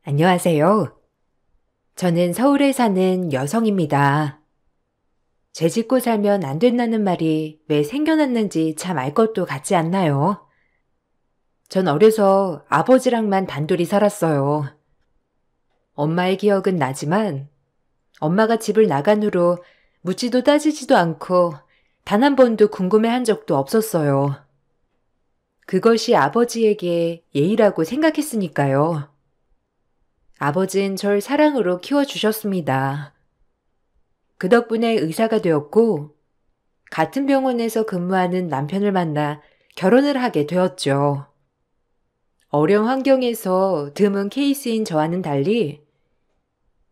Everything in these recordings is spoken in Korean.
안녕하세요. 저는 서울에 사는 여성입니다. 재 짓고 살면 안 된다는 말이 왜 생겨났는지 참 알 것도 같지 않나요? 전 어려서 아버지랑만 단둘이 살았어요. 엄마의 기억은 나지만 엄마가 집을 나간 후로 묻지도 따지지도 않고 단 한 번도 궁금해한 적도 없었어요. 그것이 아버지에게 예의라고 생각했으니까요. 아버진 절 사랑으로 키워주셨습니다. 그 덕분에 의사가 되었고 같은 병원에서 근무하는 남편을 만나 결혼을 하게 되었죠. 어려운 환경에서 드문 케이스인 저와는 달리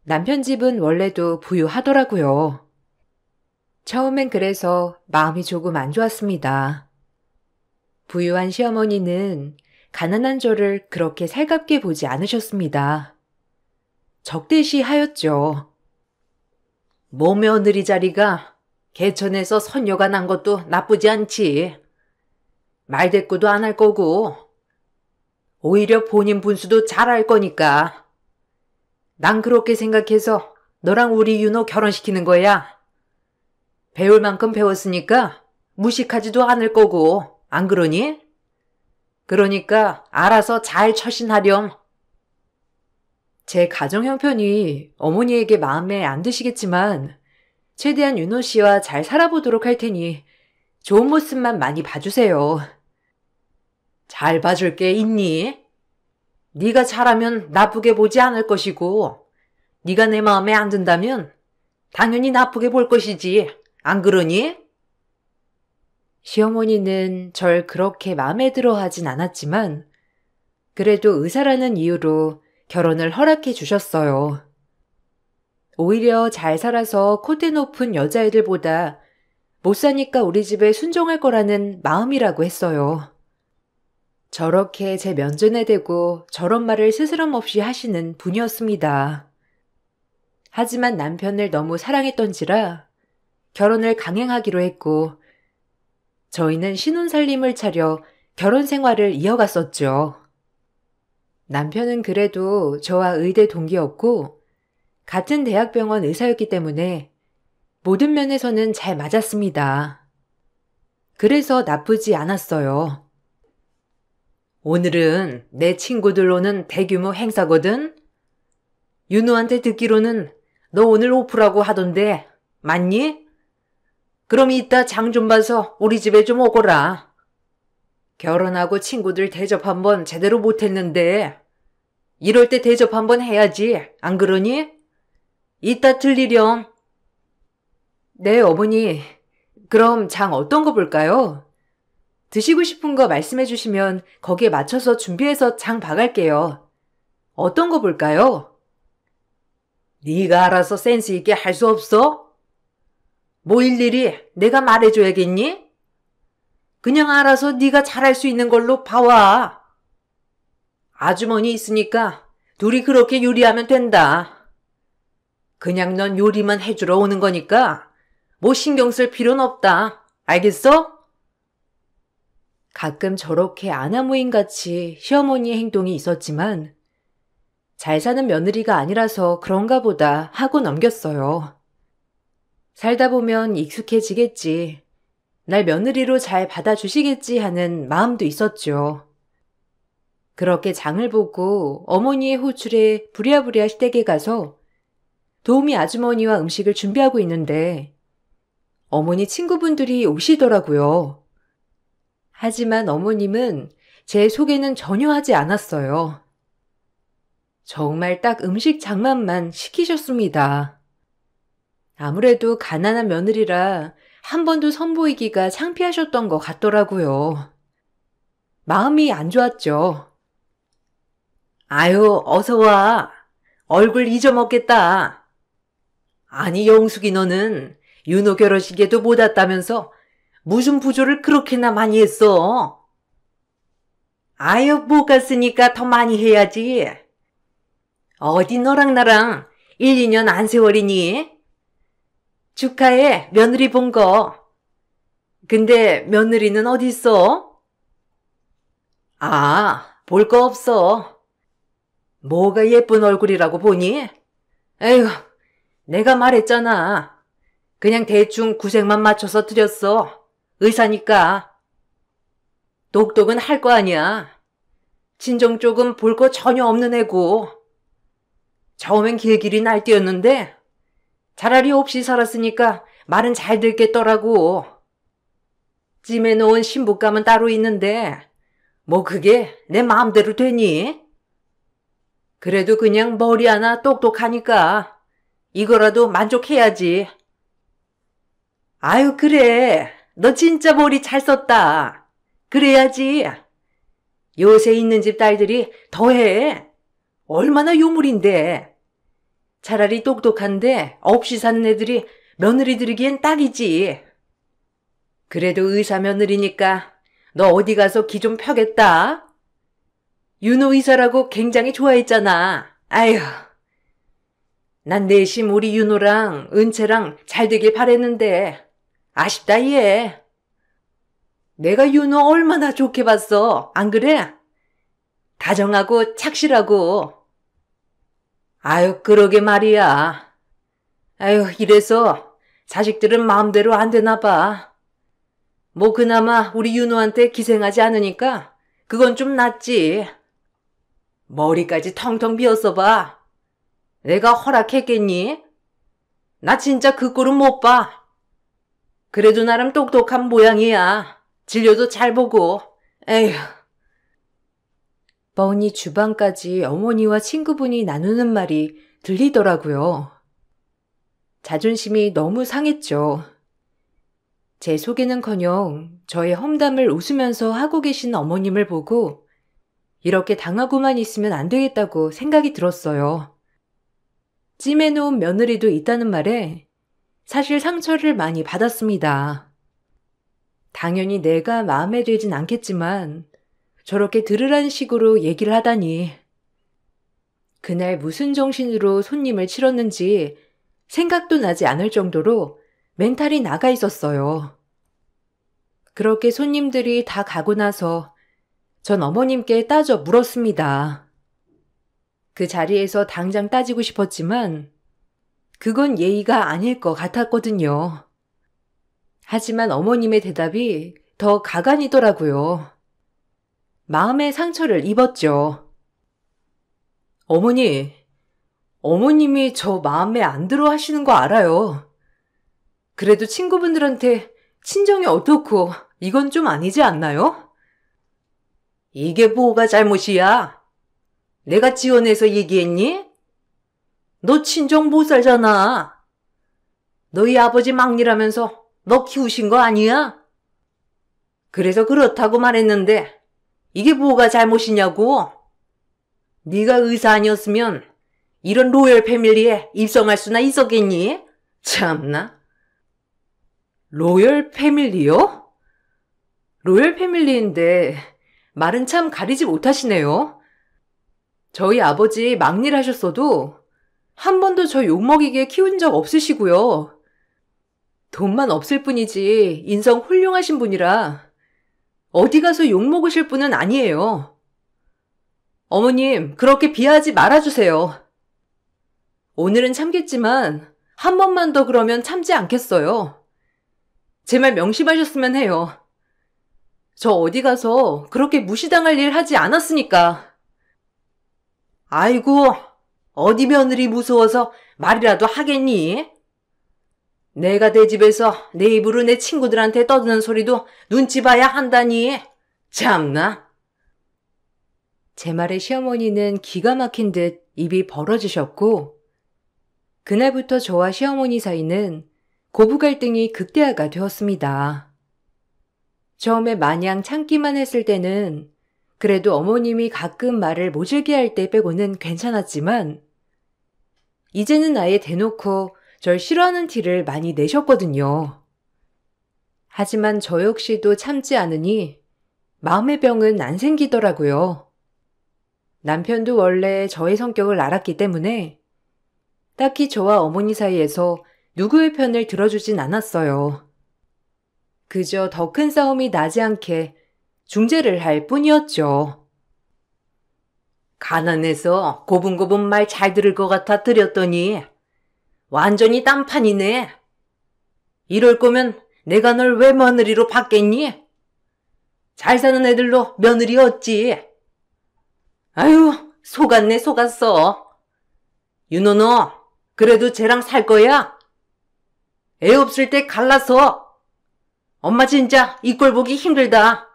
남편 집은 원래도 부유하더라고요. 처음엔 그래서 마음이 조금 안 좋았습니다. 부유한 시어머니는 가난한 저를 그렇게 살갑게 보지 않으셨습니다. 적대시하였죠. 뭐 며느리 자리가 개천에서 선녀가 난 것도 나쁘지 않지. 말대꾸도 안 할 거고 오히려 본인 분수도 잘 알 거니까. 난 그렇게 생각해서 너랑 우리 윤호 결혼시키는 거야. 배울 만큼 배웠으니까 무식하지도 않을 거고, 안 그러니? 그러니까 알아서 잘 처신하렴. 제 가정 형편이 어머니에게 마음에 안 드시겠지만 최대한 윤호 씨와 잘 살아보도록 할 테니 좋은 모습만 많이 봐주세요. 잘 봐줄 게 있니? 네가 잘하면 나쁘게 보지 않을 것이고 네가 내 마음에 안 든다면 당연히 나쁘게 볼 것이지. 안 그러니? 시어머니는 절 그렇게 마음에 들어 하진 않았지만 그래도 의사라는 이유로 결혼을 허락해 주셨어요. 오히려 잘 살아서 콧대 높은 여자애들보다 못 사니까 우리 집에 순종할 거라는 마음이라고 했어요. 저렇게 제 면전에 대고 저런 말을 스스럼 없이 하시는 분이었습니다. 하지만 남편을 너무 사랑했던지라 결혼을 강행하기로 했고 저희는 신혼살림을 차려 결혼 생활을 이어갔었죠. 남편은 그래도 저와 의대 동기였고 같은 대학병원 의사였기 때문에 모든 면에서는 잘 맞았습니다. 그래서 나쁘지 않았어요. 오늘은 내 친구들로는 대규모 행사거든? 윤우한테 듣기로는 너 오늘 오프라고 하던데 맞니? 그럼 이따 장 좀 봐서 우리 집에 좀 오거라. 결혼하고 친구들 대접 한번 제대로 못했는데 이럴 때 대접 한번 해야지. 안 그러니? 이따 들리렴. 네, 어머니. 그럼 장 어떤 거 볼까요? 드시고 싶은 거 말씀해 주시면 거기에 맞춰서 준비해서 장 봐갈게요. 어떤 거 볼까요? 네가 알아서 센스 있게 할 수 없어? 뭐 일일이 내가 말해줘야겠니? 그냥 알아서 네가 잘할 수 있는 걸로 봐와. 아주머니 있으니까 둘이 그렇게 요리하면 된다. 그냥 넌 요리만 해주러 오는 거니까 뭐 신경 쓸 필요는 없다. 알겠어? 가끔 저렇게 아나무인같이 시어머니의 행동이 있었지만 잘 사는 며느리가 아니라서 그런가 보다 하고 넘겼어요. 살다 보면 익숙해지겠지. 날 며느리로 잘 받아주시겠지 하는 마음도 있었죠. 그렇게 장을 보고 어머니의 호출에 부랴부랴 시댁에 가서 도우미 아주머니와 음식을 준비하고 있는데 어머니 친구분들이 오시더라고요. 하지만 어머님은 제 소개는 전혀 하지 않았어요. 정말 딱 음식 장만만 시키셨습니다. 아무래도 가난한 며느리라 한 번도 선보이기가 창피하셨던 것 같더라고요. 마음이 안 좋았죠. 아유, 어서 와. 얼굴 잊어먹겠다. 아니, 영숙이 너는 윤호 결혼식에도 못 왔다면서 무슨 부조를 그렇게나 많이 했어? 아유, 못 갔으니까 더 많이 해야지. 어디 너랑 나랑 1, 2년 안 세월이니? 축하해, 며느리 본 거. 근데 며느리는 어딨어? 아, 볼 거 없어. 뭐가 예쁜 얼굴이라고 보니? 에휴, 내가 말했잖아. 그냥 대충 구색만 맞춰서 드렸어. 의사니까. 똑똑은 할 거 아니야. 친정 쪽은 볼 거 전혀 없는 애고. 처음엔 길길이 날뛰었는데 차라리 없이 살았으니까 말은 잘 듣겠더라고. 찜해놓은 신부감은 따로 있는데 뭐 그게 내 마음대로 되니? 그래도 그냥 머리 하나 똑똑하니까 이거라도 만족해야지. 아유, 그래. 너 진짜 머리 잘 썼다. 그래야지. 요새 있는 집 딸들이 더해. 얼마나 요물인데. 차라리 똑똑한데 없이 사는 애들이 며느리 들이기엔 딱이지. 그래도 의사 며느리니까 너 어디 가서 기 좀 펴겠다. 윤호 의사라고 굉장히 좋아했잖아. 아휴. 난 내심 우리 윤호랑 은채랑 잘 되길 바랬는데 아쉽다 얘. 내가 윤호 얼마나 좋게 봤어. 안 그래? 다정하고 착실하고. 아유, 그러게 말이야. 아유, 이래서 자식들은 마음대로 안 되나 봐. 뭐 그나마 우리 윤호한테 기생하지 않으니까 그건 좀 낫지. 머리까지 텅텅 비었어 봐. 내가 허락했겠니? 나 진짜 그 꼴은 못 봐. 그래도 나름 똑똑한 모양이야. 진료도 잘 보고. 에휴. 뻔히 주방까지 어머니와 친구분이 나누는 말이 들리더라고요. 자존심이 너무 상했죠. 제 소개는커녕 저의 험담을 웃으면서 하고 계신 어머님을 보고 이렇게 당하고만 있으면 안 되겠다고 생각이 들었어요. 찜해놓은 며느리도 있다는 말에 사실 상처를 많이 받았습니다. 당연히 내가 마음에 들진 않겠지만 저렇게 들으라는 식으로 얘기를 하다니. 그날 무슨 정신으로 손님을 치렀는지 생각도 나지 않을 정도로 멘탈이 나가 있었어요. 그렇게 손님들이 다 가고 나서 전 어머님께 따져 물었습니다. 그 자리에서 당장 따지고 싶었지만 그건 예의가 아닐 것 같았거든요. 하지만 어머님의 대답이 더 가관이더라고요. 마음의 상처를 입었죠. 어머님이 저 마음에 안 들어 하시는 거 알아요. 그래도 친구분들한테 친정이 어떻고 이건 좀 아니지 않나요? 이게 뭐가 잘못이야? 내가 지원해서 얘기했니? 너 친정 못 살잖아. 너희 아버지 막리라면서 너 키우신 거 아니야? 그래서 그렇다고 말했는데 이게 뭐가 잘못이냐고? 네가 의사 아니었으면 이런 로열 패밀리에 입성할 수나 있었겠니? 참나. 로열 패밀리요? 로열 패밀리인데 말은 참 가리지 못하시네요. 저희 아버지 막일 하셨어도 한 번도 저 욕먹이게 키운 적 없으시고요. 돈만 없을 뿐이지 인성 훌륭하신 분이라 어디 가서 욕먹으실 분은 아니에요. 어머님, 그렇게 비하하지 말아주세요. 오늘은 참겠지만 한 번만 더 그러면 참지 않겠어요. 제 말 명심하셨으면 해요. 저 어디 가서 그렇게 무시당할 일 하지 않았으니까. 아이고, 어디 며느리 무서워서 말이라도 하겠니? 내가 내 집에서 내 입으로 내 친구들한테 떠드는 소리도 눈치 봐야 한다니. 참나. 제 말에 시어머니는 기가 막힌 듯 입이 벌어지셨고 그날부터 저와 시어머니 사이는 고부 갈등이 극대화가 되었습니다. 처음에 마냥 참기만 했을 때는 그래도 어머님이 가끔 말을 모질게 할 때 빼고는 괜찮았지만 이제는 아예 대놓고 절 싫어하는 티를 많이 내셨거든요. 하지만 저 역시도 참지 않으니 마음의 병은 안 생기더라고요. 남편도 원래 저의 성격을 알았기 때문에 딱히 저와 어머니 사이에서 누구의 편을 들어주진 않았어요. 그저 더 큰 싸움이 나지 않게 중재를 할 뿐이었죠. 가난해서 고분고분 말 잘 들을 것 같아 드렸더니 완전히 딴판이네. 이럴 거면 내가 널 왜 며느리로 받겠니? 잘 사는 애들로 며느리 얻지. 아유, 속았네 속았어. 윤호 너 그래도 쟤랑 살 거야? 애 없을 때 갈라서. 엄마 진짜 이 꼴 보기 힘들다.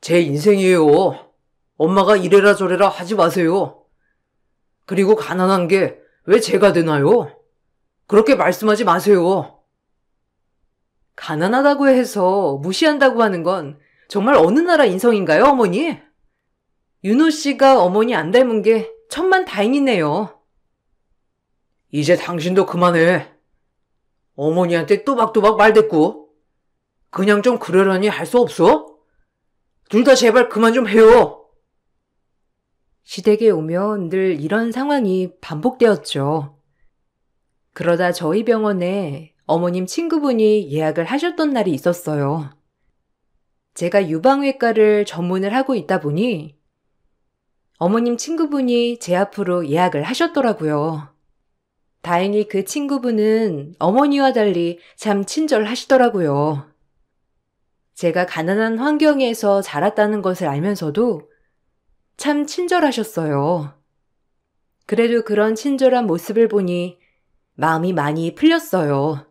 제 인생이에요. 엄마가 이래라 저래라 하지 마세요. 그리고 가난한 게 왜 제가 되나요? 그렇게 말씀하지 마세요. 가난하다고 해서 무시한다고 하는 건 정말 어느 나라 인성인가요, 어머니? 윤호 씨가 어머니 안 닮은 게 천만 다행이네요. 이제 당신도 그만해. 어머니한테 또박또박 말댔고 그냥 좀 그러려니 할 수 없어? 둘 다 제발 그만 좀 해요. 시댁에 오면 늘 이런 상황이 반복되었죠. 그러다 저희 병원에 어머님 친구분이 예약을 하셨던 날이 있었어요. 제가 유방외과를 전문을 하고 있다 보니 어머님 친구분이 제 앞으로 예약을 하셨더라고요. 다행히 그 친구분은 어머니와 달리 참 친절하시더라고요. 제가 가난한 환경에서 자랐다는 것을 알면서도 참 친절하셨어요. 그래도 그런 친절한 모습을 보니 마음이 많이 풀렸어요.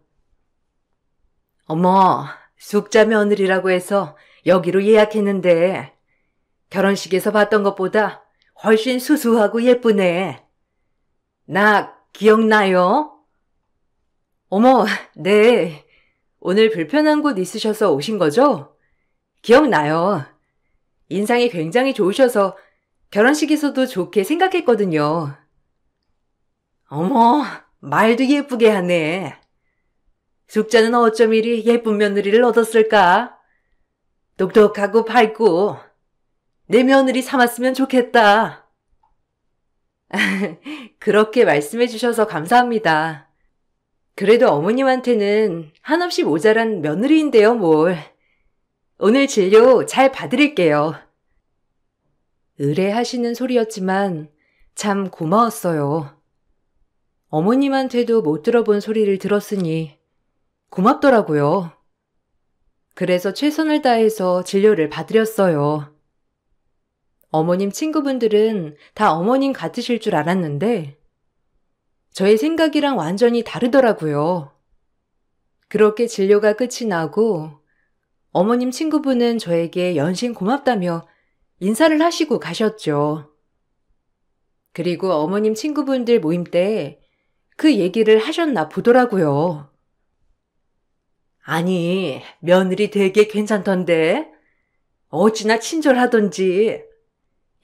어머, 숙자 며느리라고 해서 여기로 예약했는데 결혼식에서 봤던 것보다 훨씬 수수하고 예쁘네. 나 기억나요? 어머, 네. 오늘 불편한 곳 있으셔서 오신 거죠? 기억나요. 인상이 굉장히 좋으셔서 결혼식에서도 좋게 생각했거든요. 어머, 말도 예쁘게 하네. 숙자는 어쩜 이리 예쁜 며느리를 얻었을까? 똑똑하고 밝고 내 며느리 삼았으면 좋겠다. 그렇게 말씀해 주셔서 감사합니다. 그래도 어머님한테는 한없이 모자란 며느리인데요, 뭘. 오늘 진료 잘 봐드릴게요. 의뢰하시는 소리였지만 참 고마웠어요. 어머님한테도 못 들어본 소리를 들었으니 고맙더라고요. 그래서 최선을 다해서 진료를 봐드렸어요. 어머님 친구분들은 다 어머님 같으실 줄 알았는데 저의 생각이랑 완전히 다르더라고요. 그렇게 진료가 끝이 나고 어머님 친구분은 저에게 연신 고맙다며 인사를 하시고 가셨죠. 그리고 어머님 친구분들 모임 때 그 얘기를 하셨나 보더라고요. 아니, 며느리 되게 괜찮던데? 어찌나 친절하던지.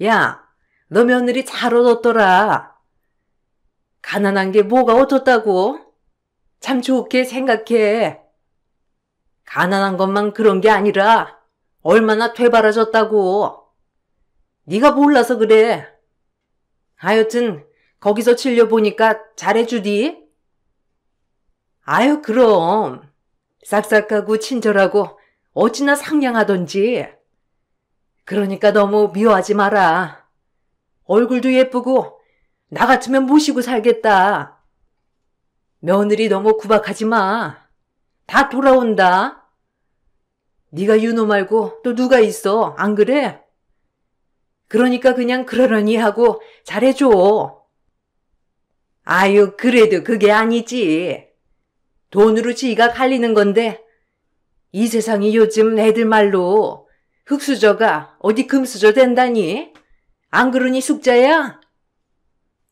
야, 너 며느리 잘 얻었더라. 가난한 게 뭐가 어떻다고? 참 좋게 생각해. 가난한 것만 그런 게 아니라 얼마나 되바라졌다고. 네가 몰라서 그래. 하여튼 거기서 진료 보니까 잘해주디? 아유 그럼. 싹싹하고 친절하고 어찌나 상냥하던지. 그러니까 너무 미워하지 마라. 얼굴도 예쁘고 나 같으면 모시고 살겠다. 며느리 너무 구박하지 마. 다 돌아온다. 네가 윤호 말고 또 누가 있어, 안 그래? 그러니까 그냥 그러려니 하고 잘해줘. 아유, 그래도 그게 아니지. 돈으로 지가 갈리는 건데 이 세상이 요즘 애들 말로 흙수저가 어디 금수저 된다니? 안 그러니 숙자야?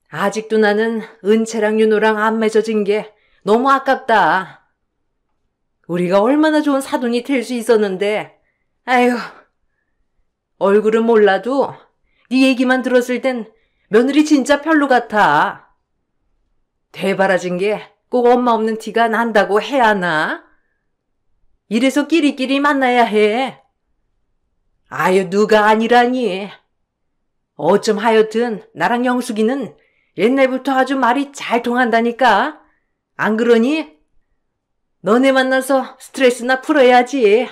아직도 나는 은채랑 윤호랑 안 맺어진 게 너무 아깝다. 우리가 얼마나 좋은 사돈이 될 수 있었는데, 아휴, 얼굴은 몰라도 네 얘기만 들었을 땐 며느리 진짜 별로 같아. 되바라진 게 꼭 엄마 없는 티가 난다고 해야 하나? 이래서 끼리끼리 만나야 해. 아유, 누가 아니라니. 어쩜 하여튼 나랑 영숙이는 옛날부터 아주 말이 잘 통한다니까. 안 그러니? 너네 만나서 스트레스나 풀어야지.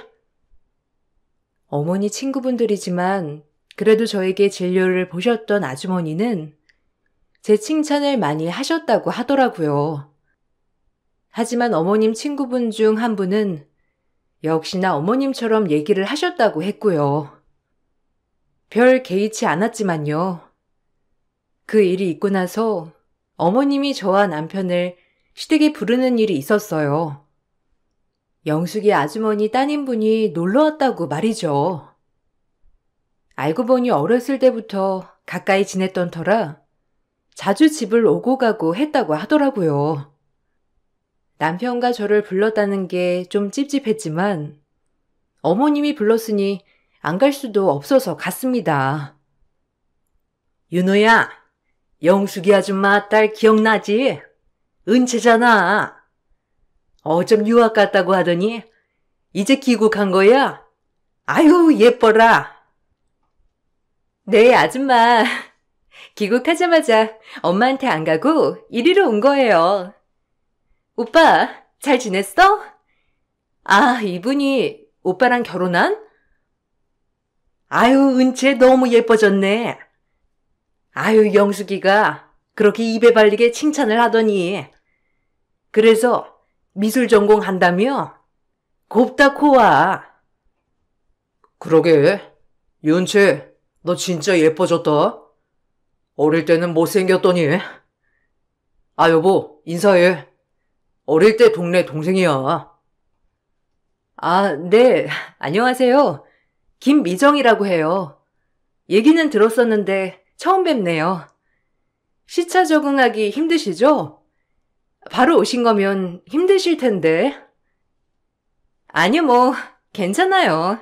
어머니 친구분들이지만 그래도 저에게 진료를 보셨던 아주머니는 제 칭찬을 많이 하셨다고 하더라고요. 하지만 어머님 친구분 중 한 분은 역시나 어머님처럼 얘기를 하셨다고 했고요. 별 개의치 않았지만요. 그 일이 있고 나서 어머님이 저와 남편을 시댁에 부르는 일이 있었어요. 영숙이 아주머니 따님분이 놀러 왔다고 말이죠. 알고 보니 어렸을 때부터 가까이 지냈던 터라 자주 집을 오고 가고 했다고 하더라고요. 남편과 저를 불렀다는 게 좀 찝찝했지만 어머님이 불렀으니 안 갈 수도 없어서 갔습니다. 윤호야, 영숙이 아줌마 딸 기억나지? 은채잖아. 어쩜 유학 갔다고 하더니 이제 귀국한 거야? 아유, 예뻐라. 네, 아줌마. 귀국하자마자 엄마한테 안 가고 이리로 온 거예요. 오빠, 잘 지냈어? 아, 이분이 오빠랑 결혼한? 아유, 은채 너무 예뻐졌네. 아유, 영숙이가 그렇게 입에 발리게 칭찬을 하더니. 그래서 미술 전공한다며? 곱다 코와. 그러게. 윤채, 너 진짜 예뻐졌다. 어릴 때는 못생겼더니. 아, 여보, 인사해. 어릴 때 동네 동생이야. 아, 네. 안녕하세요. 김미정이라고 해요. 얘기는 들었었는데 처음 뵙네요. 시차 적응하기 힘드시죠? 바로 오신 거면 힘드실 텐데. 아니요, 뭐 괜찮아요.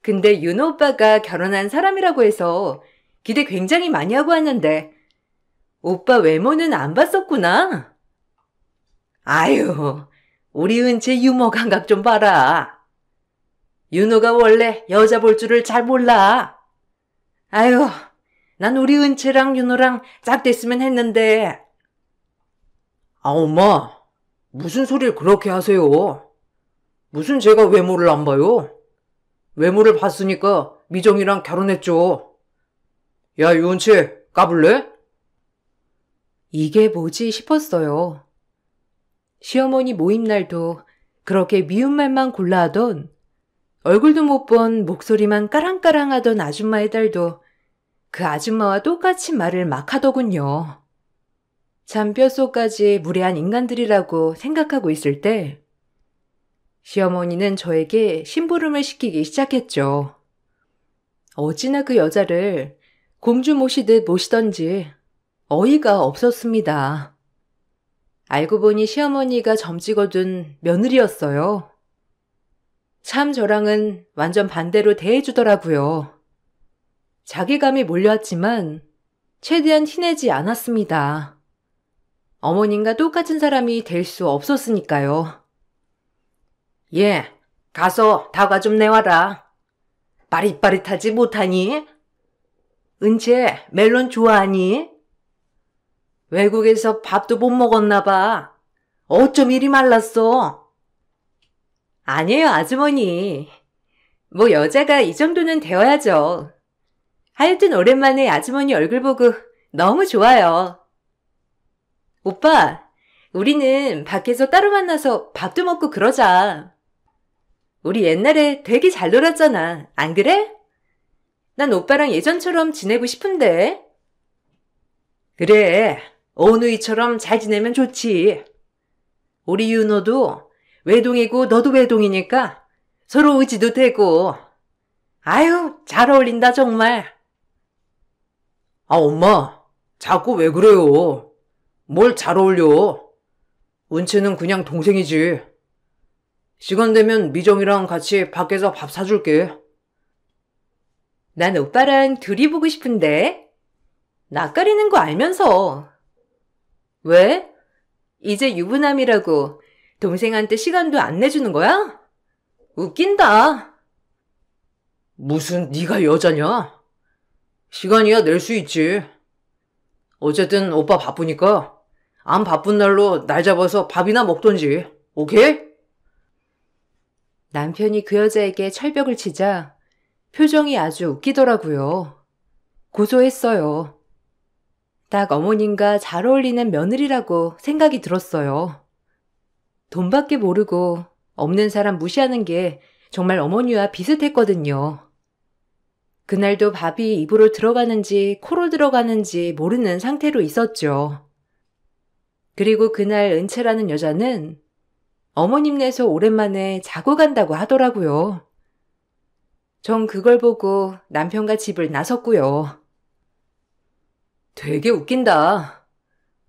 근데 윤호 오빠가 결혼한 사람이라고 해서 기대 굉장히 많이 하고 왔는데 오빠 외모는 안 봤었구나. 아유, 우리 은채 유머 감각 좀 봐라. 윤호가 원래 여자 볼 줄을 잘 몰라. 아유, 난 우리 은채랑 윤호랑 짝됐으면 했는데. 아, 엄마. 무슨 소리를 그렇게 하세요? 무슨 제가 외모를 안 봐요? 외모를 봤으니까 미정이랑 결혼했죠. 야, 윤채, 까불래? 이게 뭐지 싶었어요. 시어머니 모임 날도 그렇게 미운 말만 골라 하던, 얼굴도 못 본 목소리만 까랑까랑 하던 아줌마의 딸도 그 아줌마와 똑같이 말을 막 하더군요. 참 뼛속까지 무례한 인간들이라고 생각하고 있을 때 시어머니는 저에게 심부름을 시키기 시작했죠. 어찌나 그 여자를 공주 모시듯 모시던지 어이가 없었습니다. 알고 보니 시어머니가 점찍어둔 며느리였어요. 참 저랑은 완전 반대로 대해주더라고요. 자괴감이 몰려왔지만 최대한 티내지 않았습니다. 어머님과 똑같은 사람이 될 수 없었으니까요. 예, 가서 다과 좀 내와라. 빠릿빠릿하지 못하니? 은채, 멜론 좋아하니? 외국에서 밥도 못 먹었나 봐. 어쩜 이리 말랐어? 아니에요, 아주머니. 뭐 여자가 이 정도는 되어야죠. 하여튼 오랜만에 아주머니 얼굴 보고 너무 좋아요. 오빠, 우리는 밖에서 따로 만나서 밥도 먹고 그러자. 우리 옛날에 되게 잘 놀았잖아. 안 그래? 난 오빠랑 예전처럼 지내고 싶은데. 그래, 어느이처럼 잘 지내면 좋지. 우리 윤호도 외동이고 너도 외동이니까 서로 의지도 되고. 아유, 잘 어울린다 정말. 아, 엄마, 자꾸 왜 그래요? 뭘 잘 어울려? 은채는 그냥 동생이지. 시간 되면 미정이랑 같이 밖에서 밥 사줄게. 난 오빠랑 둘이 보고 싶은데. 낯가리는 거 알면서. 왜? 이제 유부남이라고 동생한테 시간도 안 내주는 거야? 웃긴다. 무슨 네가 여자냐? 시간이야 낼 수 있지. 어쨌든 오빠 바쁘니까 안 바쁜 날로 날 잡아서 밥이나 먹던지. 오케이? 남편이 그 여자에게 철벽을 치자 표정이 아주 웃기더라고요. 고소했어요. 딱 어머님과 잘 어울리는 며느리라고 생각이 들었어요. 돈밖에 모르고 없는 사람 무시하는 게 정말 어머니와 비슷했거든요. 그날도 밥이 입으로 들어가는지 코로 들어가는지 모르는 상태로 있었죠. 그리고 그날 은채라는 여자는 어머님네서 오랜만에 자고 간다고 하더라고요. 전 그걸 보고 남편과 집을 나섰고요. 되게 웃긴다.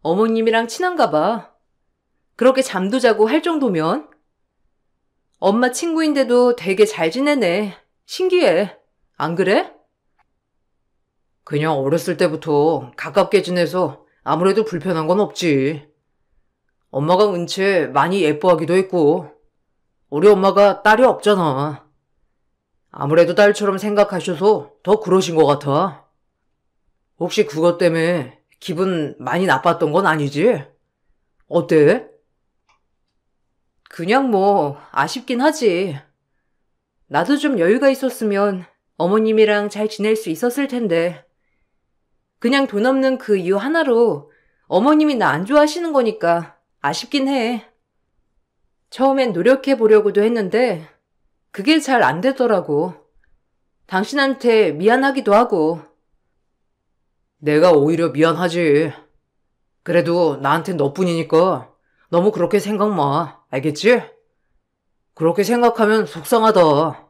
어머님이랑 친한가 봐. 그렇게 잠도 자고 할 정도면? 엄마 친구인데도 되게 잘 지내네. 신기해. 안 그래? 그냥 어렸을 때부터 가깝게 지내서 아무래도 불편한 건 없지. 엄마가 은채 많이 예뻐하기도 했고, 우리 엄마가 딸이 없잖아. 아무래도 딸처럼 생각하셔서 더 그러신 것 같아. 혹시 그것 때문에 기분 많이 나빴던 건 아니지? 어때? 그냥 뭐 아쉽긴 하지. 나도 좀 여유가 있었으면 어머님이랑 잘 지낼 수 있었을 텐데. 그냥 돈 없는 그 이유 하나로 어머님이 나 안 좋아하시는 거니까 아쉽긴 해. 처음엔 노력해 보려고도 했는데 그게 잘 안 되더라고. 당신한테 미안하기도 하고. 내가 오히려 미안하지. 그래도 나한텐 너뿐이니까 너무 그렇게 생각 마. 알겠지? 그렇게 생각하면 속상하다.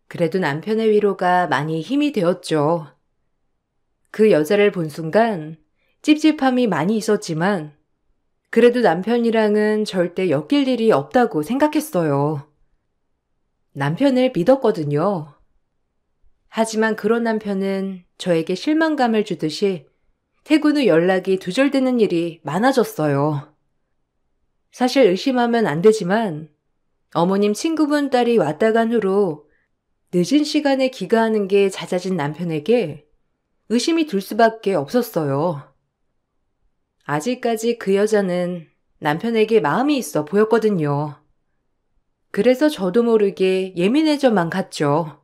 그래도 남편의 위로가 많이 힘이 되었죠. 그 여자를 본 순간 찝찝함이 많이 있었지만 그래도 남편이랑은 절대 엮일 일이 없다고 생각했어요. 남편을 믿었거든요. 하지만 그런 남편은 저에게 실망감을 주듯이 퇴근 후 연락이 두절되는 일이 많아졌어요. 사실 의심하면 안 되지만 어머님 친구분 딸이 왔다 간 후로 늦은 시간에 귀가하는 게 잦아진 남편에게 의심이 들 수밖에 없었어요. 아직까지 그 여자는 남편에게 마음이 있어 보였거든요. 그래서 저도 모르게 예민해져만 갔죠.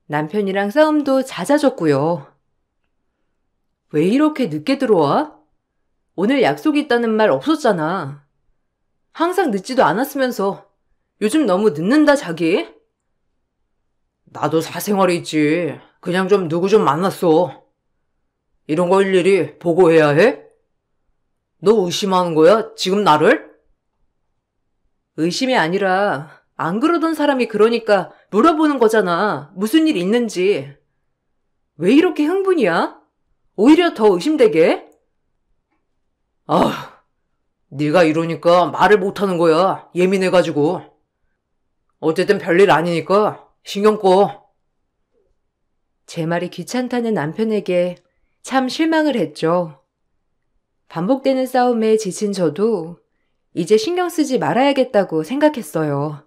남편이랑 싸움도 잦아졌고요. 왜 이렇게 늦게 들어와? 오늘 약속이 있다는 말 없었잖아. 항상 늦지도 않았으면서 요즘 너무 늦는다 자기? 나도 사생활이 있지. 그냥 좀 누구 좀 만났어. 이런 거 일일이 보고해야 해? 너 의심하는 거야? 지금 나를? 의심이 아니라 안 그러던 사람이 그러니까 물어보는 거잖아. 무슨 일 있는지. 왜 이렇게 흥분이야? 오히려 더 의심되게? 아, 네가 이러니까 말을 못하는 거야. 예민해가지고. 어쨌든 별일 아니니까 신경 꺼. 제 말이 귀찮다는 남편에게 참 실망을 했죠. 반복되는 싸움에 지친 저도 이제 신경 쓰지 말아야겠다고 생각했어요.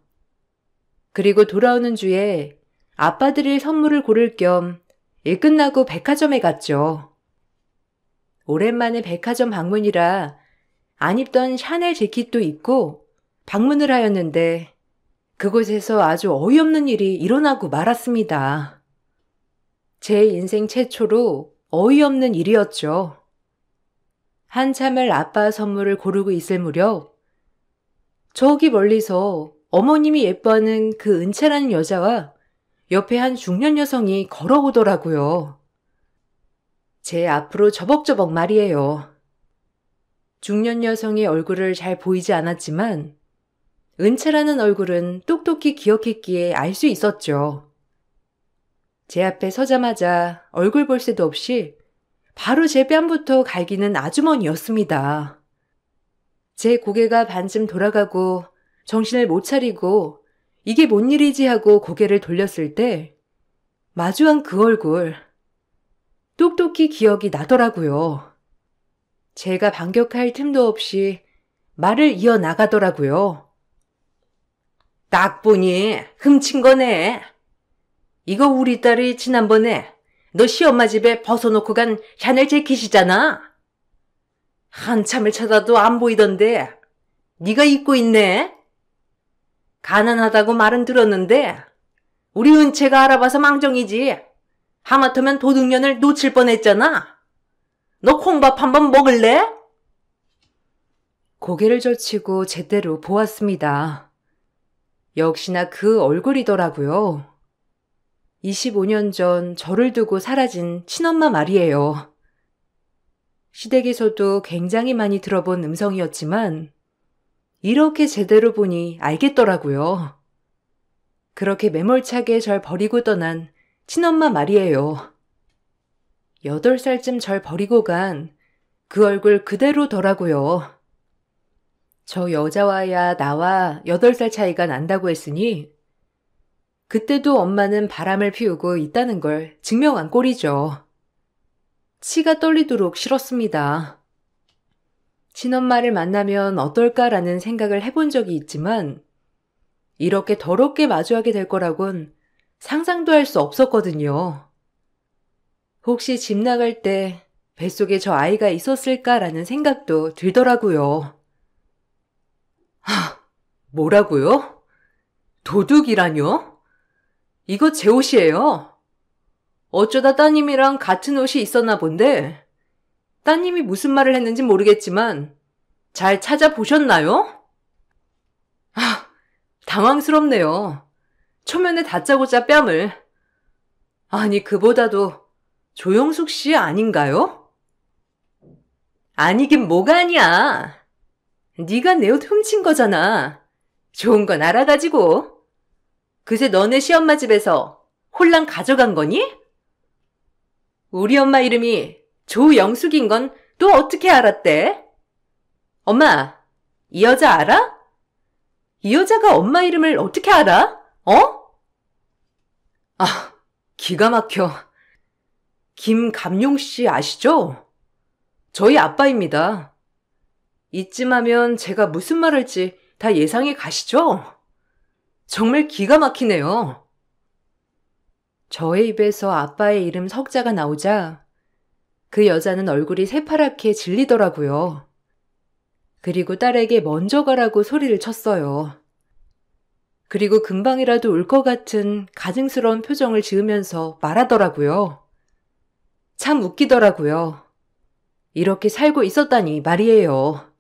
그리고 돌아오는 주에 아빠 드릴 선물을 고를 겸 일 끝나고 백화점에 갔죠. 오랜만에 백화점 방문이라 안 입던 샤넬 재킷도 입고 방문을 하였는데 그곳에서 아주 어이없는 일이 일어나고 말았습니다. 제 인생 최초로 어이없는 일이었죠. 한참을 아빠 선물을 고르고 있을 무렵 저기 멀리서 어머님이 예뻐하는 그 은채라는 여자와 옆에 한 중년 여성이 걸어오더라고요. 제 앞으로 저벅저벅 말이에요. 중년 여성의 얼굴을 잘 보이지 않았지만 은채라는 얼굴은 똑똑히 기억했기에 알 수 있었죠. 제 앞에 서자마자 얼굴 볼 새도 없이 바로 제 뺨부터 갈기는 아주머니였습니다. 제 고개가 반쯤 돌아가고 정신을 못 차리고 이게 뭔 일이지 하고 고개를 돌렸을 때 마주한 그 얼굴 똑똑히 기억이 나더라고요. 제가 반격할 틈도 없이 말을 이어나가더라고요. 딱 보니 훔친 거네. 이거 우리 딸이 지난번에 너 시엄마 집에 벗어놓고 간 샤넬 재킷이잖아. 한참을 찾아도 안 보이던데 네가 입고 있네. 가난하다고 말은 들었는데 우리 은채가 알아봐서 망정이지. 하마터면 도둑년을 놓칠 뻔했잖아. 너 콩밥 한번 먹을래? 고개를 젖히고 제대로 보았습니다. 역시나 그 얼굴이더라고요. 25년 전 저를 두고 사라진 친엄마 말이에요. 시댁에서도 굉장히 많이 들어본 음성이었지만 이렇게 제대로 보니 알겠더라고요. 그렇게 매몰차게 절 버리고 떠난 친엄마 말이에요. 8살쯤 절 버리고 간 그 얼굴 그대로더라고요. 저 여자와야 나와 8살 차이가 난다고 했으니 그때도 엄마는 바람을 피우고 있다는 걸 증명한 꼴이죠. 치가 떨리도록 싫었습니다. 친엄마를 만나면 어떨까라는 생각을 해본 적이 있지만 이렇게 더럽게 마주하게 될 거라곤 상상도 할 수 없었거든요. 혹시 집 나갈 때 뱃속에 저 아이가 있었을까라는 생각도 들더라고요. 뭐라고요? 도둑이라뇨? 이거 제 옷이에요. 어쩌다 따님이랑 같은 옷이 있었나 본데 따님이 무슨 말을 했는지 모르겠지만 잘 찾아보셨나요? 당황스럽네요. 초면에 다짜고짜 뺨을. 아니 그보다도 조영숙 씨 아닌가요? 아니긴 뭐가 아니야. 네가 내 옷 훔친 거잖아. 좋은 건 알아가지고. 그새 너네 시엄마 집에서 홀랑 가져간 거니? 우리 엄마 이름이 조영숙인 건 또 어떻게 알았대? 엄마, 이 여자 알아? 이 여자가 엄마 이름을 어떻게 알아? 기가 막혀. 김감용 씨 아시죠? 저희 아빠입니다. 이쯤 하면 제가 무슨 말 할지 다 예상이 가시죠? 정말 기가 막히네요. 저의 입에서 아빠의 이름 석자가 나오자 그 여자는 얼굴이 새파랗게 질리더라고요. 그리고 딸에게 먼저 가라고 소리를 쳤어요. 그리고 금방이라도 울 것 같은 가증스러운 표정을 지으면서 말하더라고요. 참 웃기더라고요. 이렇게 살고 있었다니 말이에요.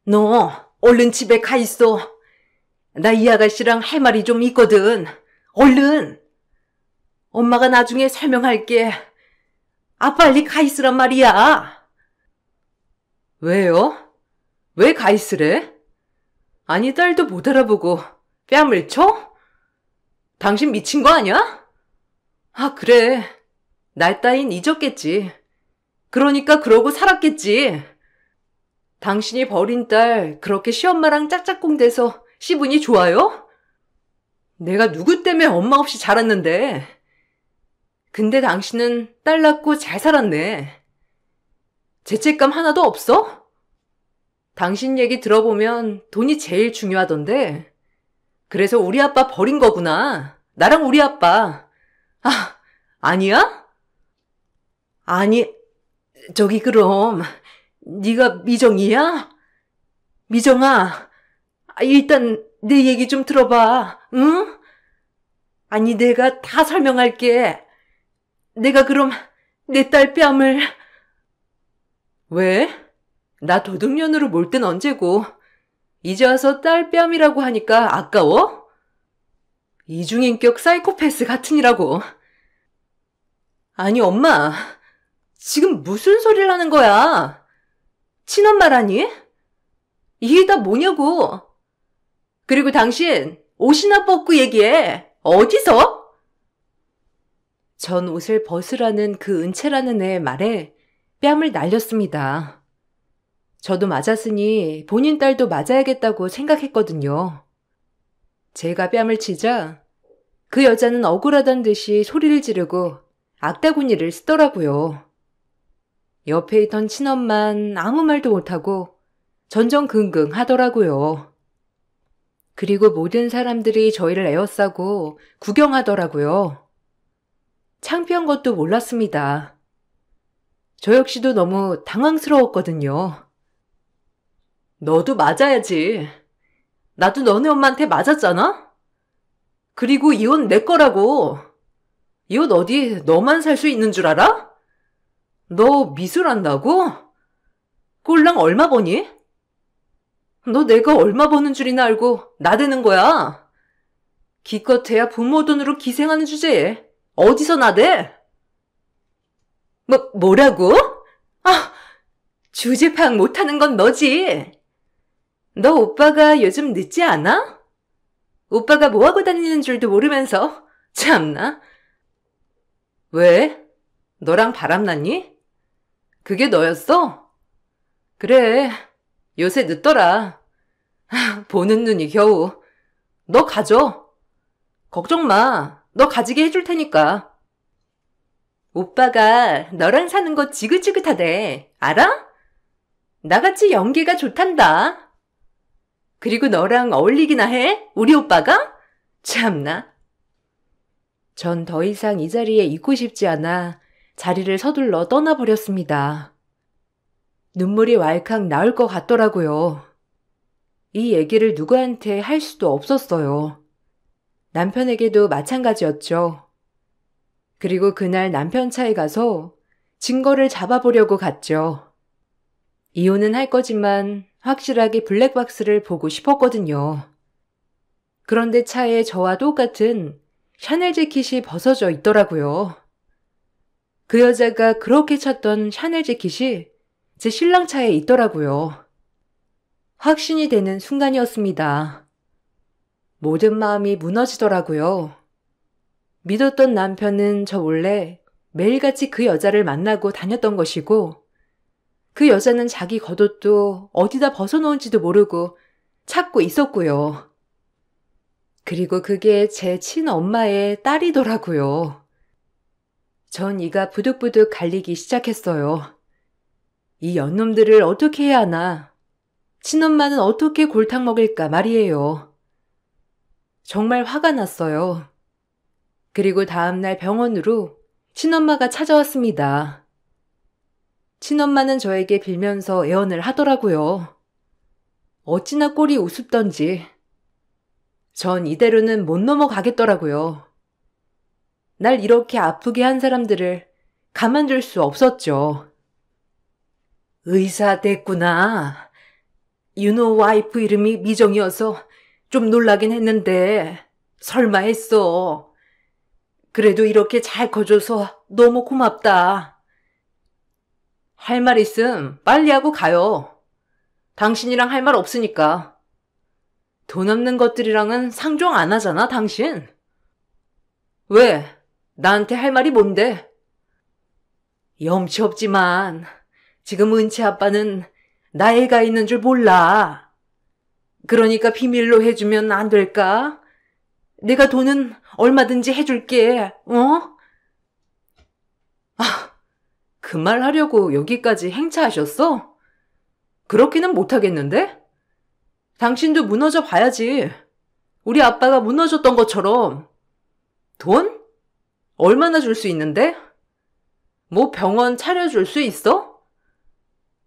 너 얼른 집에 가 있어. 나 이 아가씨랑 할 말이 좀 있거든. 얼른. 엄마가 나중에 설명할게. 빨리 가 있으란 말이야. 왜요? 왜 가 있으래? 아니 딸도 못 알아보고 뺨을 쳐? 당신 미친 거 아니야? 그래. 날 따윈 잊었겠지. 그러니까 그러고 살았겠지. 당신이 버린 딸 그렇게 시엄마랑 짝짝꿍 돼서 씹으니 좋아요? 내가 누구 때문에 엄마 없이 자랐는데. 근데 당신은 딸 낳고 잘 살았네. 죄책감 하나도 없어? 당신 얘기 들어보면 돈이 제일 중요하던데. 그래서 우리 아빠 버린 거구나. 나랑 우리 아빠. 아니야? 아니, 저기 그럼 네가 미정이야? 미정아, 일단 내 얘기 좀 들어봐. 응? 아니 내가 다 설명할게. 내가 그럼 내 딸 뺨을... 왜? 나 도둑년으로 몰 땐 언제고. 이제 와서 딸 뺨이라고 하니까 아까워? 이중인격 사이코패스 같으니라고. 아니 엄마, 지금 무슨 소리를 하는 거야? 친엄마라니? 이게 다 뭐냐고. 그리고 당신 옷이나 벗고 얘기해. 어디서? 전 옷을 벗으라는 그 은채라는 애의 말에 뺨을 날렸습니다. 저도 맞았으니 본인 딸도 맞아야겠다고 생각했거든요. 제가 뺨을 치자 그 여자는 억울하단 듯이 소리를 지르고 악다구니를 쓰더라고요. 옆에 있던 친엄만 아무 말도 못하고 전전긍긍 하더라고요. 그리고 모든 사람들이 저희를 에워싸고 구경하더라고요. 창피한 것도 몰랐습니다. 저 역시도 너무 당황스러웠거든요. 너도 맞아야지. 나도 너네 엄마한테 맞았잖아? 그리고 이 옷 내 거라고. 이 옷 어디 너만 살 수 있는 줄 알아? 너 미술한다고? 꼴랑 얼마 버니? 너 내가 얼마 버는 줄이나 알고 나대는 거야. 기껏해야 부모 돈으로 기생하는 주제에 어디서 나대? 뭐라고? 아, 주제 파악 못하는 건 너지. 너 오빠가 요즘 늦지 않아? 오빠가 뭐하고 다니는 줄도 모르면서 참나. 왜? 너랑 바람났니? 그게 너였어? 그래, 요새 늦더라. 보는 눈이 겨우. 너 가져. 걱정 마. 너 가지게 해줄 테니까. 오빠가 너랑 사는 거 지긋지긋하대. 알아? 나같이 연기가 좋단다. 그리고 너랑 어울리기나 해? 우리 오빠가? 참나. 전 더 이상 이 자리에 있고 싶지 않아 자리를 서둘러 떠나버렸습니다. 눈물이 왈칵 나올 것 같더라고요. 이 얘기를 누구한테 할 수도 없었어요. 남편에게도 마찬가지였죠. 그리고 그날 남편 차에 가서 증거를 잡아보려고 갔죠. 이혼은 할 거지만 확실하게 블랙박스를 보고 싶었거든요. 그런데 차에 저와 똑같은 샤넬 재킷이 벗어져 있더라고요. 그 여자가 그렇게 찾던 샤넬 재킷이 제 신랑 차에 있더라고요. 확신이 되는 순간이었습니다. 모든 마음이 무너지더라고요. 믿었던 남편은 저 몰래 매일같이 그 여자를 만나고 다녔던 것이고 그 여자는 자기 겉옷도 어디다 벗어놓은지도 모르고 찾고 있었고요. 그리고 그게 제 친엄마의 딸이더라고요. 전 이가 부득부득 갈리기 시작했어요. 이 연놈들을 어떻게 해야 하나. 친엄마는 어떻게 골탕 먹일까 말이에요. 정말 화가 났어요. 그리고 다음날 병원으로 친엄마가 찾아왔습니다. 친엄마는 저에게 빌면서 애원을 하더라고요. 어찌나 꼴이 우습던지. 전 이대로는 못 넘어가겠더라고요. 날 이렇게 아프게 한 사람들을 가만둘 수 없었죠. 의사 됐구나. 윤호 와이프 이름이 미정이어서 좀 놀라긴 했는데 설마 했어. 그래도 이렇게 잘 커줘서 너무 고맙다. 할 말 있음 빨리 하고 가요. 당신이랑 할 말 없으니까. 돈 없는 것들이랑은 상종 안 하잖아, 당신. 왜? 나한테 할 말이 뭔데? 염치 없지만 지금 은채 아빠는 나 애가 있는 줄 몰라. 그러니까 비밀로 해주면 안 될까? 내가 돈은 얼마든지 해줄게, 어? 그 말 하려고 여기까지 행차하셨어? 그렇게는 못하겠는데? 당신도 무너져 봐야지. 우리 아빠가 무너졌던 것처럼. 돈? 얼마나 줄 수 있는데? 뭐 병원 차려줄 수 있어?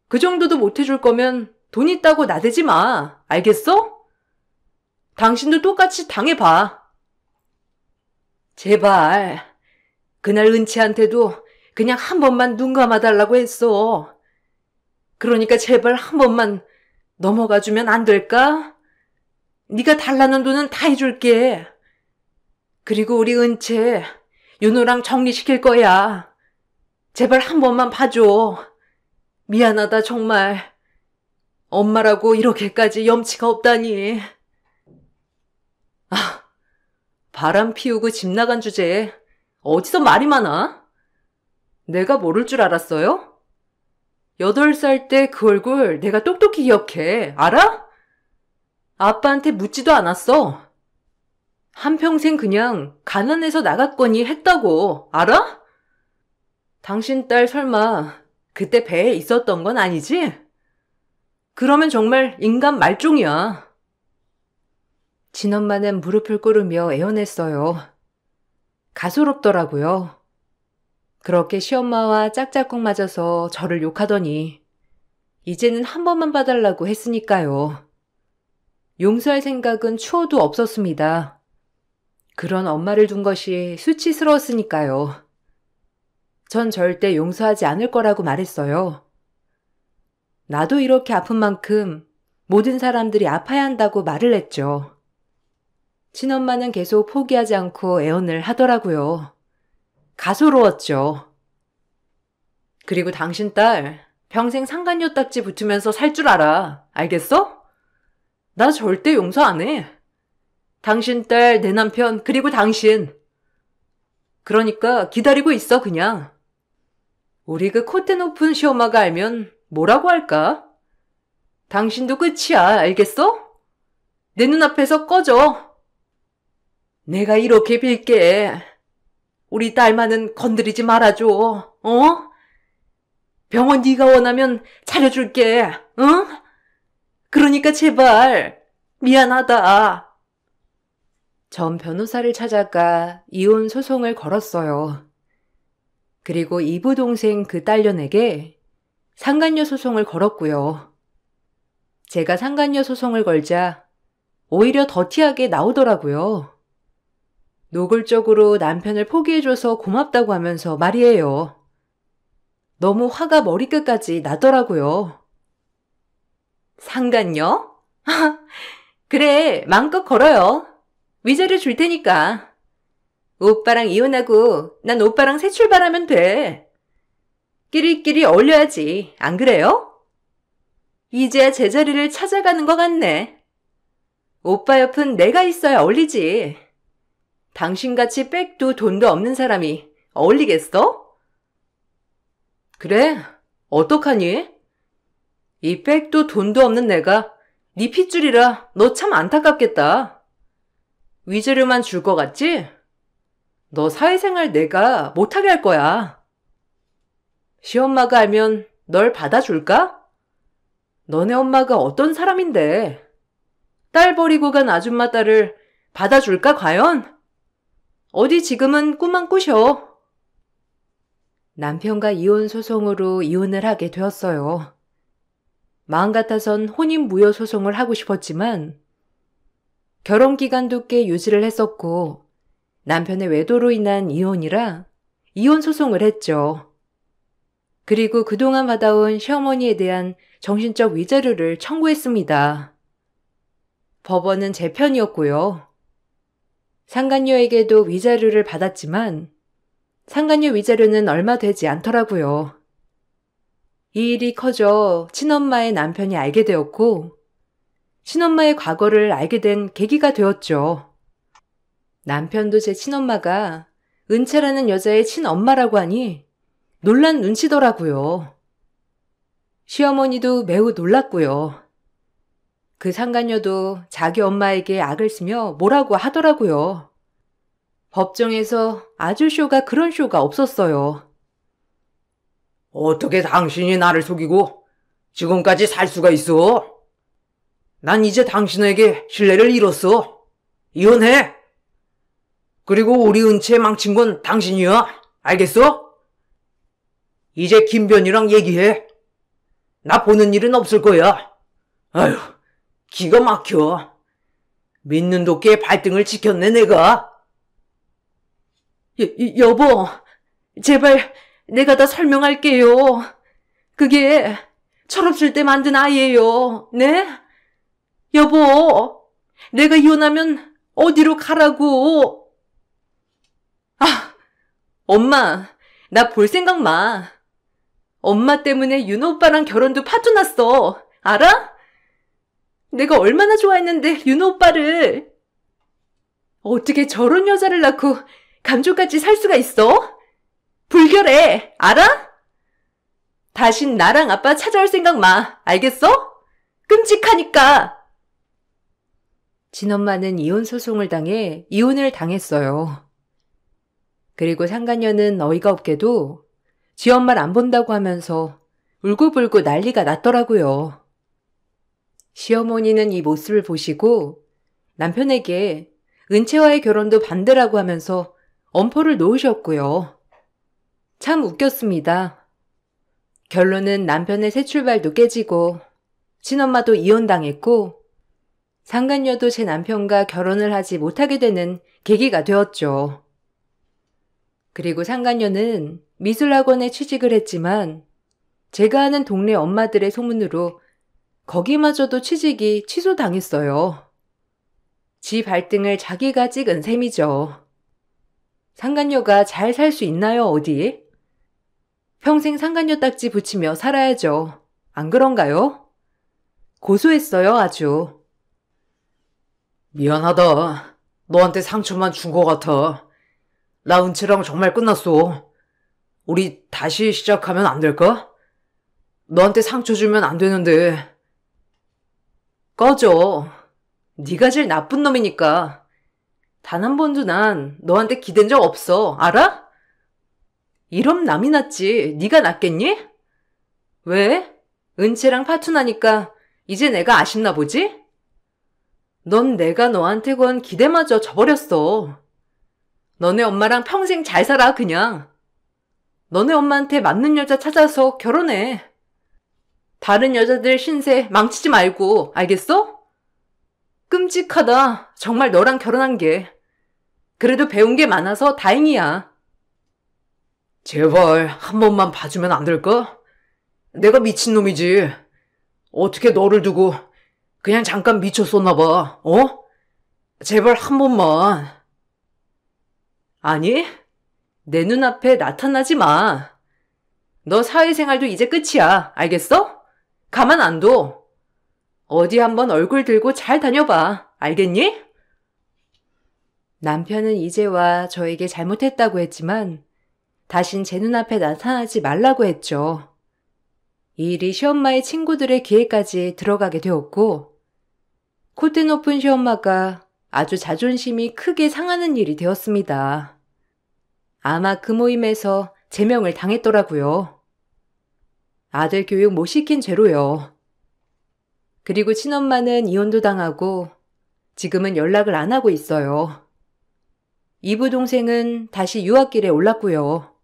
그 정도도 못 해줄 거면 돈 있다고 나대지 마. 알겠어? 당신도 똑같이 당해봐. 제발. 그날 은채한테도 그냥 한 번만 눈 감아달라고 했어. 그러니까 제발 한 번만 넘어가주면 안 될까? 네가 달라는 돈은 다 해줄게. 그리고 우리 은채 윤호랑 정리시킬 거야. 제발 한 번만 봐줘. 미안하다 정말. 엄마라고 이렇게까지 염치가 없다니. 바람 피우고 집 나간 주제에 어디서 말이 많아? 내가 모를 줄 알았어요? 8살 때 그 얼굴 내가 똑똑히 기억해. 알아? 아빠한테 묻지도 않았어. 한평생 그냥 가난해서 나갔거니 했다고. 알아? 당신 딸 설마 그때 배에 있었던 건 아니지? 그러면 정말 인간 말종이야. 친엄마는 무릎을 꿇으며 애원했어요. 가소롭더라고요. 그렇게 시엄마와 짝짝꿍 맞아서 저를 욕하더니 이제는 한 번만 봐달라고 했으니까요. 용서할 생각은 추호도 없었습니다. 그런 엄마를 둔 것이 수치스러웠으니까요. 전 절대 용서하지 않을 거라고 말했어요. 나도 이렇게 아픈 만큼 모든 사람들이 아파야 한다고 말을 했죠. 친엄마는 계속 포기하지 않고 애원을 하더라고요. 가소로웠죠. 그리고 당신 딸 평생 상간녀 딱지 붙으면서 살 줄 알아. 알겠어? 나 절대 용서 안 해. 당신 딸, 내 남편, 그리고 당신. 그러니까 기다리고 있어, 그냥. 우리 그 콧대 높은 시엄마가 알면 뭐라고 할까? 당신도 끝이야, 알겠어? 내 눈앞에서 꺼져. 내가 이렇게 빌게. 우리 딸만은 건드리지 말아줘, 어? 병원 네가 원하면 차려줄게, 응? 그러니까 제발, 미안하다. 전 변호사를 찾아가 이혼 소송을 걸었어요. 그리고 이부 동생 그 딸녀에게 상간녀 소송을 걸었고요. 제가 상간녀 소송을 걸자 오히려 더티하게 나오더라고요. 노골적으로 남편을 포기해줘서 고맙다고 하면서 말이에요. 너무 화가 머리끝까지 나더라고요. 상간녀? 그래, 마음껏 걸어요. 위자료 줄 테니까. 오빠랑 이혼하고 난 오빠랑 새 출발하면 돼. 끼리끼리 어울려야지, 안 그래요? 이제야 제자리를 찾아가는 것 같네. 오빠 옆은 내가 있어야 어울리지. 당신같이 백도 돈도 없는 사람이 어울리겠어? 그래, 어떡하니? 이 백도 돈도 없는 내가 네 핏줄이라 너 참 안타깝겠다. 위자료만 줄 것 같지? 너 사회생활 내가 못하게 할 거야. 시엄마가 알면 널 받아줄까? 너네 엄마가 어떤 사람인데 딸 버리고 간 아줌마 딸을 받아줄까 과연? 어디 지금은 꿈만 꾸셔. 남편과 이혼 소송으로 이혼을 하게 되었어요. 마음 같아선 혼인무효 소송을 하고 싶었지만 결혼 기간도 꽤 유지를 했었고 남편의 외도로 인한 이혼이라 이혼 소송을 했죠. 그리고 그동안 받아온 시어머니에 대한 정신적 위자료를 청구했습니다. 법원은 제 편이었고요. 상간녀에게도 위자료를 받았지만 상간녀 위자료는 얼마 되지 않더라고요. 이 일이 커져 친엄마의 남편이 알게 되었고 친엄마의 과거를 알게 된 계기가 되었죠. 남편도 제 친엄마가 은채라는 여자의 친엄마라고 하니 놀란 눈치더라고요. 시어머니도 매우 놀랐고요. 그 상간녀도 자기 엄마에게 악을 쓰며 뭐라고 하더라고요. 법정에서 아주 쇼가 그런 쇼가 없었어요. 어떻게 당신이 나를 속이고 지금까지 살 수가 있어? 난 이제 당신에게 신뢰를 잃었어. 이혼해. 그리고 우리 은채 망친 건 당신이야. 알겠어? 이제 김변이랑 얘기해. 나 보는 일은 없을 거야. 아휴, 기가 막혀. 믿는 도끼에 발등을 지켰네, 내가. 여보, 제발 내가 다 설명할게요. 그게 철없을 때 만든 아이예요. 네? 여보, 내가 이혼하면 어디로 가라고? 아, 엄마, 나 볼 생각 마. 엄마 때문에 윤호 오빠랑 결혼도 파토났어. 알아? 내가 얼마나 좋아했는데 윤호 오빠를. 어떻게 저런 여자를 낳고 감쪽같이 살 수가 있어? 불결해. 알아? 다신 나랑 아빠 찾아올 생각 마. 알겠어? 끔찍하니까. 친엄마는 이혼 소송을 당해 이혼을 당했어요. 그리고 상간녀는 어이가 없게도 지 엄마를 안 본다고 하면서 울고불고 난리가 났더라고요. 시어머니는 이 모습을 보시고 남편에게 은채와의 결혼도 반대라고 하면서 엄포를 놓으셨고요. 참 웃겼습니다. 결론은 남편의 새 출발도 깨지고 친엄마도 이혼당했고 상간녀도 제 남편과 결혼을 하지 못하게 되는 계기가 되었죠. 그리고 상간녀는 미술학원에 취직을 했지만 제가 아는 동네 엄마들의 소문으로 거기마저도 취직이 취소당했어요. 지 발등을 자기가 찍은 셈이죠. 상간녀가 잘 살 수 있나요, 어디? 평생 상간녀 딱지 붙이며 살아야죠. 안 그런가요? 고소했어요, 아주. 미안하다. 너한테 상처만 준 것 같아. 나 은채랑 정말 끝났어. 우리 다시 시작하면 안 될까? 너한테 상처 주면 안 되는데. 꺼져. 네가 제일 나쁜 놈이니까. 단 한 번도 난 너한테 기댄 적 없어. 알아? 이럼 남이 낫지. 네가 낫겠니? 왜? 은채랑 파투나니까 이제 내가 아쉽나 보지? 넌 내가 너한테 건 기대마저 져버렸어. 너네 엄마랑 평생 잘 살아, 그냥. 너네 엄마한테 맞는 여자 찾아서 결혼해. 다른 여자들 신세 망치지 말고, 알겠어? 끔찍하다. 정말 너랑 결혼한 게. 그래도 배운 게 많아서 다행이야. 제발 한 번만 봐주면 안 될까? 내가 미친놈이지. 어떻게 너를 두고 그냥 잠깐 미쳤었나 봐. 어? 제발 한 번만. 아니, 내 눈앞에 나타나지 마. 너 사회생활도 이제 끝이야. 알겠어? 가만 안 둬. 어디 한번 얼굴 들고 잘 다녀봐. 알겠니? 남편은 이제와 저에게 잘못했다고 했지만 다신 제 눈앞에 나타나지 말라고 했죠. 이 일이 시엄마의 친구들의 귀에까지 들어가게 되었고 콧대 높은 시엄마가 아주 자존심이 크게 상하는 일이 되었습니다. 아마 그 모임에서 제명을 당했더라고요. 아들 교육 못 시킨 죄로요. 그리고 친엄마는 이혼도 당하고 지금은 연락을 안 하고 있어요. 이부 동생은 다시 유학길에 올랐고요.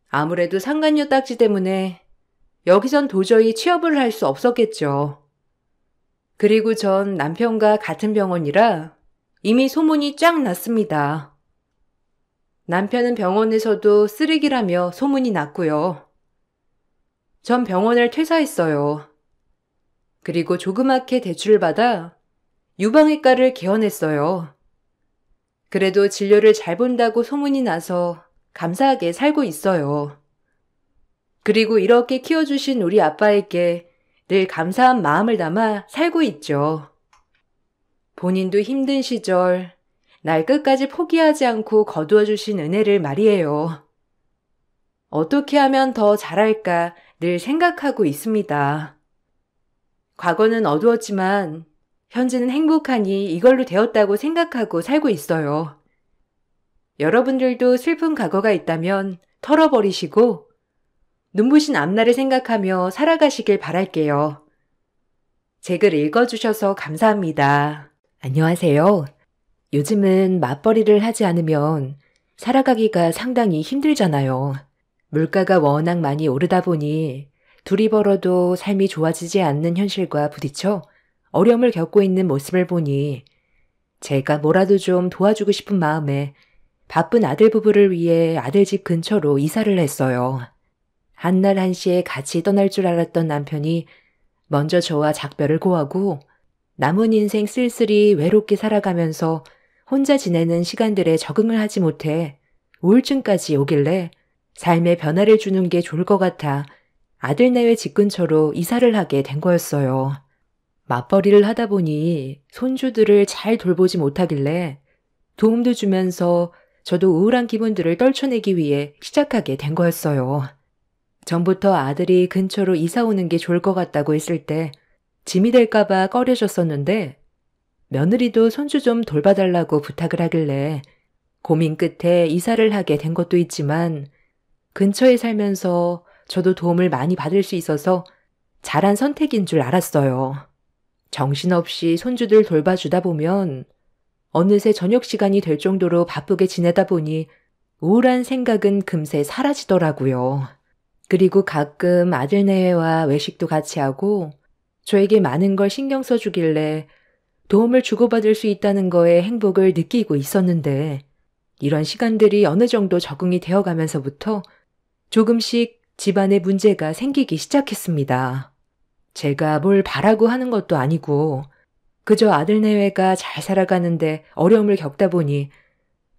아무래도 상간녀 딱지 때문에 여기선 도저히 취업을 할 수 없었겠죠. 그리고 전 남편과 같은 병원이라 이미 소문이 쫙 났습니다. 남편은 병원에서도 쓰레기라며 소문이 났고요. 전 병원을 퇴사했어요. 그리고 조그맣게 대출을 받아 유방외과를 개원했어요. 그래도 진료를 잘 본다고 소문이 나서 감사하게 살고 있어요. 그리고 이렇게 키워주신 우리 아빠에게 늘 감사한 마음을 담아 살고 있죠. 본인도 힘든 시절 날 끝까지 포기하지 않고 거두어주신 은혜를 말이에요. 어떻게 하면 더 잘할까 늘 생각하고 있습니다. 과거는 어두웠지만 현재는 행복하니 이걸로 되었다고 생각하고 살고 있어요. 여러분들도 슬픈 과거가 있다면 털어버리시고 눈부신 앞날을 생각하며 살아가시길 바랄게요. 제 글 읽어주셔서 감사합니다. 안녕하세요. 요즘은 맞벌이를 하지 않으면 살아가기가 상당히 힘들잖아요. 물가가 워낙 많이 오르다 보니 둘이 벌어도 삶이 좋아지지 않는 현실과 부딪혀 어려움을 겪고 있는 모습을 보니 제가 뭐라도 좀 도와주고 싶은 마음에 바쁜 아들 부부를 위해 아들 집 근처로 이사를 했어요. 한날 한시에 같이 떠날 줄 알았던 남편이 먼저 저와 작별을 고하고 남은 인생 쓸쓸히 외롭게 살아가면서 혼자 지내는 시간들에 적응을 하지 못해 우울증까지 오길래 삶에 변화를 주는 게 좋을 것 같아 아들네외 집 근처로 이사를 하게 된 거였어요. 맞벌이를 하다 보니 손주들을 잘 돌보지 못하길래 도움도 주면서 저도 우울한 기분들을 떨쳐내기 위해 시작하게 된 거였어요. 전부터 아들이 근처로 이사 오는 게 좋을 것 같다고 했을 때 짐이 될까봐 꺼려졌었는데 며느리도 손주 좀 돌봐달라고 부탁을 하길래 고민 끝에 이사를 하게 된 것도 있지만 근처에 살면서 저도 도움을 많이 받을 수 있어서 잘한 선택인 줄 알았어요. 정신없이 손주들 돌봐주다 보면 어느새 저녁 시간이 될 정도로 바쁘게 지내다 보니 우울한 생각은 금세 사라지더라고요. 그리고 가끔 아들네와 외식도 같이 하고 저에게 많은 걸 신경 써주길래 도움을 주고받을 수 있다는 거에 행복을 느끼고 있었는데 이런 시간들이 어느 정도 적응이 되어가면서부터 조금씩 집안에 문제가 생기기 시작했습니다. 제가 뭘 바라고 하는 것도 아니고 그저 아들내외가 잘 살아가는데 어려움을 겪다 보니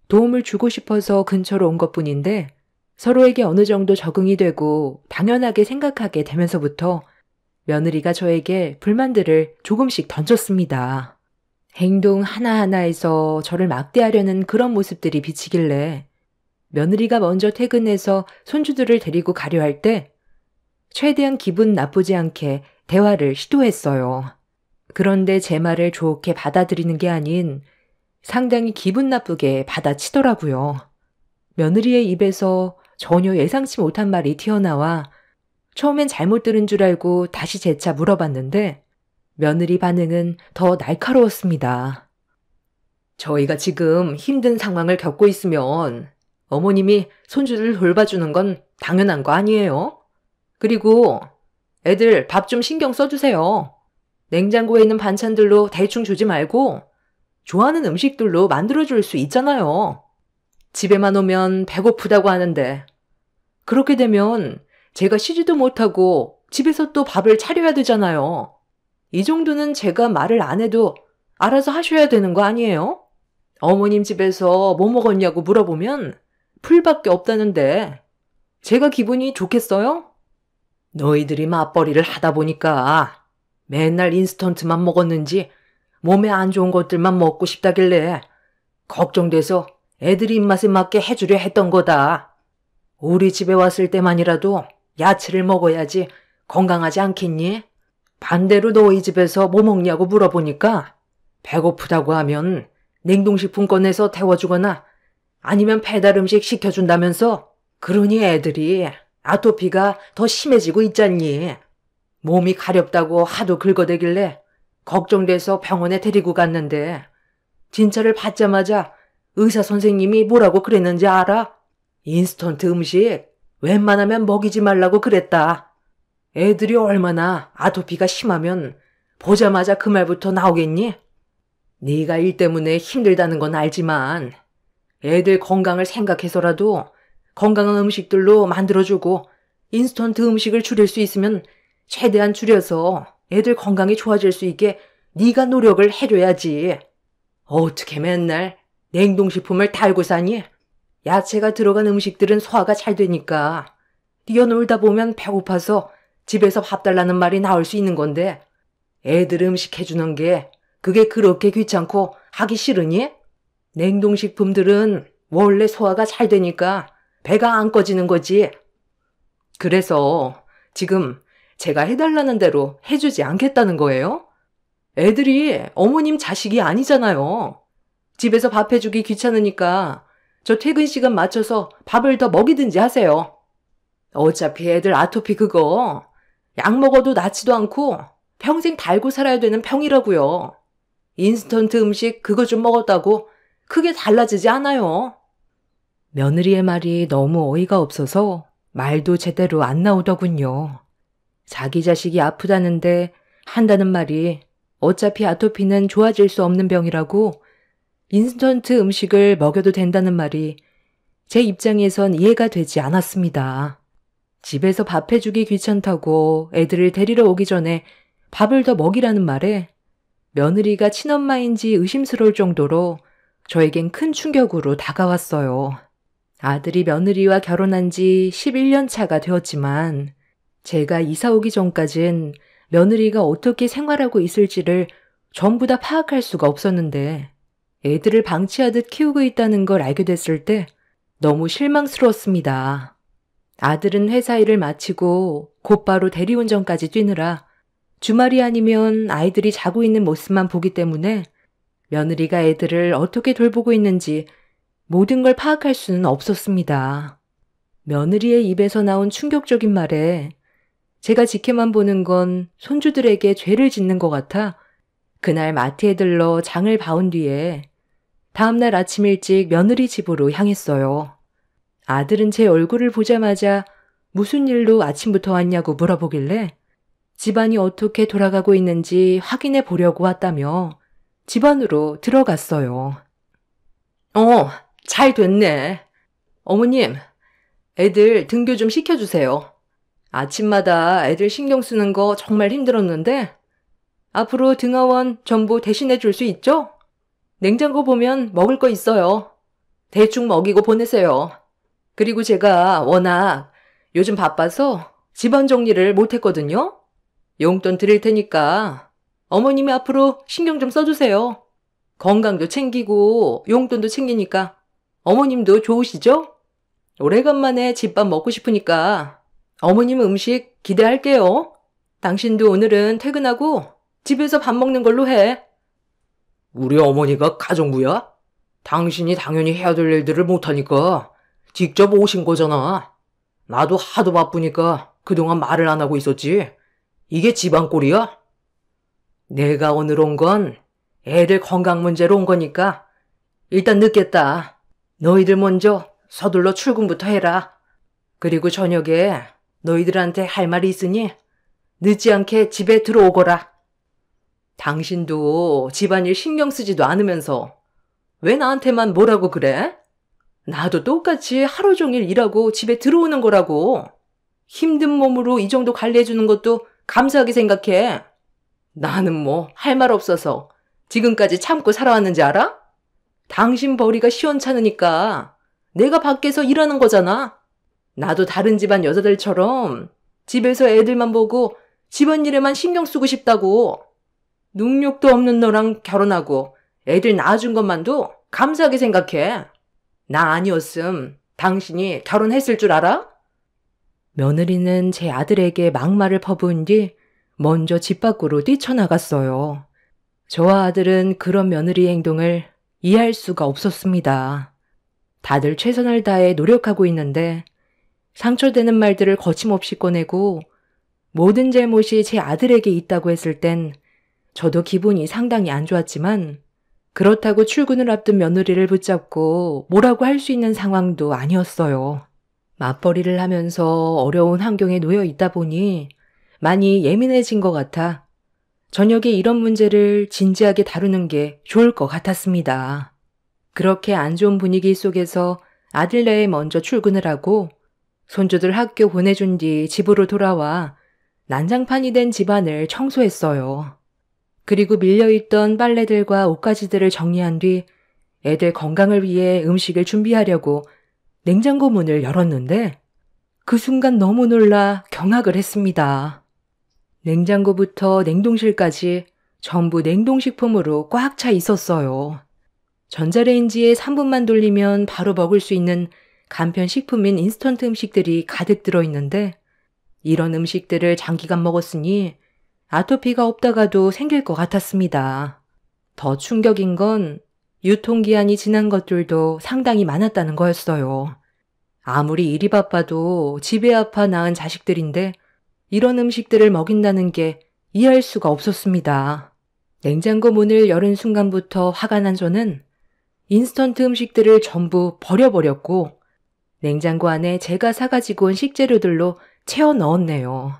도움을 주고 싶어서 근처로 온 것뿐인데 서로에게 어느 정도 적응이 되고 당연하게 생각하게 되면서부터 며느리가 저에게 불만들을 조금씩 던졌습니다. 행동 하나하나에서 저를 막대하려는 그런 모습들이 비치길래 며느리가 먼저 퇴근해서 손주들을 데리고 가려 할 때 최대한 기분 나쁘지 않게 대화를 시도했어요. 그런데 제 말을 좋게 받아들이는 게 아닌 상당히 기분 나쁘게 받아치더라고요. 며느리의 입에서 전혀 예상치 못한 말이 튀어나와 처음엔 잘못 들은 줄 알고 다시 재차 물어봤는데 며느리 반응은 더 날카로웠습니다. 저희가 지금 힘든 상황을 겪고 있으면 어머님이 손주를 돌봐주는 건 당연한 거 아니에요? 그리고 애들 밥 좀 신경 써주세요. 냉장고에 있는 반찬들로 대충 주지 말고 좋아하는 음식들로 만들어줄 수 있잖아요. 집에만 오면 배고프다고 하는데 그렇게 되면 제가 쉬지도 못하고 집에서 또 밥을 차려야 되잖아요. 이 정도는 제가 말을 안 해도 알아서 하셔야 되는 거 아니에요? 어머님 집에서 뭐 먹었냐고 물어보면 풀밖에 없다는데 제가 기분이 좋겠어요? 너희들이 맞벌이를 하다 보니까 맨날 인스턴트만 먹었는지 몸에 안 좋은 것들만 먹고 싶다길래 걱정돼서 애들이 입맛에 맞게 해주려 했던 거다. 우리 집에 왔을 때만이라도 야채를 먹어야지 건강하지 않겠니? 반대로 너희 집에서 뭐 먹냐고 물어보니까 배고프다고 하면 냉동식품 꺼내서 데워주거나 아니면 배달 음식 시켜준다면서 그러니 애들이 아토피가 더 심해지고 있잖니. 몸이 가렵다고 하도 긁어대길래 걱정돼서 병원에 데리고 갔는데 진찰을 받자마자 의사 선생님이 뭐라고 그랬는지 알아? 인스턴트 음식 웬만하면 먹이지 말라고 그랬다. 애들이 얼마나 아토피가 심하면 보자마자 그 말부터 나오겠니? 네가 일 때문에 힘들다는 건 알지만 애들 건강을 생각해서라도 건강한 음식들로 만들어주고 인스턴트 음식을 줄일 수 있으면 최대한 줄여서 애들 건강이 좋아질 수 있게 네가 노력을 해줘야지. 어떻게 맨날 냉동식품을 달고 사니? 야채가 들어간 음식들은 소화가 잘 되니까 뛰어놀다 보면 배고파서 집에서 밥 달라는 말이 나올 수 있는 건데 애들 음식 해주는 게 그게 그렇게 귀찮고 하기 싫으니? 냉동식품들은 원래 소화가 잘 되니까 배가 안 꺼지는 거지. 그래서 지금 제가 해달라는 대로 해주지 않겠다는 거예요? 애들이 어머님 자식이 아니잖아요. 집에서 밥 해주기 귀찮으니까 저 퇴근 시간 맞춰서 밥을 더 먹이든지 하세요. 어차피 애들 아토피 그거 약 먹어도 낫지도 않고 평생 달고 살아야 되는 병이라고요. 인스턴트 음식 그거 좀 먹었다고 크게 달라지지 않아요. 며느리의 말이 너무 어이가 없어서 말도 제대로 안 나오더군요. 자기 자식이 아프다는데 한다는 말이 어차피 아토피는 좋아질 수 없는 병이라고 인스턴트 음식을 먹여도 된다는 말이 제 입장에선 이해가 되지 않았습니다. 집에서 밥 해주기 귀찮다고 애들을 데리러 오기 전에 밥을 더 먹이라는 말에 며느리가 친엄마인지 의심스러울 정도로 저에겐 큰 충격으로 다가왔어요. 아들이 며느리와 결혼한 지 11년 차가 되었지만 제가 이사 오기 전까진 며느리가 어떻게 생활하고 있을지를 전부 다 파악할 수가 없었는데 애들을 방치하듯 키우고 있다는 걸 알게 됐을 때 너무 실망스러웠습니다. 아들은 회사 일을 마치고 곧바로 대리운전까지 뛰느라 주말이 아니면 아이들이 자고 있는 모습만 보기 때문에 며느리가 애들을 어떻게 돌보고 있는지 모든 걸 파악할 수는 없었습니다. 며느리의 입에서 나온 충격적인 말에 제가 지켜만 보는 건 손주들에게 죄를 짓는 것 같아 그날 마트에 들러 장을 봐온 뒤에 다음날 아침 일찍 며느리 집으로 향했어요. 아들은 제 얼굴을 보자마자 무슨 일로 아침부터 왔냐고 물어보길래 집안이 어떻게 돌아가고 있는지 확인해 보려고 왔다며 집 안으로 들어갔어요. 잘 됐네. 어머님, 애들 등교 좀 시켜주세요. 아침마다 애들 신경 쓰는 거 정말 힘들었는데 앞으로 등하원 전부 대신해 줄 수 있죠? 냉장고 보면 먹을 거 있어요. 대충 먹이고 보내세요. 그리고 제가 워낙 요즘 바빠서 집안 정리를 못했거든요. 용돈 드릴 테니까 어머님이 앞으로 신경 좀 써주세요. 건강도 챙기고 용돈도 챙기니까 어머님도 좋으시죠? 오래간만에 집밥 먹고 싶으니까 어머님 음식 기대할게요. 당신도 오늘은 퇴근하고 집에서 밥 먹는 걸로 해. 우리 어머니가 가정부야? 당신이 당연히 해야 될 일들을 못하니까 직접 오신 거잖아. 나도 하도 바쁘니까 그동안 말을 안 하고 있었지. 이게 집안 꼴이야? 내가 오늘 온 건 애들 건강 문제로 온 거니까 일단 늦겠다. 너희들 먼저 서둘러 출근부터 해라. 그리고 저녁에 너희들한테 할 말이 있으니 늦지 않게 집에 들어오거라. 당신도 집안일 신경 쓰지도 않으면서 왜 나한테만 뭐라고 그래? 나도 똑같이 하루 종일 일하고 집에 들어오는 거라고. 힘든 몸으로 이 정도 관리해주는 것도 감사하게 생각해. 나는 뭐 할 말 없어서 지금까지 참고 살아왔는지 알아? 당신 벌이가 시원찮으니까 내가 밖에서 일하는 거잖아. 나도 다른 집안 여자들처럼 집에서 애들만 보고 집안일에만 신경 쓰고 싶다고. 능력도 없는 너랑 결혼하고 애들 낳아준 것만도 감사하게 생각해. 나 아니었음 당신이 결혼했을 줄 알아? 며느리는 제 아들에게 막말을 퍼부은 뒤 먼저 집 밖으로 뛰쳐나갔어요. 저와 아들은 그런 며느리의 행동을 이해할 수가 없었습니다. 다들 최선을 다해 노력하고 있는데 상처되는 말들을 거침없이 꺼내고 모든 잘못이 제 아들에게 있다고 했을 땐 저도 기분이 상당히 안 좋았지만 그렇다고 출근을 앞둔 며느리를 붙잡고 뭐라고 할 수 있는 상황도 아니었어요. 맞벌이를 하면서 어려운 환경에 놓여 있다 보니 많이 예민해진 것 같아 저녁에 이런 문제를 진지하게 다루는 게 좋을 것 같았습니다. 그렇게 안 좋은 분위기 속에서 아들네에 먼저 출근을 하고 손주들 학교 보내준 뒤 집으로 돌아와 난장판이 된 집안을 청소했어요. 그리고 밀려있던 빨래들과 옷가지들을 정리한 뒤 애들 건강을 위해 음식을 준비하려고 냉장고 문을 열었는데 그 순간 너무 놀라 경악을 했습니다. 냉장고부터 냉동실까지 전부 냉동식품으로 꽉 차 있었어요. 전자레인지에 3분만 돌리면 바로 먹을 수 있는 간편식품인 인스턴트 음식들이 가득 들어있는데 이런 음식들을 장기간 먹었으니 아토피가 없다가도 생길 것 같았습니다. 더 충격인 건 유통기한이 지난 것들도 상당히 많았다는 거였어요. 아무리 일이 바빠도 집에 아파 낳은 자식들인데 이런 음식들을 먹인다는 게 이해할 수가 없었습니다. 냉장고 문을 열은 순간부터 화가 난 저는 인스턴트 음식들을 전부 버려버렸고 냉장고 안에 제가 사가지고 온 식재료들로 채워 넣었네요.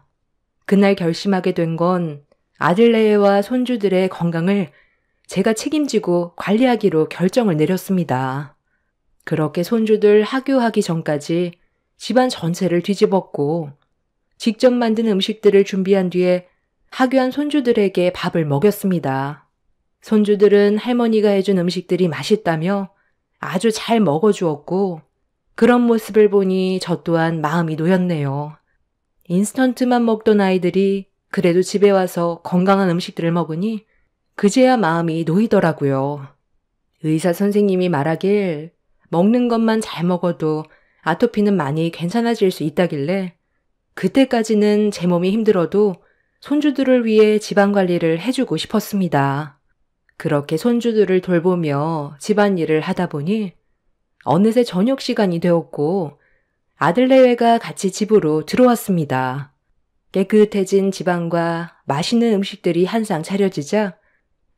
그날 결심하게 된 건 아들네와 손주들의 건강을 제가 책임지고 관리하기로 결정을 내렸습니다. 그렇게 손주들 학교하기 전까지 집안 전체를 뒤집었고 직접 만든 음식들을 준비한 뒤에 학교한 손주들에게 밥을 먹였습니다. 손주들은 할머니가 해준 음식들이 맛있다며 아주 잘 먹어주었고 그런 모습을 보니 저 또한 마음이 놓였네요. 인스턴트만 먹던 아이들이 그래도 집에 와서 건강한 음식들을 먹으니 그제야 마음이 놓이더라고요. 의사 선생님이 말하길 먹는 것만 잘 먹어도 아토피는 많이 괜찮아질 수 있다길래 그때까지는 제 몸이 힘들어도 손주들을 위해 집안관리를 해주고 싶었습니다. 그렇게 손주들을 돌보며 집안일을 하다 보니 어느새 저녁 시간이 되었고 아들네외가 같이 집으로 들어왔습니다. 깨끗해진 집안과 맛있는 음식들이 한 상 차려지자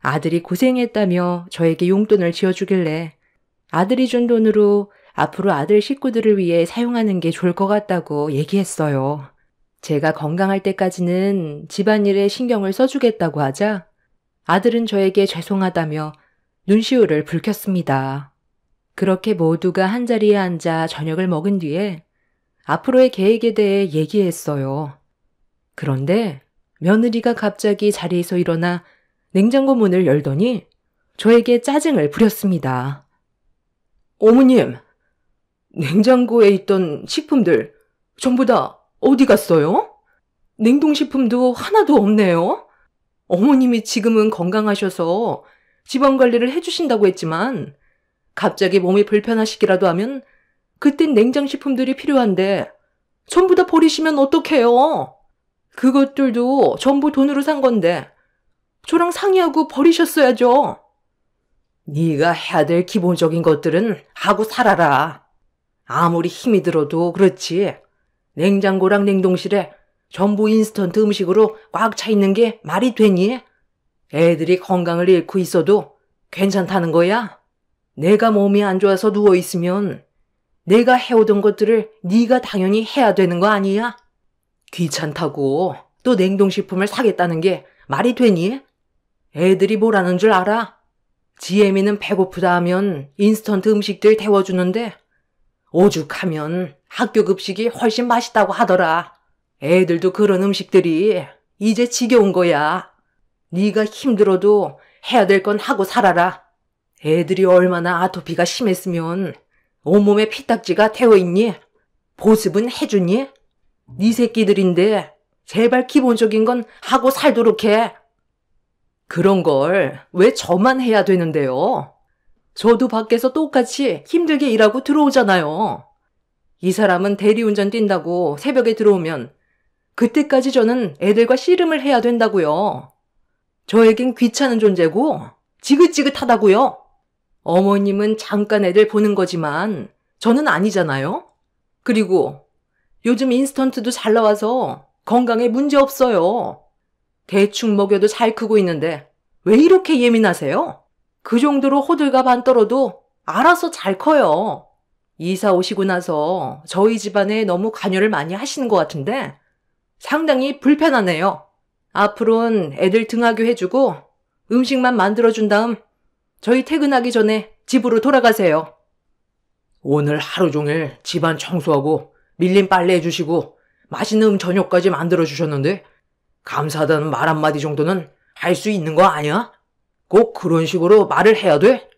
아들이 고생했다며 저에게 용돈을 지어주길래 아들이 준 돈으로 앞으로 아들 식구들을 위해 사용하는 게 좋을 것 같다고 얘기했어요. 제가 건강할 때까지는 집안일에 신경을 써주겠다고 하자 아들은 저에게 죄송하다며 눈시울을 붉혔습니다. 그렇게 모두가 한자리에 앉아 저녁을 먹은 뒤에 앞으로의 계획에 대해 얘기했어요. 그런데 며느리가 갑자기 자리에서 일어나 냉장고 문을 열더니 저에게 짜증을 부렸습니다. 어머님, 냉장고에 있던 식품들 전부 다 어디 갔어요? 냉동식품도 하나도 없네요. 어머님이 지금은 건강하셔서 지방관리를 해주신다고 했지만 갑자기 몸이 불편하시기라도 하면 그땐 냉장식품들이 필요한데 전부 다 버리시면 어떡해요? 그것들도 전부 돈으로 산 건데 저랑 상의하고 버리셨어야죠. 네가 해야 될 기본적인 것들은 하고 살아라. 아무리 힘이 들어도 그렇지. 냉장고랑 냉동실에 전부 인스턴트 음식으로 꽉 차 있는 게 말이 되니? 애들이 건강을 잃고 있어도 괜찮다는 거야? 내가 몸이 안 좋아서 누워있으면 내가 해오던 것들을 네가 당연히 해야 되는 거 아니야? 귀찮다고 또 냉동식품을 사겠다는 게 말이 되니? 애들이 뭐라는 줄 알아? 지혜미는 배고프다 하면 인스턴트 음식들 데워주는데 오죽하면 학교 급식이 훨씬 맛있다고 하더라. 애들도 그런 음식들이 이제 지겨운 거야. 네가 힘들어도 해야 될 건 하고 살아라. 애들이 얼마나 아토피가 심했으면 온몸에 피딱지가 태워있니? 보습은 해주니? 네 새끼들인데 제발 기본적인 건 하고 살도록 해. 그런 걸 왜 저만 해야 되는데요? 저도 밖에서 똑같이 힘들게 일하고 들어오잖아요. 이 사람은 대리운전 뛴다고 새벽에 들어오면 그때까지 저는 애들과 씨름을 해야 된다고요. 저에겐 귀찮은 존재고 지긋지긋하다고요. 어머님은 잠깐 애들 보는 거지만 저는 아니잖아요. 그리고 요즘 인스턴트도 잘 나와서 건강에 문제 없어요. 대충 먹여도 잘 크고 있는데 왜 이렇게 예민하세요? 그 정도로 호들갑 안 떨어도 알아서 잘 커요. 이사 오시고 나서 저희 집안에 너무 관여를 많이 하시는 것 같은데 상당히 불편하네요. 앞으로는 애들 등하교 해주고 음식만 만들어준 다음 저희 퇴근하기 전에 집으로 돌아가세요. 오늘 하루 종일 집안 청소하고 밀린 빨래 해주시고 맛있는 저녁까지 만들어주셨는데 감사하다는 말 한마디 정도는 할 수 있는 거 아니야? 꼭 그런 식으로 말을 해야 돼?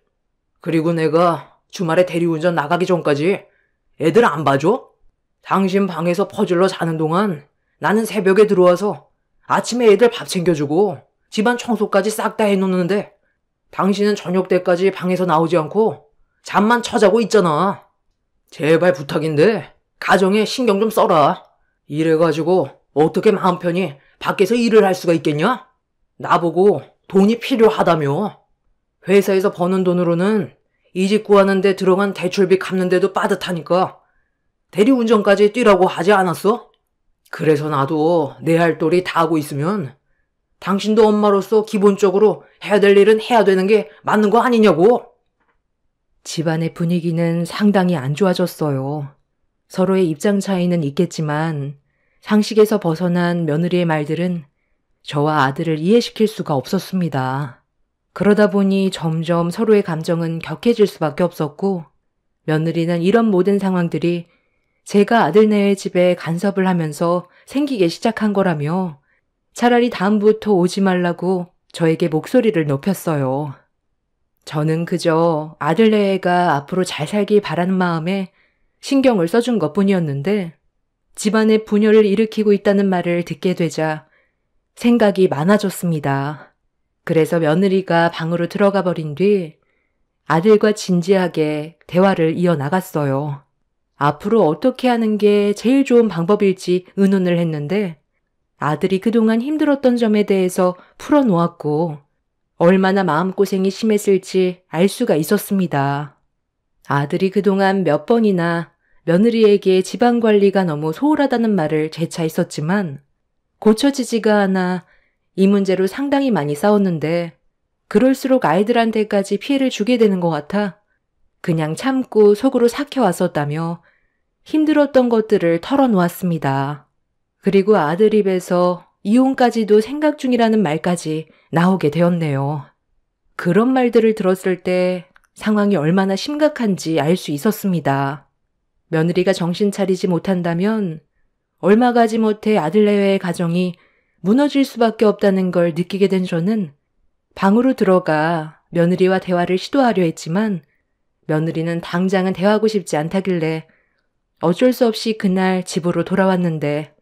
그리고 내가 주말에 대리운전 나가기 전까지 애들 안 봐줘? 당신 방에서 퍼질러 자는 동안 나는 새벽에 들어와서 아침에 애들 밥 챙겨주고 집안 청소까지 싹 다 해놓는데 당신은 저녁 때까지 방에서 나오지 않고 잠만 쳐자고 있잖아. 제발 부탁인데 가정에 신경 좀 써라. 이래가지고 어떻게 마음 편히 밖에서 일을 할 수가 있겠냐? 나보고 돈이 필요하다며. 회사에서 버는 돈으로는 이 집 구하는데 들어간 대출비 갚는데도 빠듯하니까 대리운전까지 뛰라고 하지 않았어? 그래서 나도 내 할 도리 다 하고 있으면 당신도 엄마로서 기본적으로 해야 될 일은 해야 되는 게 맞는 거 아니냐고. 집안의 분위기는 상당히 안 좋아졌어요. 서로의 입장 차이는 있겠지만 상식에서 벗어난 며느리의 말들은 저와 아들을 이해시킬 수가 없었습니다. 그러다 보니 점점 서로의 감정은 격해질 수밖에 없었고 며느리는 이런 모든 상황들이 제가 아들네의 집에 간섭을 하면서 생기게 시작한 거라며 차라리 다음부터 오지 말라고 저에게 목소리를 높였어요. 저는 그저 아들네가 앞으로 잘 살길 바라는 마음에 신경을 써준 것뿐이었는데 집안에 분열을 일으키고 있다는 말을 듣게 되자 생각이 많아졌습니다. 그래서 며느리가 방으로 들어가 버린 뒤 아들과 진지하게 대화를 이어나갔어요. 앞으로 어떻게 하는 게 제일 좋은 방법일지 의논을 했는데 아들이 그동안 힘들었던 점에 대해서 풀어놓았고 얼마나 마음고생이 심했을지 알 수가 있었습니다. 아들이 그동안 몇 번이나 며느리에게 집안관리가 너무 소홀하다는 말을 재차했었지만 고쳐지지가 않아 이 문제로 상당히 많이 싸웠는데 그럴수록 아이들한테까지 피해를 주게 되는 것 같아 그냥 참고 속으로 삭혀왔었다며 힘들었던 것들을 털어놓았습니다. 그리고 아들 입에서 이혼까지도 생각 중이라는 말까지 나오게 되었네요. 그런 말들을 들었을 때 상황이 얼마나 심각한지 알 수 있었습니다. 며느리가 정신 차리지 못한다면 얼마 가지 못해 아들내외의 가정이 무너질 수밖에 없다는 걸 느끼게 된 저는 방으로 들어가 며느리와 대화를 시도하려 했지만 며느리는 당장은 대화하고 싶지 않다길래 어쩔 수 없이 그날 집으로 돌아왔는데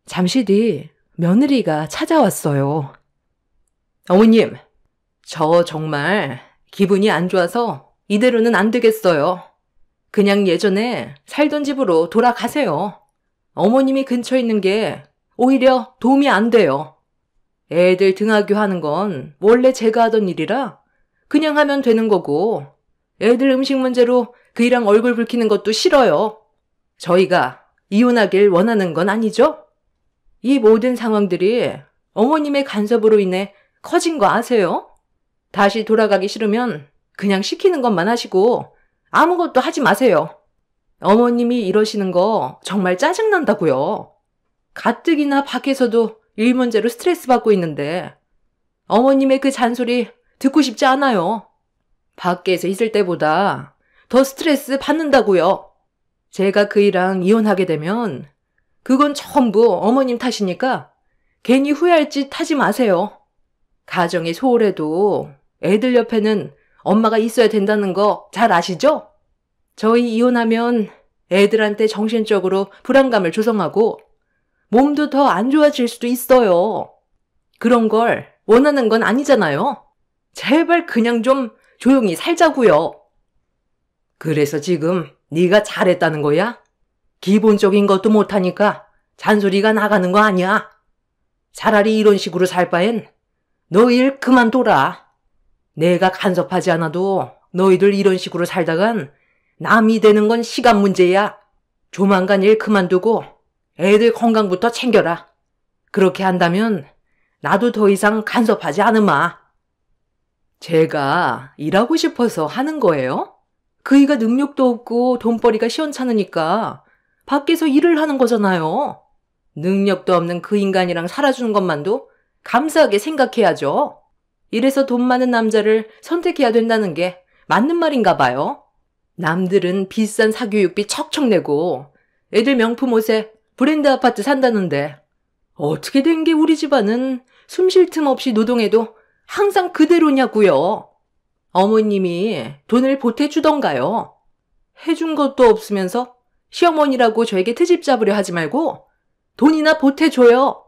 잠시 뒤 며느리가 찾아왔어요. 어머님, 저 정말 기분이 안 좋아서 이대로는 안 되겠어요. 그냥 예전에 살던 집으로 돌아가세요. 어머님이 근처에 있는 게 오히려 도움이 안 돼요. 애들 등하교 하는 건 원래 제가 하던 일이라 그냥 하면 되는 거고 애들 음식 문제로 그 일랑 얼굴 붉히는 것도 싫어요. 저희가 이혼하길 원하는 건 아니죠? 이 모든 상황들이 어머님의 간섭으로 인해 커진 거 아세요? 다시 돌아가기 싫으면 그냥 시키는 것만 하시고 아무것도 하지 마세요. 어머님이 이러시는 거 정말 짜증난다고요. 가뜩이나 밖에서도 일 문제로 스트레스 받고 있는데 어머님의 그 잔소리 듣고 싶지 않아요. 밖에서 있을 때보다 더 스트레스 받는다고요. 제가 그 일랑 이혼하게 되면 그건 전부 어머님 탓이니까 괜히 후회할 짓 하지 마세요. 가정이 소홀해도 애들 옆에는 엄마가 있어야 된다는 거 잘 아시죠? 저희 이혼하면 애들한테 정신적으로 불안감을 조성하고 몸도 더 안 좋아질 수도 있어요. 그런 걸 원하는 건 아니잖아요. 제발 그냥 좀 조용히 살자고요. 그래서 지금 네가 잘했다는 거야? 기본적인 것도 못하니까 잔소리가 나가는 거 아니야. 차라리 이런 식으로 살 바엔 너 일 그만둬라. 내가 간섭하지 않아도 너희들 이런 식으로 살다간 남이 되는 건 시간 문제야. 조만간 일 그만두고 애들 건강부터 챙겨라. 그렇게 한다면 나도 더 이상 간섭하지 않으마. 제가 일하고 싶어서 하는 거예요? 그이가 능력도 없고 돈벌이가 시원찮으니까 밖에서 일을 하는 거잖아요. 능력도 없는 그 인간이랑 살아주는 것만도 감사하게 생각해야죠. 이래서 돈 많은 남자를 선택해야 된다는 게 맞는 말인가 봐요. 남들은 비싼 사교육비 척척 내고 애들 명품 옷에 브랜드 아파트 산다는데 어떻게 된 게 우리 집안은 숨 쉴 틈 없이 노동해도 항상 그대로냐고요. 어머님이 돈을 보태주던가요. 해준 것도 없으면서 시어머니라고 저에게 트집 잡으려 하지 말고 돈이나 보태줘요.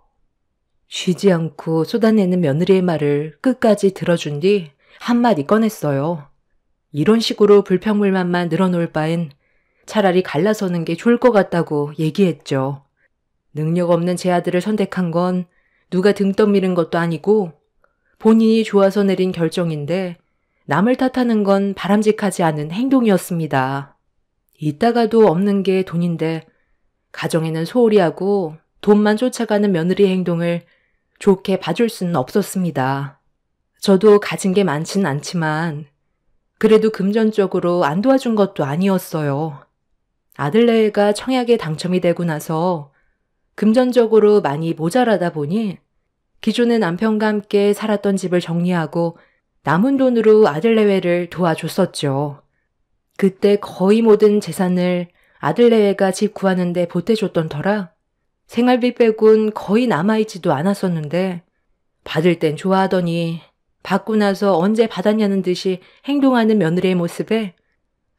쉬지 않고 쏟아내는 며느리의 말을 끝까지 들어준 뒤 한마디 꺼냈어요. 이런 식으로 불평불만만 늘어놓을 바엔 차라리 갈라서는 게 좋을 것 같다고 얘기했죠. 능력 없는 제 아들을 선택한 건 누가 등 떠미는 것도 아니고 본인이 좋아서 내린 결정인데 남을 탓하는 건 바람직하지 않은 행동이었습니다. 있다가도 없는 게 돈인데 가정에는 소홀히 하고 돈만 쫓아가는 며느리의 행동을 좋게 봐줄 수는 없었습니다. 저도 가진 게 많지는 않지만 그래도 금전적으로 안 도와준 것도 아니었어요. 아들내외가 청약에 당첨이 되고 나서 금전적으로 많이 모자라다 보니 기존의 남편과 함께 살았던 집을 정리하고 남은 돈으로 아들내외를 도와줬었죠. 그때 거의 모든 재산을 아들내외가 집 구하는 데 보태줬던 터라 생활비 빼곤 거의 남아있지도 않았었는데 받을 땐 좋아하더니 받고 나서 언제 받았냐는 듯이 행동하는 며느리의 모습에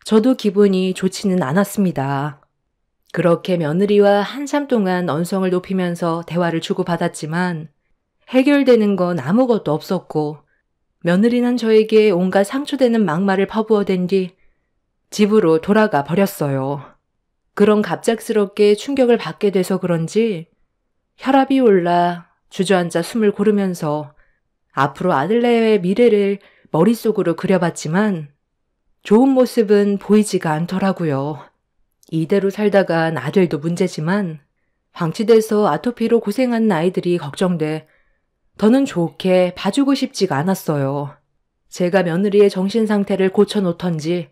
저도 기분이 좋지는 않았습니다. 그렇게 며느리와 한참 동안 언성을 높이면서 대화를 주고받았지만 해결되는 건 아무것도 없었고 며느리는 저에게 온갖 상처되는 막말을 퍼부어댄 뒤 집으로 돌아가 버렸어요. 그런 갑작스럽게 충격을 받게 돼서 그런지 혈압이 올라 주저앉아 숨을 고르면서 앞으로 아들내외의 미래를 머릿속으로 그려봤지만 좋은 모습은 보이지가 않더라고요. 이대로 살다간 아들도 문제지만 방치돼서 아토피로 고생하는 아이들이 걱정돼 더는 좋게 봐주고 싶지가 않았어요. 제가 며느리의 정신 상태를 고쳐놓던지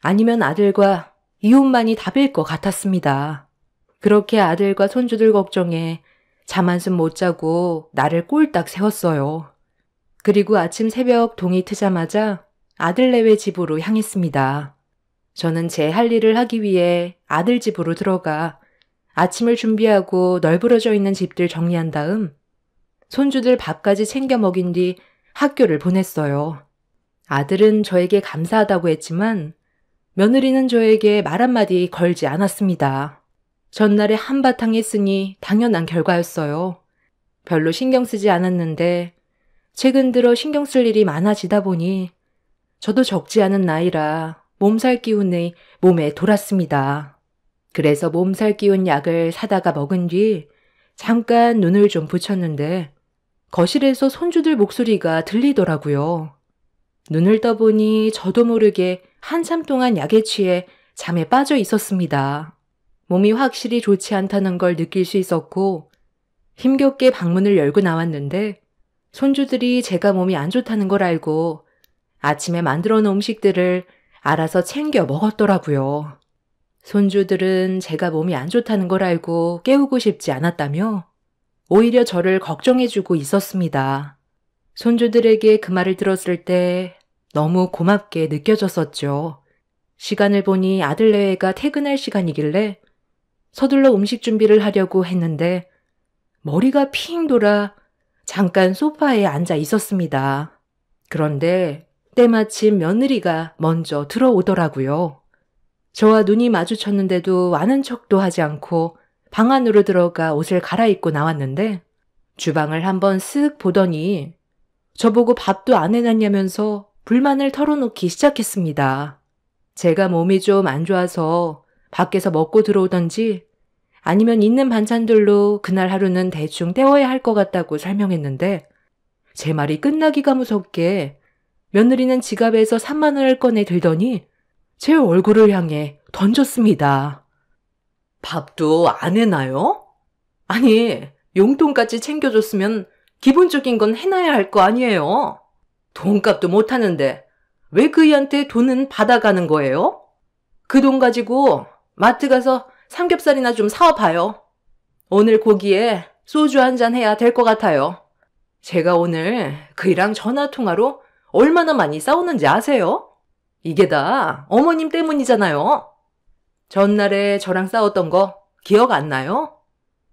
아니면 아들과 이혼만이 답일 것 같았습니다. 그렇게 아들과 손주들 걱정에 잠 한숨 못 자고 나를 꼴딱 세웠어요. 그리고 아침 새벽 동이 트자마자 아들네외 집으로 향했습니다. 저는 제 할 일을 하기 위해 아들 집으로 들어가 아침을 준비하고 널브러져 있는 집들 정리한 다음 손주들 밥까지 챙겨 먹인 뒤 학교를 보냈어요. 아들은 저에게 감사하다고 했지만 며느리는 저에게 말 한마디 걸지 않았습니다. 전날에 한바탕 했으니 당연한 결과였어요. 별로 신경 쓰지 않았는데 최근 들어 신경 쓸 일이 많아지다 보니 저도 적지 않은 나이라 몸살 기운이 몸에 돌았습니다. 그래서 몸살 기운 약을 사다가 먹은 뒤 잠깐 눈을 좀 붙였는데 거실에서 손주들 목소리가 들리더라고요. 눈을 떠보니 저도 모르게 한참 동안 약에 취해 잠에 빠져 있었습니다. 몸이 확실히 좋지 않다는 걸 느낄 수 있었고 힘겹게 방문을 열고 나왔는데 손주들이 제가 몸이 안 좋다는 걸 알고 아침에 만들어 놓은 음식들을 알아서 챙겨 먹었더라고요. 손주들은 제가 몸이 안 좋다는 걸 알고 깨우고 싶지 않았다며 오히려 저를 걱정해주고 있었습니다. 손주들에게 그 말을 들었을 때 너무 고맙게 느껴졌었죠. 시간을 보니 아들네가 퇴근할 시간이길래 서둘러 음식 준비를 하려고 했는데 머리가 핑 돌아 잠깐 소파에 앉아 있었습니다. 그런데 때마침 며느리가 먼저 들어오더라고요. 저와 눈이 마주쳤는데도 아는 척도 하지 않고 방 안으로 들어가 옷을 갈아입고 나왔는데 주방을 한번 쓱 보더니 저보고 밥도 안 해놨냐면서 불만을 털어놓기 시작했습니다. 제가 몸이 좀 안 좋아서 밖에서 먹고 들어오던지 아니면 있는 반찬들로 그날 하루는 대충 때워야 할 것 같다고 설명했는데 제 말이 끝나기가 무섭게 며느리는 지갑에서 3만 원을 꺼내 들더니 제 얼굴을 향해 던졌습니다. 밥도 안 해놔요? 아니, 용돈까지 챙겨줬으면 기본적인 건 해놔야 할 거 아니에요? 돈값도 못하는데 왜 그이한테 돈은 받아가는 거예요? 그 돈 가지고 마트 가서 삼겹살이나 좀 사와봐요. 오늘 고기에 소주 한 잔 해야 될 것 같아요. 제가 오늘 그이랑 전화통화로 얼마나 많이 싸웠는지 아세요? 이게 다 어머님 때문이잖아요. 전날에 저랑 싸웠던 거 기억 안 나요?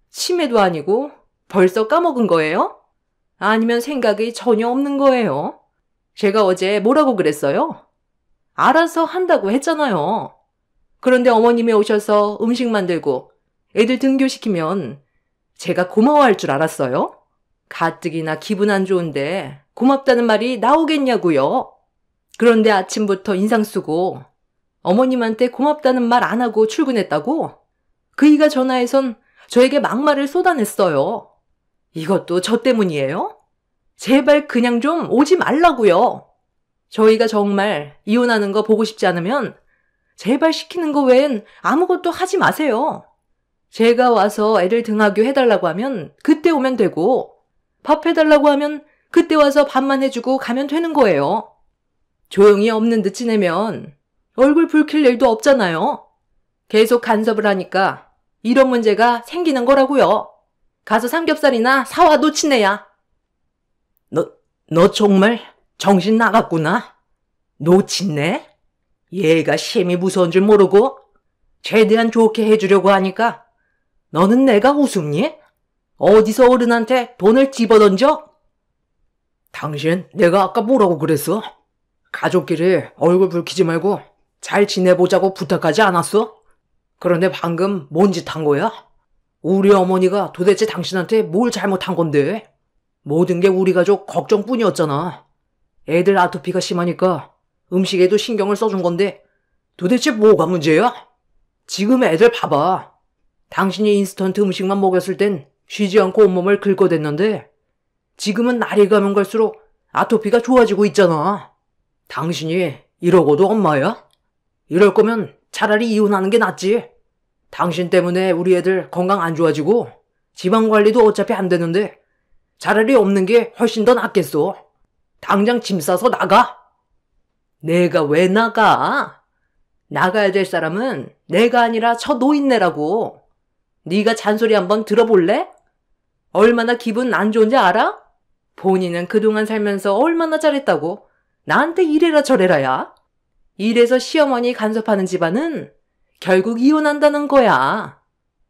치매도 아니고 벌써 까먹은 거예요? 아니면 생각이 전혀 없는 거예요? 제가 어제 뭐라고 그랬어요? 알아서 한다고 했잖아요. 그런데 어머님이 오셔서 음식 만들고 애들 등교시키면 제가 고마워할 줄 알았어요? 가뜩이나 기분 안 좋은데 고맙다는 말이 나오겠냐고요. 그런데 아침부터 인상 쓰고 어머님한테 고맙다는 말 안 하고 출근했다고? 그이가 전화해선 저에게 막말을 쏟아냈어요. 이것도 저 때문이에요? 제발 그냥 좀 오지 말라고요. 저희가 정말 이혼하는 거 보고 싶지 않으면 제발 시키는 거 외엔 아무것도 하지 마세요. 제가 와서 애들 등하교 해달라고 하면 그때 오면 되고 밥 해달라고 하면 그때 와서 밥만 해주고 가면 되는 거예요. 조용히 없는 듯 지내면 얼굴 붉힐 일도 없잖아요. 계속 간섭을 하니까 이런 문제가 생기는 거라고요. 가서 삼겹살이나 사와 놓치네야. 너 정말 정신 나갔구나. 놓친네? 얘가 심히 무서운 줄 모르고 최대한 좋게 해주려고 하니까 너는 내가 우습니? 어디서 어른한테 돈을 집어던져? 당신 내가 아까 뭐라고 그랬어? 가족끼리 얼굴 붉히지 말고 잘 지내보자고 부탁하지 않았어? 그런데 방금 뭔 짓 한 거야? 우리 어머니가 도대체 당신한테 뭘 잘못한 건데? 모든 게 우리 가족 걱정뿐이었잖아. 애들 아토피가 심하니까 음식에도 신경을 써준 건데 도대체 뭐가 문제야? 지금 애들 봐봐. 당신이 인스턴트 음식만 먹였을 땐 쉬지 않고 온몸을 긁어댔는데 지금은 날이 가면 갈수록 아토피가 좋아지고 있잖아. 당신이 이러고도 엄마야? 이럴 거면 차라리 이혼하는 게 낫지. 당신 때문에 우리 애들 건강 안 좋아지고 지방 관리도 어차피 안 되는데 차라리 없는 게 훨씬 더 낫겠어. 당장 짐 싸서 나가. 내가 왜 나가? 나가야 될 사람은 내가 아니라 저 노인네라고. 네가 잔소리 한번 들어볼래? 얼마나 기분 안 좋은지 알아? 본인은 그동안 살면서 얼마나 잘했다고 나한테 이래라 저래라야. 이래서 시어머니 간섭하는 집안은 결국 이혼한다는 거야.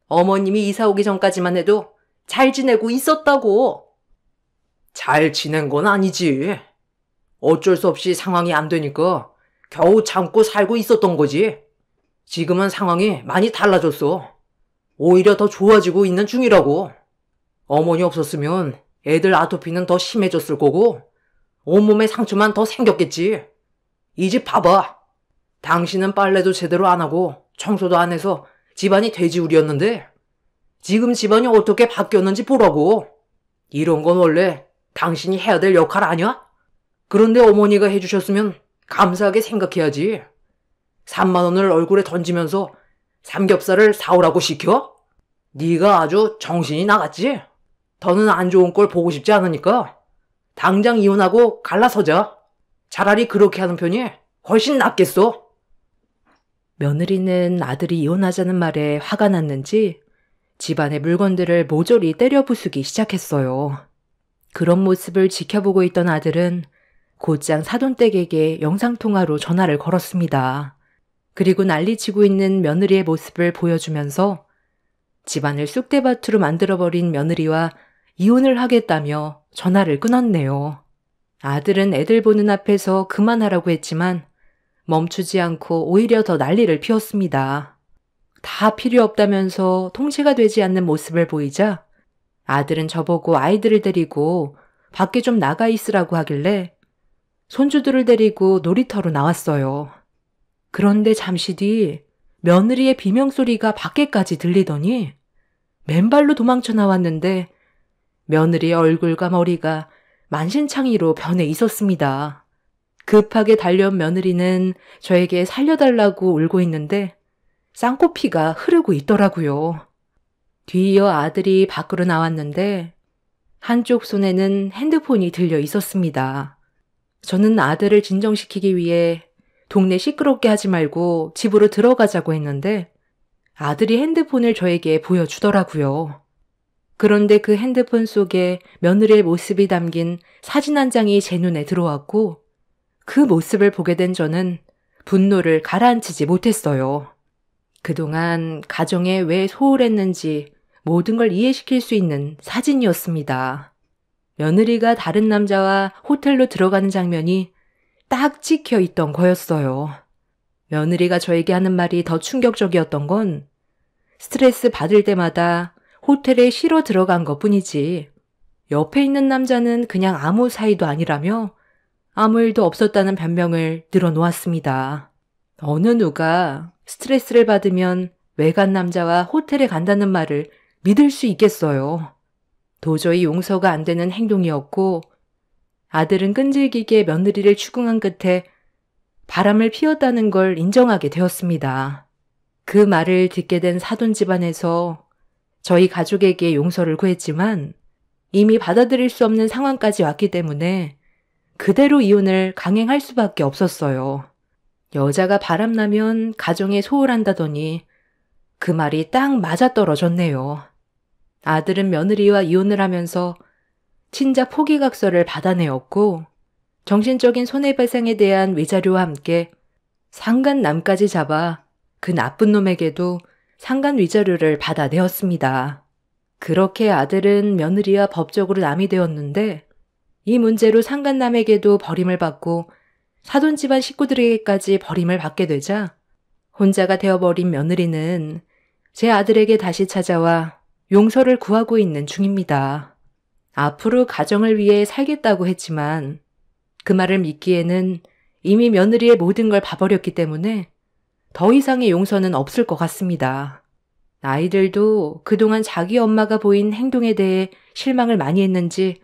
어머님이 이사 오기 전까지만 해도 잘 지내고 있었다고. 잘 지낸 건 아니지. 어쩔 수 없이 상황이 안 되니까 겨우 참고 살고 있었던 거지. 지금은 상황이 많이 달라졌어. 오히려 더 좋아지고 있는 중이라고. 어머니 없었으면 애들 아토피는 더 심해졌을 거고 온몸에 상처만 더 생겼겠지. 이 집 봐봐. 당신은 빨래도 제대로 안 하고 청소도 안 해서 집안이 돼지우리였는데 지금 집안이 어떻게 바뀌었는지 보라고. 이런 건 원래 당신이 해야 될 역할 아니야? 그런데 어머니가 해주셨으면 감사하게 생각해야지. 3만 원을 얼굴에 던지면서 삼겹살을 사오라고 시켜? 네가 아주 정신이 나갔지? 더는 안 좋은 꼴 보고 싶지 않으니까 당장 이혼하고 갈라서자. 차라리 그렇게 하는 편이 훨씬 낫겠어. 며느리는 아들이 이혼하자는 말에 화가 났는지 집안의 물건들을 모조리 때려 부수기 시작했어요. 그런 모습을 지켜보고 있던 아들은 곧장 사돈댁에게 영상통화로 전화를 걸었습니다. 그리고 난리치고 있는 며느리의 모습을 보여주면서 집안을 쑥대밭으로 만들어버린 며느리와 이혼을 하겠다며 전화를 끊었네요. 아들은 애들 보는 앞에서 그만하라고 했지만 멈추지 않고 오히려 더 난리를 피웠습니다. 다 필요 없다면서 통제가 되지 않는 모습을 보이자 아들은 저보고 아이들을 데리고 밖에 좀 나가 있으라고 하길래 손주들을 데리고 놀이터로 나왔어요. 그런데 잠시 뒤 며느리의 비명소리가 밖에까지 들리더니 맨발로 도망쳐 나왔는데 며느리의 얼굴과 머리가 만신창이로 변해 있었습니다. 급하게 달려온 며느리는 저에게 살려달라고 울고 있는데 쌍코피가 흐르고 있더라고요. 뒤이어 아들이 밖으로 나왔는데 한쪽 손에는 핸드폰이 들려 있었습니다. 저는 아들을 진정시키기 위해 동네 시끄럽게 하지 말고 집으로 들어가자고 했는데 아들이 핸드폰을 저에게 보여주더라고요. 그런데 그 핸드폰 속에 며느리의 모습이 담긴 사진 한 장이 제 눈에 들어왔고 그 모습을 보게 된 저는 분노를 가라앉히지 못했어요. 그동안 가정에 왜 소홀했는지 모든 걸 이해시킬 수 있는 사진이었습니다. 며느리가 다른 남자와 호텔로 들어가는 장면이 딱 찍혀 있던 거였어요. 며느리가 저에게 하는 말이 더 충격적이었던 건 스트레스 받을 때마다 호텔에 쉬러 들어간 것뿐이지 옆에 있는 남자는 그냥 아무 사이도 아니라며 아무 일도 없었다는 변명을 늘어놓았습니다. 어느 누가 스트레스를 받으면 외간 남자와 호텔에 간다는 말을 믿을 수 있겠어요. 도저히 용서가 안 되는 행동이었고 아들은 끈질기게 며느리를 추궁한 끝에 바람을 피웠다는 걸 인정하게 되었습니다. 그 말을 듣게 된 사돈 집안에서 저희 가족에게 용서를 구했지만 이미 받아들일 수 없는 상황까지 왔기 때문에 그대로 이혼을 강행할 수밖에 없었어요. 여자가 바람나면 가정에 소홀한다더니 그 말이 딱 맞아떨어졌네요. 아들은 며느리와 이혼을 하면서 친자 포기각서를 받아내었고 정신적인 손해배상에 대한 위자료와 함께 상간남까지 잡아 그 나쁜 놈에게도 상간 위자료를 받아내었습니다. 그렇게 아들은 며느리와 법적으로 남이 되었는데 이 문제로 상간남에게도 버림을 받고 사돈 집안 식구들에게까지 버림을 받게 되자 혼자가 되어버린 며느리는 제 아들에게 다시 찾아와 용서를 구하고 있는 중입니다. 앞으로 가정을 위해 살겠다고 했지만 그 말을 믿기에는 이미 며느리의 모든 걸 봐버렸기 때문에 더 이상의 용서는 없을 것 같습니다. 아이들도 그동안 자기 엄마가 보인 행동에 대해 실망을 많이 했는지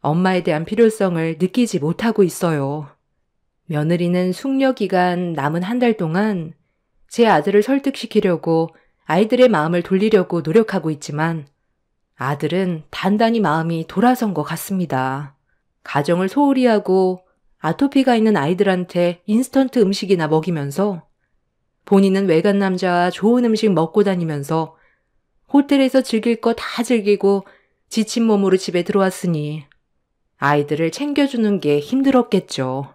엄마에 대한 필요성을 느끼지 못하고 있어요. 며느리는 숙려 기간 남은 한 달 동안 제 아들을 설득시키려고 아이들의 마음을 돌리려고 노력하고 있지만 아들은 단단히 마음이 돌아선 것 같습니다. 가정을 소홀히 하고 아토피가 있는 아이들한테 인스턴트 음식이나 먹이면서 본인은 외간 남자와 좋은 음식 먹고 다니면서 호텔에서 즐길 거 다 즐기고 지친 몸으로 집에 들어왔으니 아이들을 챙겨주는 게 힘들었겠죠.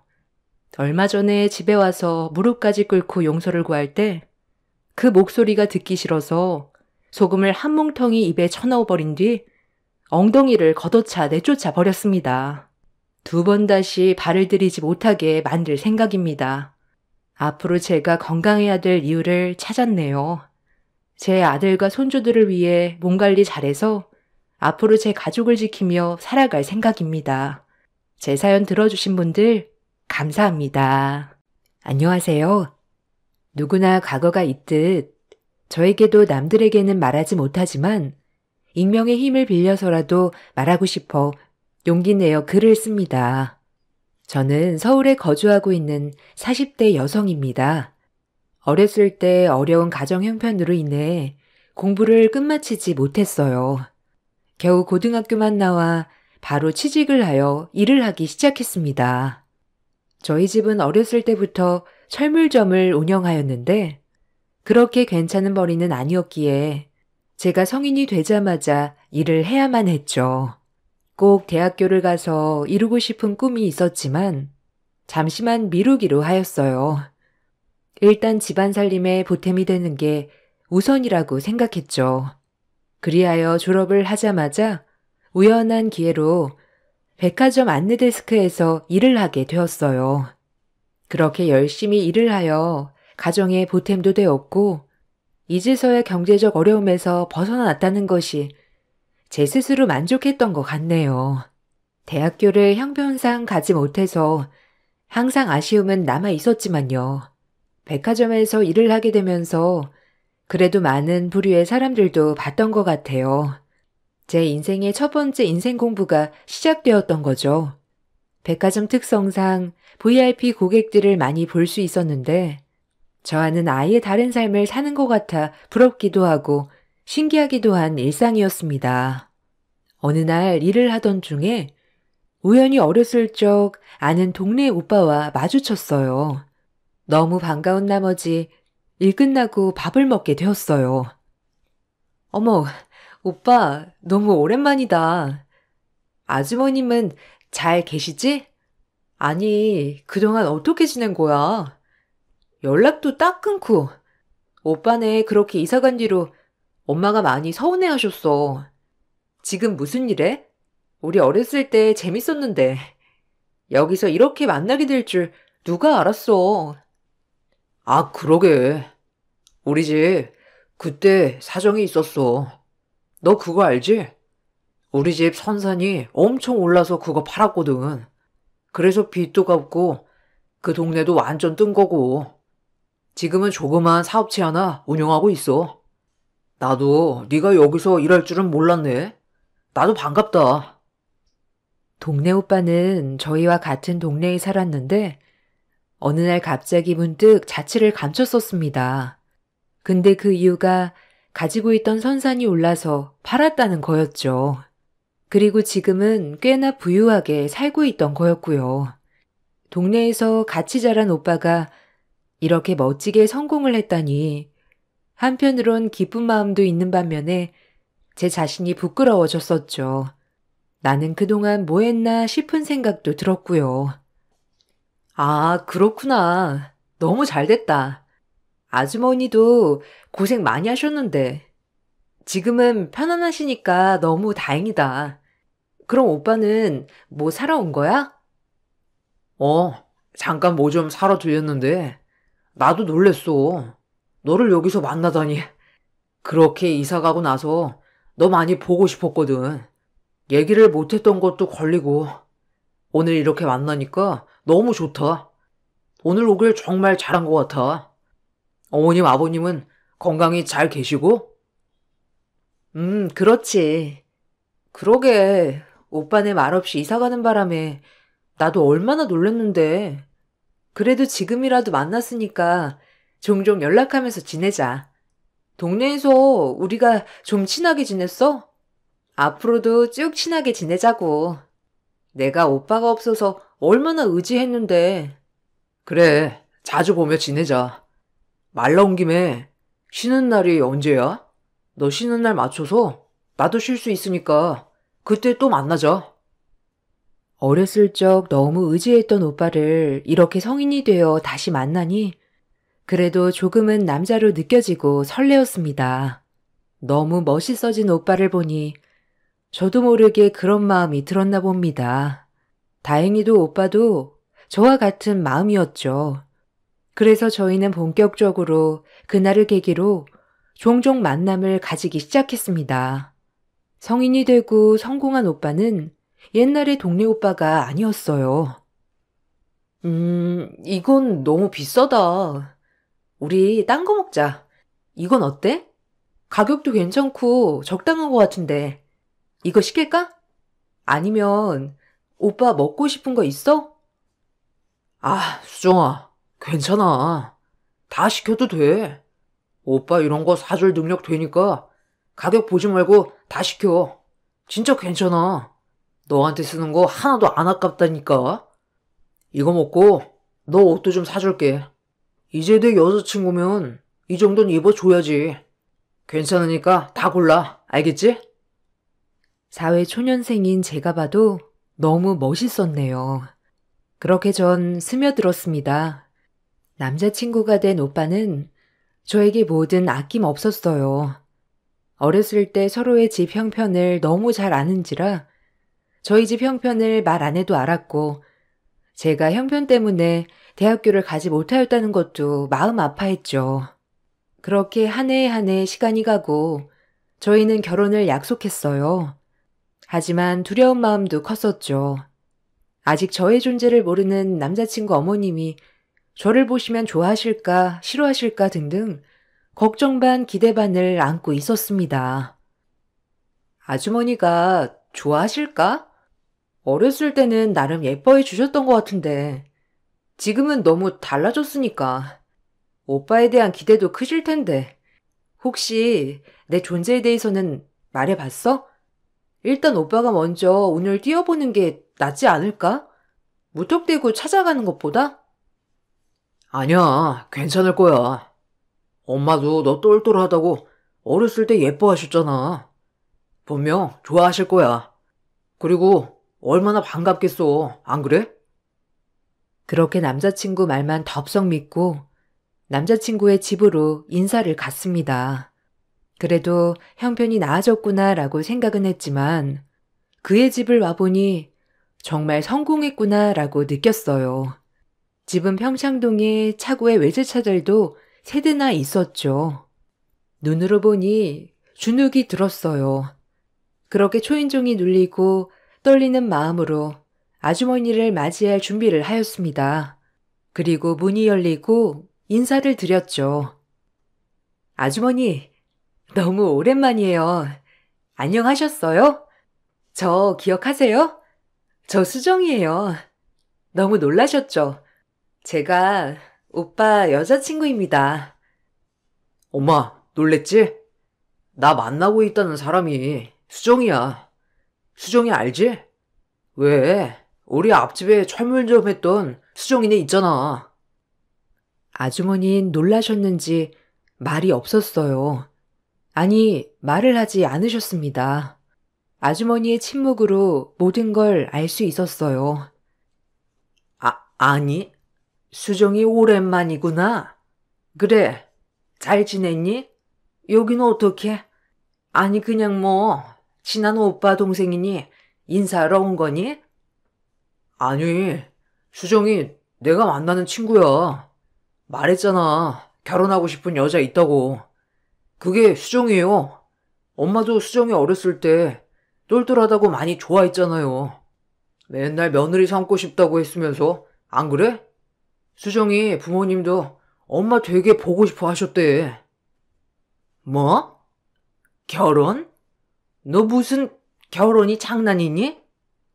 얼마 전에 집에 와서 무릎까지 꿇고 용서를 구할 때 그 목소리가 듣기 싫어서 소금을 한 뭉텅이 입에 쳐넣어버린 뒤 엉덩이를 걷어차 내쫓아 버렸습니다. 2번 다시 발을 들이지 못하게 만들 생각입니다. 앞으로 제가 건강해야 될 이유를 찾았네요. 제 아들과 손주들을 위해 몸 관리 잘해서 앞으로 제 가족을 지키며 살아갈 생각입니다. 제 사연 들어주신 분들 감사합니다. 안녕하세요. 누구나 과거가 있듯 저에게도 남들에게는 말하지 못하지만 익명의 힘을 빌려서라도 말하고 싶어 용기 내어 글을 씁니다. 저는 서울에 거주하고 있는 40대 여성입니다. 어렸을 때 어려운 가정 형편으로 인해 공부를 끝마치지 못했어요. 겨우 고등학교만 나와 바로 취직을 하여 일을 하기 시작했습니다. 저희 집은 어렸을 때부터 철물점을 운영하였는데 그렇게 괜찮은 벌이는 아니었기에 제가 성인이 되자마자 일을 해야만 했죠. 꼭 대학교를 가서 이루고 싶은 꿈이 있었지만 잠시만 미루기로 하였어요. 일단 집안 살림에 보탬이 되는 게 우선이라고 생각했죠. 그리하여 졸업을 하자마자 우연한 기회로 백화점 안내데스크에서 일을 하게 되었어요. 그렇게 열심히 일을 하여 가정에 보탬도 되었고 이제서야 경제적 어려움에서 벗어났다는 것이 제 스스로 만족했던 것 같네요. 대학교를 형편상 가지 못해서 항상 아쉬움은 남아 있었지만요. 백화점에서 일을 하게 되면서 그래도 많은 부류의 사람들도 봤던 것 같아요. 제 인생의 첫 번째 인생 공부가 시작되었던 거죠. 백화점 특성상 VIP 고객들을 많이 볼 수 있었는데 저와는 아예 다른 삶을 사는 것 같아 부럽기도 하고 신기하기도 한 일상이었습니다. 어느 날 일을 하던 중에 우연히 어렸을 적 아는 동네 오빠와 마주쳤어요. 너무 반가운 나머지 일 끝나고 밥을 먹게 되었어요. 어머, 오빠 너무 오랜만이다. 아주머님은 잘 계시지? 아니, 그동안 어떻게 지낸 거야? 연락도 딱 끊고. 오빠네 그렇게 이사 간 뒤로 엄마가 많이 서운해 하셨어. 지금 무슨 일해? 우리 어렸을 때 재밌었는데. 여기서 이렇게 만나게 될 줄 누가 알았어. 아, 그러게. 우리 집 그때 사정이 있었어. 너 그거 알지? 우리 집 선산이 엄청 올라서 그거 팔았거든. 그래서 빚도 갚고 그 동네도 완전 뜬 거고. 지금은 조그만 사업체 하나 운영하고 있어. 나도 네가 여기서 일할 줄은 몰랐네. 나도 반갑다. 동네 오빠는 저희와 같은 동네에 살았는데 어느 날 갑자기 문득 자취를 감췄었습니다. 근데 그 이유가 가지고 있던 선산이 올라서 팔았다는 거였죠. 그리고 지금은 꽤나 부유하게 살고 있던 거였고요. 동네에서 같이 자란 오빠가 이렇게 멋지게 성공을 했다니 한편으론 기쁜 마음도 있는 반면에 제 자신이 부끄러워졌었죠. 나는 그동안 뭐 했나 싶은 생각도 들었고요. 아, 그렇구나. 너무 잘됐다. 아주머니도 고생 많이 하셨는데 지금은 편안하시니까 너무 다행이다. 그럼 오빠는 뭐 사러 온 거야? 잠깐 뭐 좀 사러 들렸는데 나도 놀랬어. 너를 여기서 만나다니. 그렇게 이사 가고 나서 너 많이 보고 싶었거든. 얘기를 못했던 것도 걸리고 오늘 이렇게 만나니까 너무 좋다. 오늘 오길 정말 잘한 것 같아. 어머님, 아버님은 건강히 잘 계시고? 그렇지. 그러게, 오빠네 말없이 이사 가는 바람에 나도 얼마나 놀랐는데. 그래도 지금이라도 만났으니까 종종 연락하면서 지내자. 동네에서 우리가 좀 친하게 지냈어? 앞으로도 쭉 친하게 지내자고. 내가 오빠가 없어서 얼마나 의지했는데. 그래, 자주 보며 지내자. 말 나온 김에 쉬는 날이 언제야? 너 쉬는 날 맞춰서 나도 쉴 수 있으니까 그때 또 만나자. 어렸을 적 너무 의지했던 오빠를 이렇게 성인이 되어 다시 만나니 그래도 조금은 남자로 느껴지고 설레었습니다. 너무 멋있어진 오빠를 보니 저도 모르게 그런 마음이 들었나 봅니다. 다행히도 오빠도 저와 같은 마음이었죠. 그래서 저희는 본격적으로 그날을 계기로 종종 만남을 가지기 시작했습니다. 성인이 되고 성공한 오빠는 옛날의 동네 오빠가 아니었어요. 이건 너무 비싸다. 우리 딴 거 먹자. 이건 어때? 가격도 괜찮고 적당한 것 같은데. 이거 시킬까? 아니면 오빠 먹고 싶은 거 있어? 아, 수정아, 괜찮아. 다 시켜도 돼. 오빠 이런 거 사줄 능력 되니까 가격 보지 말고 다 시켜. 진짜 괜찮아. 너한테 쓰는 거 하나도 안 아깝다니까. 이거 먹고 너 옷도 좀 사줄게. 이제 내 여자친구면 이 정도는 입어줘야지. 괜찮으니까 다 골라. 알겠지? 사회 초년생인 제가 봐도 너무 멋있었네요. 그렇게 전 스며들었습니다. 남자친구가 된 오빠는 저에게 뭐든 아낌없었어요. 어렸을 때 서로의 집 형편을 너무 잘 아는지라 저희 집 형편을 말 안 해도 알았고 제가 형편 때문에 대학교를 가지 못하였다는 것도 마음 아파했죠. 그렇게 한 해 한 해 시간이 가고 저희는 결혼을 약속했어요. 하지만 두려운 마음도 컸었죠. 아직 저의 존재를 모르는 남자친구 어머님이 저를 보시면 좋아하실까 싫어하실까 등등 걱정 반 기대 반을 안고 있었습니다. 아주머니가 좋아하실까? 어렸을 때는 나름 예뻐해 주셨던 것 같은데 지금은 너무 달라졌으니까 오빠에 대한 기대도 크실 텐데 혹시 내 존재에 대해서는 말해봤어? 일단 오빠가 먼저 오늘 뛰어보는 게 낫지 않을까? 무턱대고 찾아가는 것보다? 아니야, 괜찮을 거야. 엄마도 너 똘똘하다고 어렸을 때 예뻐하셨잖아. 분명 좋아하실 거야. 그리고 얼마나 반갑겠어, 안 그래? 그렇게 남자친구 말만 덥석 믿고 남자친구의 집으로 인사를 갔습니다. 그래도 형편이 나아졌구나라고 생각은 했지만 그의 집을 와보니 정말 성공했구나라고 느꼈어요. 집은 평창동에 차고에 외제차들도 세 대나 있었죠. 눈으로 보니 주눅이 들었어요. 그렇게 초인종이 눌리고 떨리는 마음으로 아주머니를 맞이할 준비를 하였습니다. 그리고 문이 열리고 인사를 드렸죠. 아주머니, 너무 오랜만이에요. 안녕하셨어요? 저 기억하세요? 저 수정이에요. 너무 놀라셨죠? 제가 오빠 여자친구입니다. 엄마, 놀랬지? 나 만나고 있다는 사람이 수정이야. 수정이 알지? 왜? 우리 앞집에 철물점 했던 수정이네 있잖아. 아주머니는 놀라셨는지 말이 없었어요. 아니, 말을 하지 않으셨습니다. 아주머니의 침묵으로 모든 걸 알 수 있었어요. 아니, 수정이 오랜만이구나. 그래, 잘 지냈니? 여기는 어떻게? 아니, 그냥 뭐, 친한 오빠 동생이니 인사하러 온 거니? 아니, 수정이 내가 만나는 친구야. 말했잖아. 결혼하고 싶은 여자 있다고. 그게 수정이에요. 엄마도 수정이 어렸을 때 똘똘하다고 많이 좋아했잖아요. 맨날 며느리 삼고 싶다고 했으면서, 안 그래? 수정이 부모님도 엄마 되게 보고 싶어 하셨대. 뭐? 결혼? 너 무슨 결혼이 장난이니?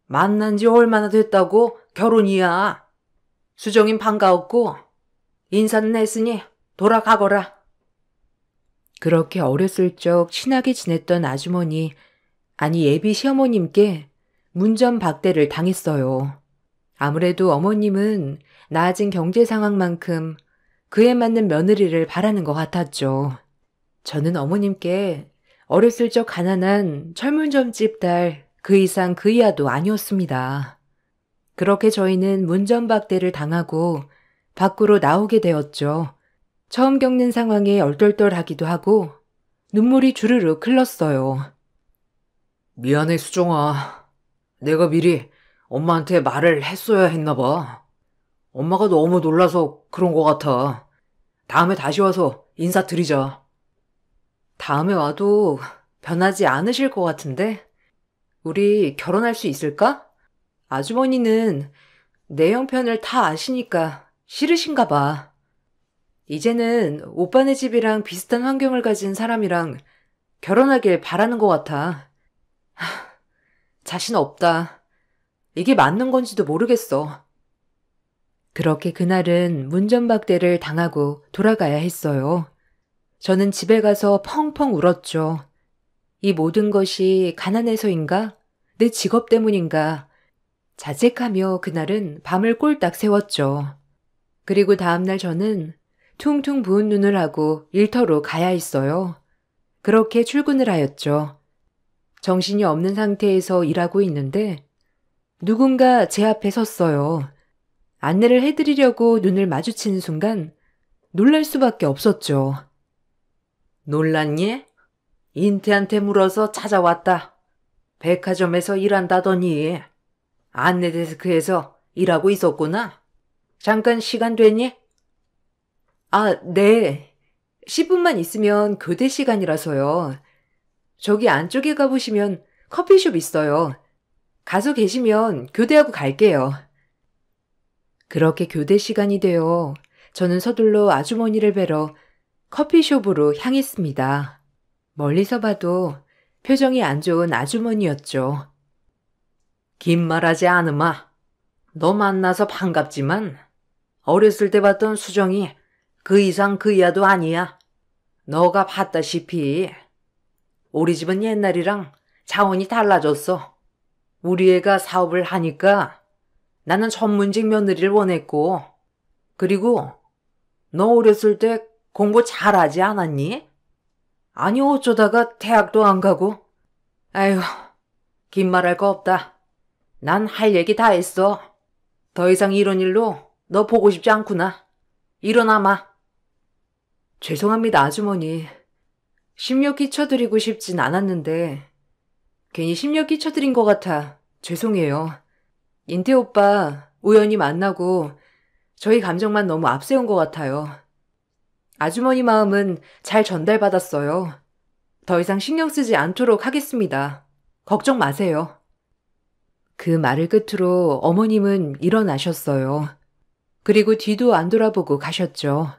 만난 지 얼마나 됐다고 결혼이야. 수정인 반가웠고 인사는 했으니 돌아가거라. 그렇게 어렸을 적 친하게 지냈던 아주머니, 아니 예비 시어머님께 문전박대를 당했어요. 아무래도 어머님은 나아진 경제 상황만큼 그에 맞는 며느리를 바라는 것 같았죠. 저는 어머님께 어렸을 적 가난한 철물점집 딸 그 이상 그 이하도 아니었습니다. 그렇게 저희는 문전박대를 당하고 밖으로 나오게 되었죠. 처음 겪는 상황에 얼떨떨하기도 하고 눈물이 주르륵 흘렀어요. 미안해, 수정아. 내가 미리 엄마한테 말을 했어야 했나 봐. 엄마가 너무 놀라서 그런 것 같아. 다음에 다시 와서 인사드리자. 다음에 와도 변하지 않으실 것 같은데? 우리 결혼할 수 있을까? 아주머니는 내 형편을 다 아시니까 싫으신가 봐. 이제는 오빠네 집이랑 비슷한 환경을 가진 사람이랑 결혼하길 바라는 것 같아. 자신 없다. 이게 맞는 건지도 모르겠어. 그렇게 그날은 문전박대를 당하고 돌아가야 했어요. 저는 집에 가서 펑펑 울었죠. 이 모든 것이 가난해서인가? 내 직업 때문인가? 자책하며 그날은 밤을 꼴딱 새웠죠. 그리고 다음날 저는 퉁퉁 부은 눈을 하고 일터로 가야 했어요. 그렇게 출근을 하였죠. 정신이 없는 상태에서 일하고 있는데 누군가 제 앞에 섰어요. 안내를 해드리려고 눈을 마주치는 순간 놀랄 수밖에 없었죠. 놀랐니? 인태한테 물어서 찾아왔다. 백화점에서 일한다더니 안내 데스크에서 일하고 있었구나. 잠깐 시간 되니? 아, 네. 10분만 있으면 교대 시간이라서요. 저기 안쪽에 가보시면 커피숍 있어요. 가서 계시면 교대하고 갈게요. 그렇게 교대 시간이 되어 저는 서둘러 아주머니를 뵈러 커피숍으로 향했습니다. 멀리서 봐도 표정이 안 좋은 아주머니였죠. 긴 말하지 않으마. 너 만나서 반갑지만 어렸을 때 봤던 수정이 그 이상 그 이하도 아니야. 너가 봤다시피 우리 집은 옛날이랑 차원이 달라졌어. 우리 애가 사업을 하니까 나는 전문직 며느리를 원했고, 그리고 너 어렸을 때 공부 잘하지 않았니? 아니 어쩌다가 대학도 안 가고. 아휴, 긴 말할 거 없다. 난 할 얘기 다 했어. 더 이상 이런 일로 너 보고 싶지 않구나. 일어나마. 죄송합니다, 아주머니. 심려 끼쳐드리고 싶진 않았는데 괜히 심려 끼쳐드린 것 같아 죄송해요. 인태 오빠 우연히 만나고 저희 감정만 너무 앞세운 것 같아요. 아주머니 마음은 잘 전달받았어요. 더 이상 신경 쓰지 않도록 하겠습니다. 걱정 마세요. 그 말을 끝으로 어머님은 일어나셨어요. 그리고 뒤도 안 돌아보고 가셨죠.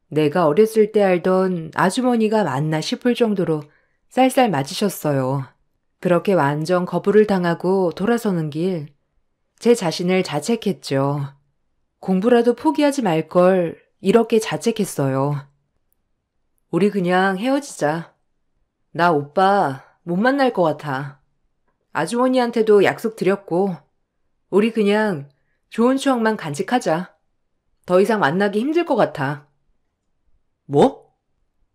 내가 어렸을 때 알던 아주머니가 맞나 싶을 정도로 쌀쌀 맞으셨어요. 그렇게 완전 거부를 당하고 돌아서는 길, 제 자신을 자책했죠. 공부라도 포기하지 말 걸 이렇게 자책했어요. 우리 그냥 헤어지자. 나 오빠 못 만날 것 같아. 아주머니한테도 약속 드렸고, 우리 그냥 좋은 추억만 간직하자. 더 이상 만나기 힘들 것 같아. 뭐?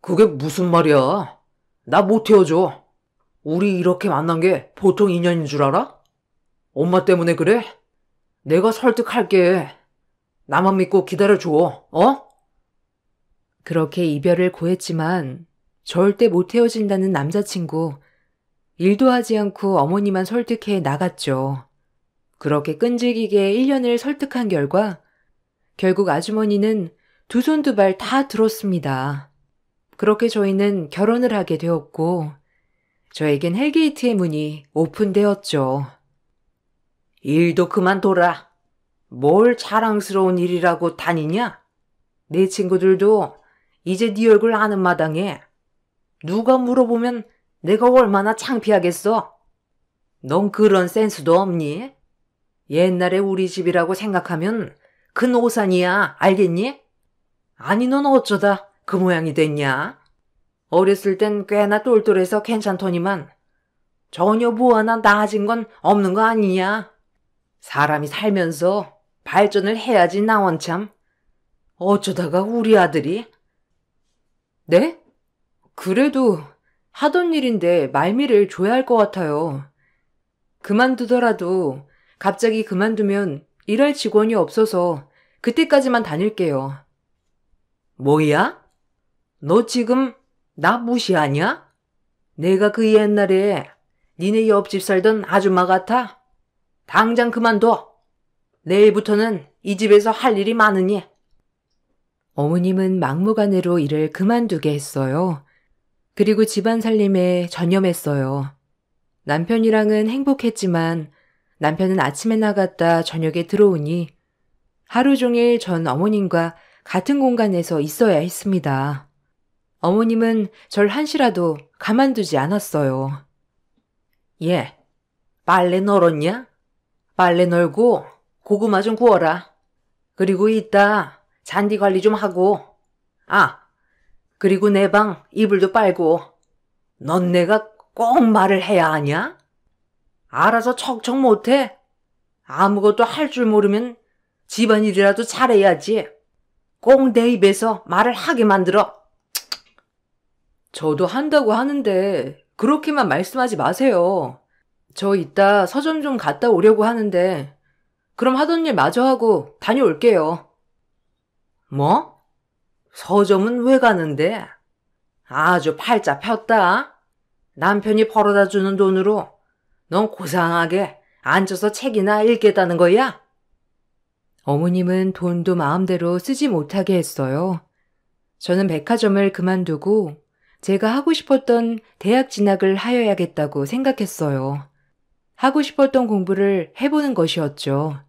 그게 무슨 말이야? 나 못 헤어져. 우리 이렇게 만난 게 보통 인연인 줄 알아? 엄마 때문에 그래? 내가 설득할게. 나만 믿고 기다려줘, 어? 그렇게 이별을 고했지만 절대 못 헤어진다는 남자친구, 일도 하지 않고 어머니만 설득해 나갔죠. 그렇게 끈질기게 1년을 설득한 결과 결국 아주머니는 두 손 두 발 다 들었습니다. 그렇게 저희는 결혼을 하게 되었고 저에겐 헬게이트의 문이 오픈되었죠. 일도 그만둬라. 뭘 자랑스러운 일이라고 다니냐? 내 친구들도 이제 네 얼굴 아는 마당에 누가 물어보면 내가 얼마나 창피하겠어? 넌 그런 센스도 없니? 옛날에 우리 집이라고 생각하면 큰 오산이야, 알겠니? 아니 넌 어쩌다 그 모양이 됐냐? 어렸을 땐 꽤나 똘똘해서 괜찮더니만 전혀 뭐 하나 나아진 건 없는 거 아니냐? 사람이 살면서 발전을 해야지 나 원참. 어쩌다가 우리 아들이? 네? 그래도 하던 일인데 말미를 줘야 할 것 같아요. 그만두더라도 갑자기 그만두면 일할 직원이 없어서 그때까지만 다닐게요. 뭐야? 너 지금 나 무시하냐? 내가 그 옛날에 니네 옆집 살던 아줌마 같아? 당장 그만둬. 내일부터는 이 집에서 할 일이 많으니. 어머님은 막무가내로 일을 그만두게 했어요. 그리고 집안 살림에 전념했어요. 남편이랑은 행복했지만 남편은 아침에 나갔다 저녁에 들어오니 하루 종일 전 어머님과 같은 공간에서 있어야 했습니다. 어머님은 절 한시라도 가만두지 않았어요. 얘, 빨래 널었냐? 빨래 널고 고구마 좀 구워라. 그리고 이따 잔디 관리 좀 하고. 아, 그리고 내 방 이불도 빨고. 넌 내가 꼭 말을 해야 하냐? 알아서 척척 못해? 아무것도 할 줄 모르면 집안일이라도 잘해야지. 꼭 내 입에서 말을 하게 만들어. 저도 한다고 하는데 그렇게만 말씀하지 마세요. 저 이따 서점 좀 갔다 오려고 하는데 그럼 하던 일 마저 하고 다녀올게요. 뭐? 서점은 왜 가는데? 아주 팔자 폈다. 남편이 벌어다 주는 돈으로 넌 고상하게 앉아서 책이나 읽겠다는 거야? 어머님은 돈도 마음대로 쓰지 못하게 했어요. 저는 백화점을 그만두고 제가 하고 싶었던 대학 진학을 하여야겠다고 생각했어요. 하고 싶었던 공부를 해보는 것이었죠.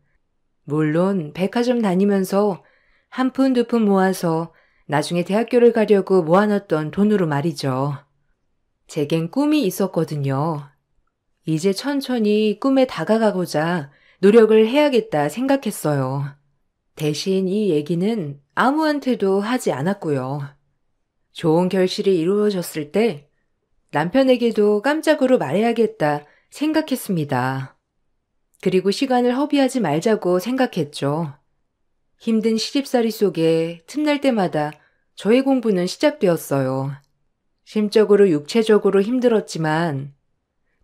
물론 백화점 다니면서 한 푼 두 푼 모아서 나중에 대학교를 가려고 모아놨던 돈으로 말이죠. 제겐 꿈이 있었거든요. 이제 천천히 꿈에 다가가고자 노력을 해야겠다 생각했어요. 대신 이 얘기는 아무한테도 하지 않았고요. 좋은 결실이 이루어졌을 때 남편에게도 깜짝으로 말해야겠다 생각했습니다. 그리고 시간을 허비하지 말자고 생각했죠. 힘든 시집살이 속에 틈날 때마다 저의 공부는 시작되었어요. 심적으로 육체적으로 힘들었지만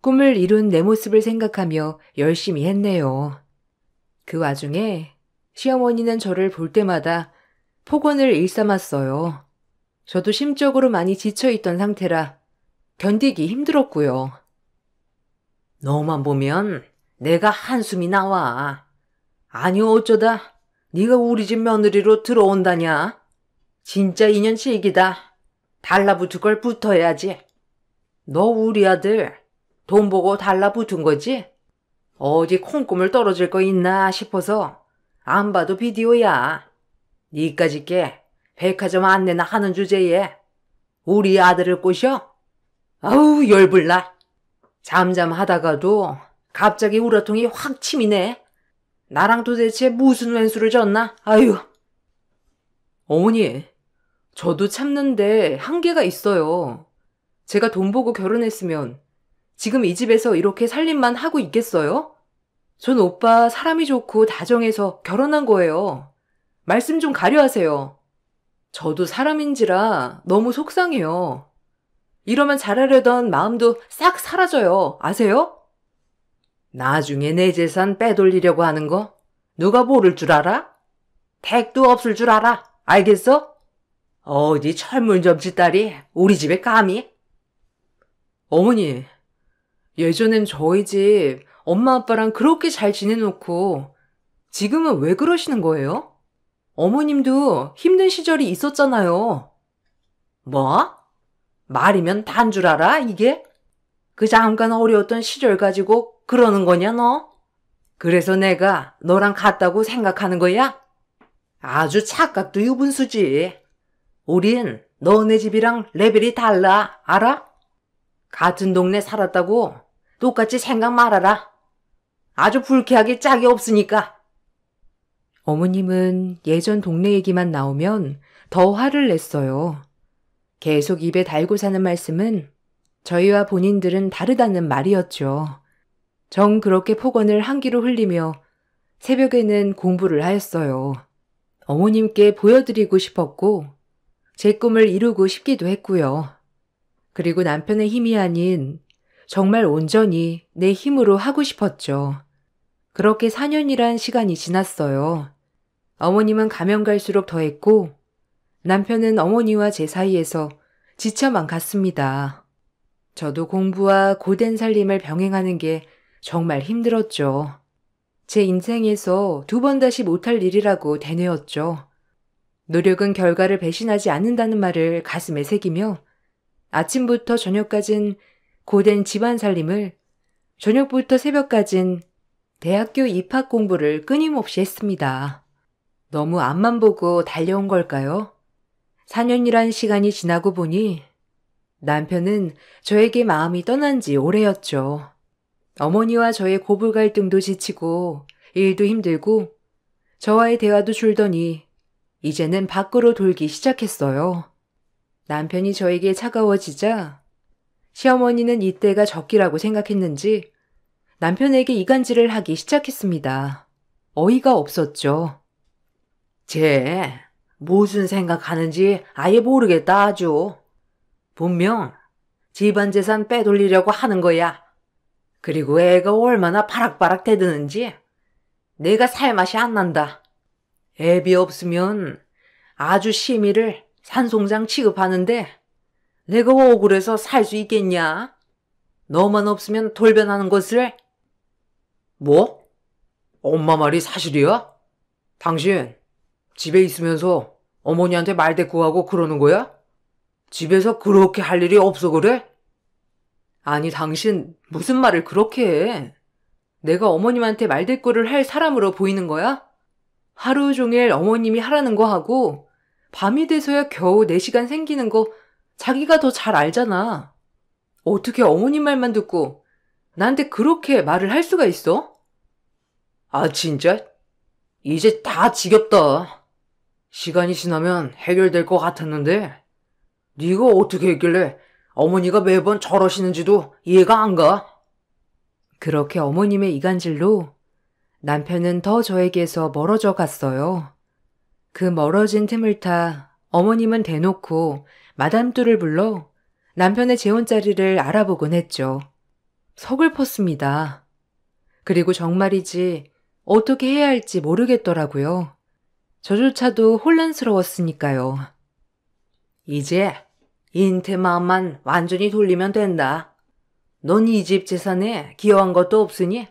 꿈을 이룬 내 모습을 생각하며 열심히 했네요. 그 와중에 시어머니는 저를 볼 때마다 폭언을 일삼았어요. 저도 심적으로 많이 지쳐있던 상태라 견디기 힘들었고요. 너만 보면 내가 한숨이 나와. 아니 어쩌다 네가 우리 집 며느리로 들어온다냐? 진짜 인연치이기다. 달라붙을 걸 붙어야지. 너 우리 아들 돈 보고 달라붙은 거지? 어디 콩고물 떨어질 거 있나 싶어서 안 봐도 비디오야. 니까짓 게 백화점 안내나 하는 주제에 우리 아들을 꼬셔? 아우 열불나. 잠잠하다가도 갑자기 우라통이 확 치미네. 나랑 도대체 무슨 왼수를 졌나? 아유. 어머니, 저도 참는데 한계가 있어요. 제가 돈 보고 결혼했으면 지금 이 집에서 이렇게 살림만 하고 있겠어요? 전 오빠 사람이 좋고 다정해서 결혼한 거예요. 말씀 좀 가려 하세요. 저도 사람인지라 너무 속상해요. 이러면 잘하려던 마음도 싹 사라져요. 아세요? 나중에 내 재산 빼돌리려고 하는 거 누가 모를 줄 알아? 택도 없을 줄 알아. 알겠어? 어디 철물점집 딸이 우리 집에 감히? 어머니, 예전엔 저희 집 엄마 아빠랑 그렇게 잘 지내놓고 지금은 왜 그러시는 거예요? 어머님도 힘든 시절이 있었잖아요. 뭐? 말이면 단 줄 알아 이게? 그 잠깐 어려웠던 시절 가지고 그러는 거냐 너? 그래서 내가 너랑 같다고 생각하는 거야? 아주 착각도 유분수지. 우린 너네 집이랑 레벨이 달라, 알아? 같은 동네 살았다고 똑같이 생각 말아라. 아주 불쾌하게 짝이 없으니까. 어머님은 예전 동네 얘기만 나오면 더 화를 냈어요. 계속 입에 달고 사는 말씀은 저희와 본인들은 다르다는 말이었죠. 정 그렇게 폭언을 한 귀로 흘리며 새벽에는 공부를 하였어요. 어머님께 보여드리고 싶었고 제 꿈을 이루고 싶기도 했고요. 그리고 남편의 힘이 아닌 정말 온전히 내 힘으로 하고 싶었죠. 그렇게 4년이란 시간이 지났어요. 어머님은 가면 갈수록 더했고 남편은 어머니와 제 사이에서 지쳐만 갔습니다. 저도 공부와 고된 살림을 병행하는 게 정말 힘들었죠. 제 인생에서 2번 다시 못할 일이라고 되뇌었죠. 노력은 결과를 배신하지 않는다는 말을 가슴에 새기며 아침부터 저녁까진 고된 집안 살림을, 저녁부터 새벽까진 대학교 입학 공부를 끊임없이 했습니다. 너무 앞만 보고 달려온 걸까요? 4년이란 시간이 지나고 보니 남편은 저에게 마음이 떠난 지 오래였죠. 어머니와 저의 고부 갈등도 지치고 일도 힘들고 저와의 대화도 줄더니 이제는 밖으로 돌기 시작했어요. 남편이 저에게 차가워지자 시어머니는 이때가 적기라고 생각했는지 남편에게 이간질을 하기 시작했습니다. 어이가 없었죠. 쟤 무슨 생각하는지 아예 모르겠다 아주. 분명 집안 재산 빼돌리려고 하는 거야. 그리고 애가 얼마나 바락바락 대드는지 내가 살맛이 안 난다. 애비 없으면 아주 심의를 산송장 취급하는데 내가 억울해서 살 수 있겠냐? 너만 없으면 돌변하는 것을. 뭐? 엄마 말이 사실이야? 당신 집에 있으면서 어머니한테 말대꾸하고 그러는 거야? 집에서 그렇게 할 일이 없어 그래? 아니 당신 무슨 말을 그렇게 해? 내가 어머님한테 말대꾸를 할 사람으로 보이는 거야? 하루 종일 어머님이 하라는 거 하고 밤이 돼서야 겨우 4시간 생기는 거 자기가 더 잘 알잖아. 어떻게 어머님 말만 듣고 나한테 그렇게 말을 할 수가 있어? 아 진짜? 이제 다 지겹다. 시간이 지나면 해결될 것 같았는데 네가 어떻게 했길래 어머니가 매번 저러시는지도 이해가 안 가. 그렇게 어머님의 이간질로 남편은 더 저에게서 멀어져 갔어요. 그 멀어진 틈을 타 어머님은 대놓고 마담뚜를 불러 남편의 재혼자리를 알아보곤 했죠. 서글펐습니다. 그리고 정말이지 어떻게 해야 할지 모르겠더라고요. 저조차도 혼란스러웠으니까요. 이제 인태 마음만 완전히 돌리면 된다. 넌 이 집 재산에 기여한 것도 없으니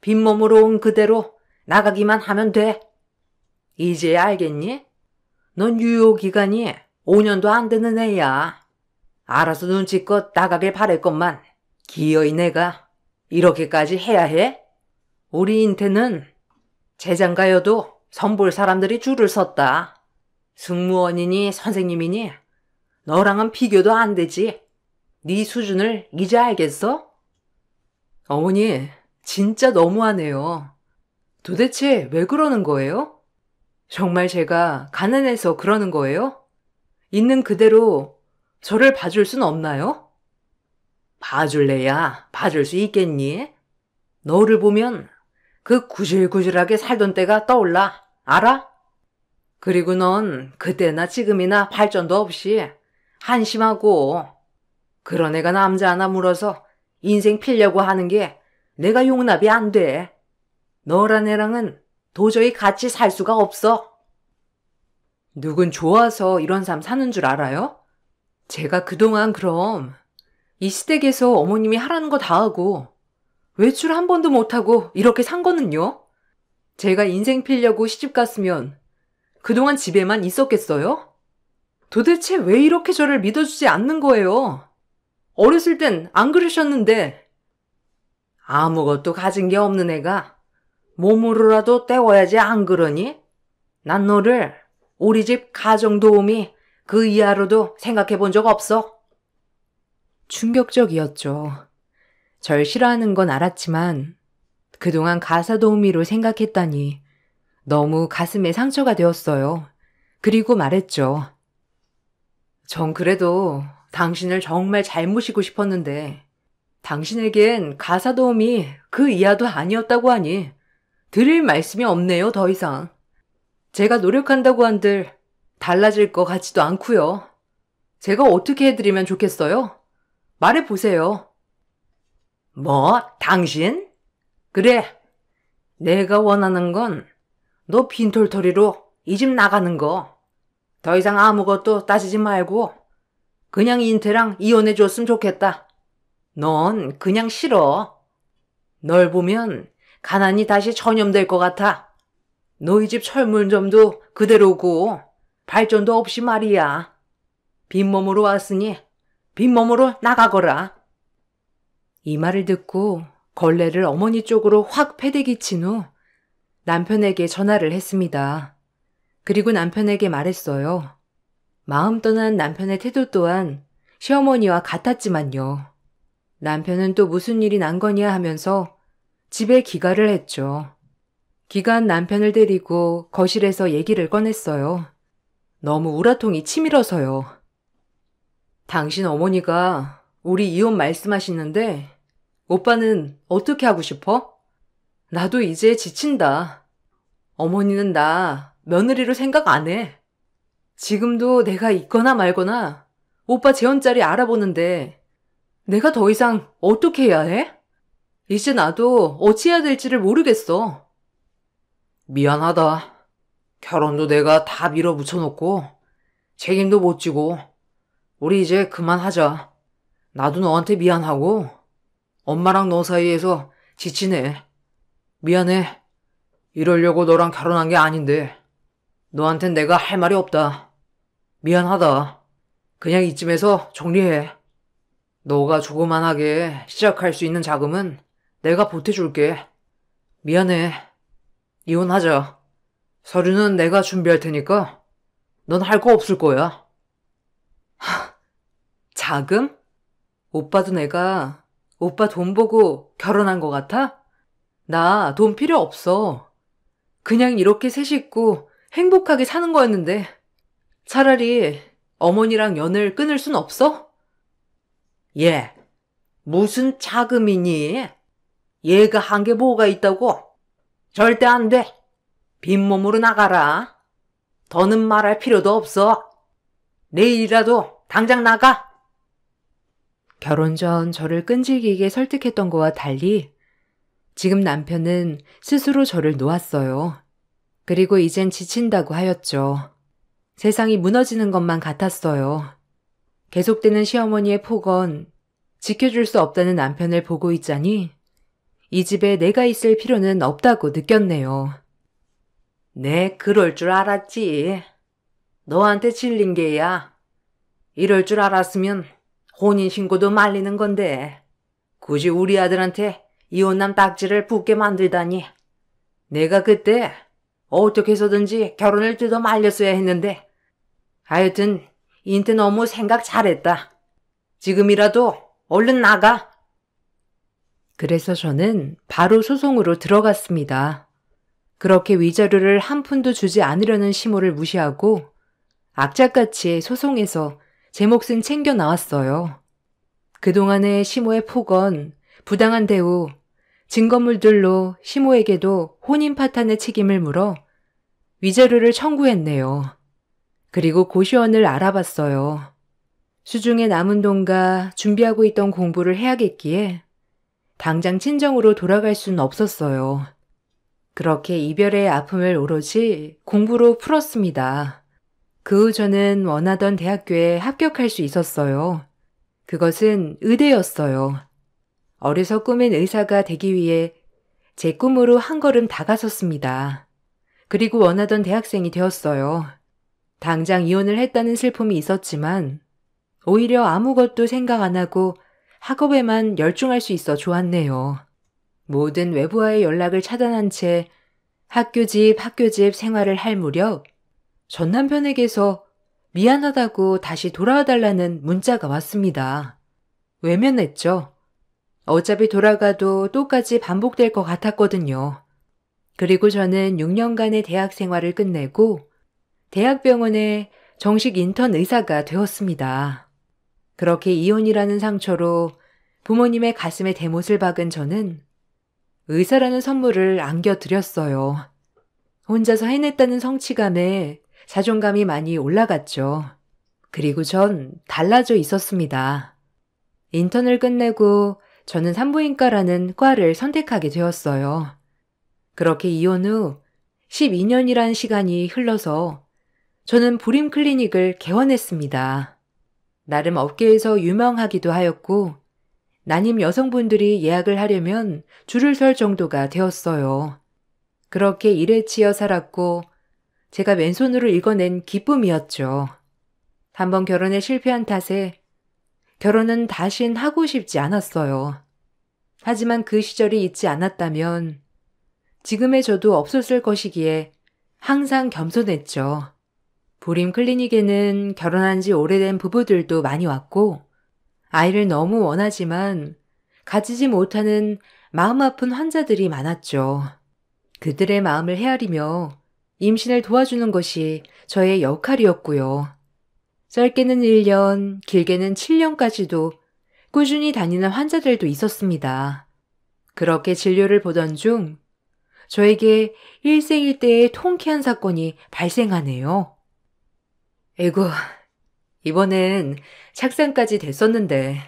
빈몸으로 온 그대로 나가기만 하면 돼. 이제 알겠니? 넌 유효기간이 5년도 안 되는 애야. 알아서 눈치껏 나가길 바랬건만 기어이 내가 이렇게까지 해야 해? 우리 인태는 재장가여도 선볼 사람들이 줄을 섰다. 승무원이니 선생님이니 너랑은 비교도 안 되지. 네 수준을 이제 알겠어? 어머니, 진짜 너무하네요. 도대체 왜 그러는 거예요? 정말 제가 가난해서 그러는 거예요? 있는 그대로 저를 봐줄 순 없나요? 봐줄래야 봐줄 수 있겠니? 너를 보면 그 구질구질하게 살던 때가 떠올라. 알아? 그리고 넌 그때나 지금이나 발전도 없이 한심하고 그런 애가 남자 하나 물어서 인생 필려고 하는 게 내가 용납이 안 돼. 너란 애랑은 도저히 같이 살 수가 없어. 누군 좋아서 이런 삶 사는 줄 알아요? 제가 그동안 그럼 이 시댁에서 어머님이 하라는 거 다 하고 외출 한 번도 못하고 이렇게 산 거는요? 제가 인생 필려고 시집 갔으면 그동안 집에만 있었겠어요? 도대체 왜 이렇게 저를 믿어주지 않는 거예요? 어렸을 땐 안 그러셨는데. 아무것도 가진 게 없는 애가 몸으로라도 때워야지 안 그러니? 난 너를 우리 집 가정도우미 그 이하로도 생각해 본 적 없어. 충격적이었죠. 절 싫어하는 건 알았지만 그동안 가사도우미로 생각했다니 너무 가슴에 상처가 되었어요. 그리고 말했죠. 전 그래도 당신을 정말 잘 모시고 싶었는데 당신에겐 가사도우미 그 이하도 아니었다고 하니 드릴 말씀이 없네요, 더 이상. 제가 노력한다고 한들 달라질 것 같지도 않고요. 제가 어떻게 해드리면 좋겠어요? 말해보세요. 뭐, 당신? 그래, 내가 원하는 건 너 빈털터리로 이 집 나가는 거. 더 이상 아무것도 따지지 말고 그냥 인태랑 이혼해줬으면 좋겠다. 넌 그냥 싫어. 널 보면 가난이 다시 전염될 것 같아. 너희 집 철물점도 그대로고 발전도 없이 말이야. 빈몸으로 왔으니 빈몸으로 나가거라. 이 말을 듣고 걸레를 어머니 쪽으로 확 패대기친 후 남편에게 전화를 했습니다. 그리고 남편에게 말했어요. 마음 떠난 남편의 태도 또한 시어머니와 같았지만요. 남편은 또 무슨 일이 난 거냐 하면서 집에 귀가를 했죠. 귀가한 남편을 데리고 거실에서 얘기를 꺼냈어요. 너무 우라통이 치밀어서요. 당신 어머니가 우리 이혼 말씀하시는데 오빠는 어떻게 하고 싶어? 나도 이제 지친다. 어머니는 나 며느리로 생각 안 해. 지금도 내가 있거나 말거나 오빠 재혼자리 알아보는데 내가 더 이상 어떻게 해야 해? 이제 나도 어찌해야 될지를 모르겠어. 미안하다. 결혼도 내가 다 밀어붙여놓고 책임도 못 지고 우리 이제 그만하자. 나도 너한테 미안하고 엄마랑 너 사이에서 지치네. 미안해. 이러려고 너랑 결혼한 게 아닌데 너한텐 내가 할 말이 없다. 미안하다. 그냥 이쯤에서 정리해. 너가 조그만하게 시작할 수 있는 자금은 내가 보태줄게. 미안해. 이혼하자. 서류는 내가 준비할 테니까 넌 할 거 없을 거야. 자금? 오빠도 내가 오빠 돈 보고 결혼한 거 같아? 나 돈 필요 없어. 그냥 이렇게 새 식구 행복하게 사는 거였는데 차라리 어머니랑 연을 끊을 순 없어? 얘, 무슨 자금이니? 얘가 한 게 뭐가 있다고? 절대 안 돼. 빈몸으로 나가라. 더는 말할 필요도 없어. 내일이라도 당장 나가. 결혼 전 저를 끈질기게 설득했던 거와 달리 지금 남편은 스스로 저를 놓았어요. 그리고 이젠 지친다고 하였죠. 세상이 무너지는 것만 같았어요. 계속되는 시어머니의 폭언, 지켜줄 수 없다는 남편을 보고 있자니 이 집에 내가 있을 필요는 없다고 느꼈네요. 내 그럴 줄 알았지. 너한테 질린 게야. 이럴 줄 알았으면 혼인신고도 말리는 건데 굳이 우리 아들한테 이혼남 딱지를 붙게 만들다니. 내가 그때 어떻게 해서든지 결혼을 뜯어 말렸어야 했는데 하여튼 인태 너무 생각 잘했다. 지금이라도 얼른 나가. 그래서 저는 바로 소송으로 들어갔습니다. 그렇게 위자료를 한 푼도 주지 않으려는 시모를 무시하고 악착같이 소송에서 제 몫은 챙겨 나왔어요. 그동안의 시모의 폭언, 부당한 대우, 증거물들로 시모에게도 혼인 파탄의 책임을 물어 위자료를 청구했네요. 그리고 고시원을 알아봤어요. 수중에 남은 돈과 준비하고 있던 공부를 해야겠기에 당장 친정으로 돌아갈 수는 없었어요. 그렇게 이별의 아픔을 오로지 공부로 풀었습니다. 그 후 저는 원하던 대학교에 합격할 수 있었어요. 그것은 의대였어요. 어려서 꿈인 의사가 되기 위해 제 꿈으로 한 걸음 다가섰습니다. 그리고 원하던 대학생이 되었어요. 당장 이혼을 했다는 슬픔이 있었지만 오히려 아무것도 생각 안 하고 학업에만 열중할 수 있어 좋았네요. 모든 외부와의 연락을 차단한 채 학교 집 생활을 할 무렵 전 남편에게서 미안하다고 다시 돌아와 달라는 문자가 왔습니다. 외면했죠. 어차피 돌아가도 똑같이 반복될 것 같았거든요. 그리고 저는 6년간의 대학 생활을 끝내고 대학병원의 정식 인턴 의사가 되었습니다. 그렇게 이혼이라는 상처로 부모님의 가슴에 대못을 박은 저는 의사라는 선물을 안겨드렸어요. 혼자서 해냈다는 성취감에 자존감이 많이 올라갔죠. 그리고 전 달라져 있었습니다. 인턴을 끝내고 저는 산부인과라는 과를 선택하게 되었어요. 그렇게 이혼 후 12년이란 시간이 흘러서 저는 불임 클리닉을 개원했습니다. 나름 업계에서 유명하기도 하였고 난임 여성분들이 예약을 하려면 줄을 설 정도가 되었어요. 그렇게 일에 치여 살았고 제가 맨손으로 읽어낸 기쁨이었죠. 한번 결혼에 실패한 탓에 결혼은 다신 하고 싶지 않았어요. 하지만 그 시절이 있지 않았다면 지금의 저도 없었을 것이기에 항상 겸손했죠. 불임 클리닉에는 결혼한 지 오래된 부부들도 많이 왔고 아이를 너무 원하지만 가지지 못하는 마음 아픈 환자들이 많았죠. 그들의 마음을 헤아리며 임신을 도와주는 것이 저의 역할이었고요. 짧게는 1년, 길게는 7년까지도 꾸준히 다니는 환자들도 있었습니다. 그렇게 진료를 보던 중 저에게 일생일대의 통쾌한 사건이 발생하네요. 에구, 이번엔 착상까지 됐었는데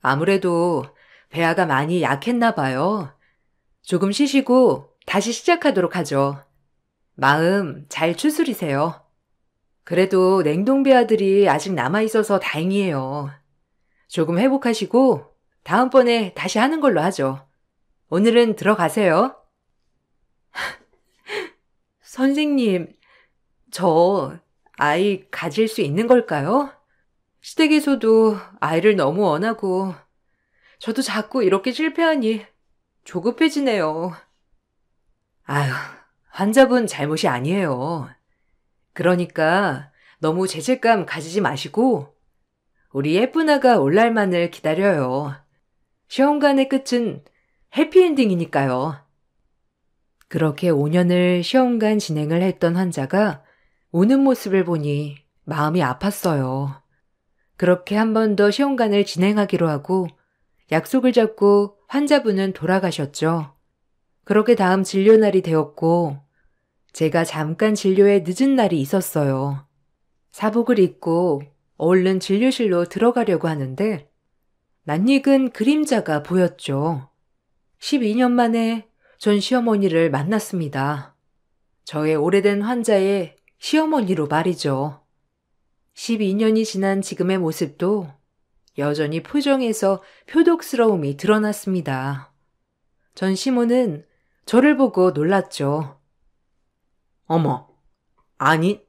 아무래도 배아가 많이 약했나 봐요. 조금 쉬시고 다시 시작하도록 하죠. 마음 잘 추스리세요. 그래도 냉동배아들이 아직 남아있어서 다행이에요. 조금 회복하시고 다음번에 다시 하는 걸로 하죠. 오늘은 들어가세요. 선생님, 저 아이 가질 수 있는 걸까요? 시댁에서도 아이를 너무 원하고 저도 자꾸 이렇게 실패하니 조급해지네요. 아휴, 환자분 잘못이 아니에요. 그러니까 너무 죄책감 가지지 마시고 우리 예쁜 아가 올 날만을 기다려요. 시험관의 끝은 해피엔딩이니까요. 그렇게 5년을 시험관 진행을 했던 환자가 오는 모습을 보니 마음이 아팠어요. 그렇게 한 번 더 시험관을 진행하기로 하고 약속을 잡고 환자분은 돌아가셨죠. 그렇게 다음 진료날이 되었고 제가 잠깐 진료에 늦은 날이 있었어요. 사복을 입고 얼른 진료실로 들어가려고 하는데 낯익은 그림자가 보였죠. 12년 만에 전 시어머니를 만났습니다. 저의 오래된 환자의 시어머니로 말이죠. 12년이 지난 지금의 모습도 여전히 표정에서 표독스러움이 드러났습니다. 전 시모는 저를 보고 놀랐죠. 어머, 아니,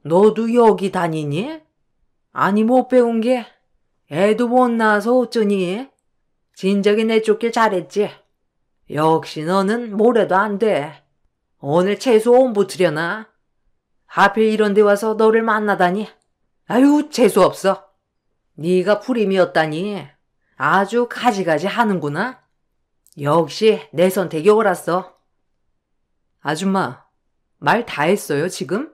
너도 여기 다니니? 아니, 못 배운 게 애도 못 낳아서 어쩌니? 진작에 내쫓길 잘했지. 역시 너는 뭐래도 안 돼. 오늘 채소 옴부트려나? 하필 이런 데 와서 너를 만나다니. 아유, 재수없어. 네가 불임이었다니. 아주 가지가지 하는구나. 역시 내 선택이 옳았어. 아줌마, 말 다 했어요, 지금?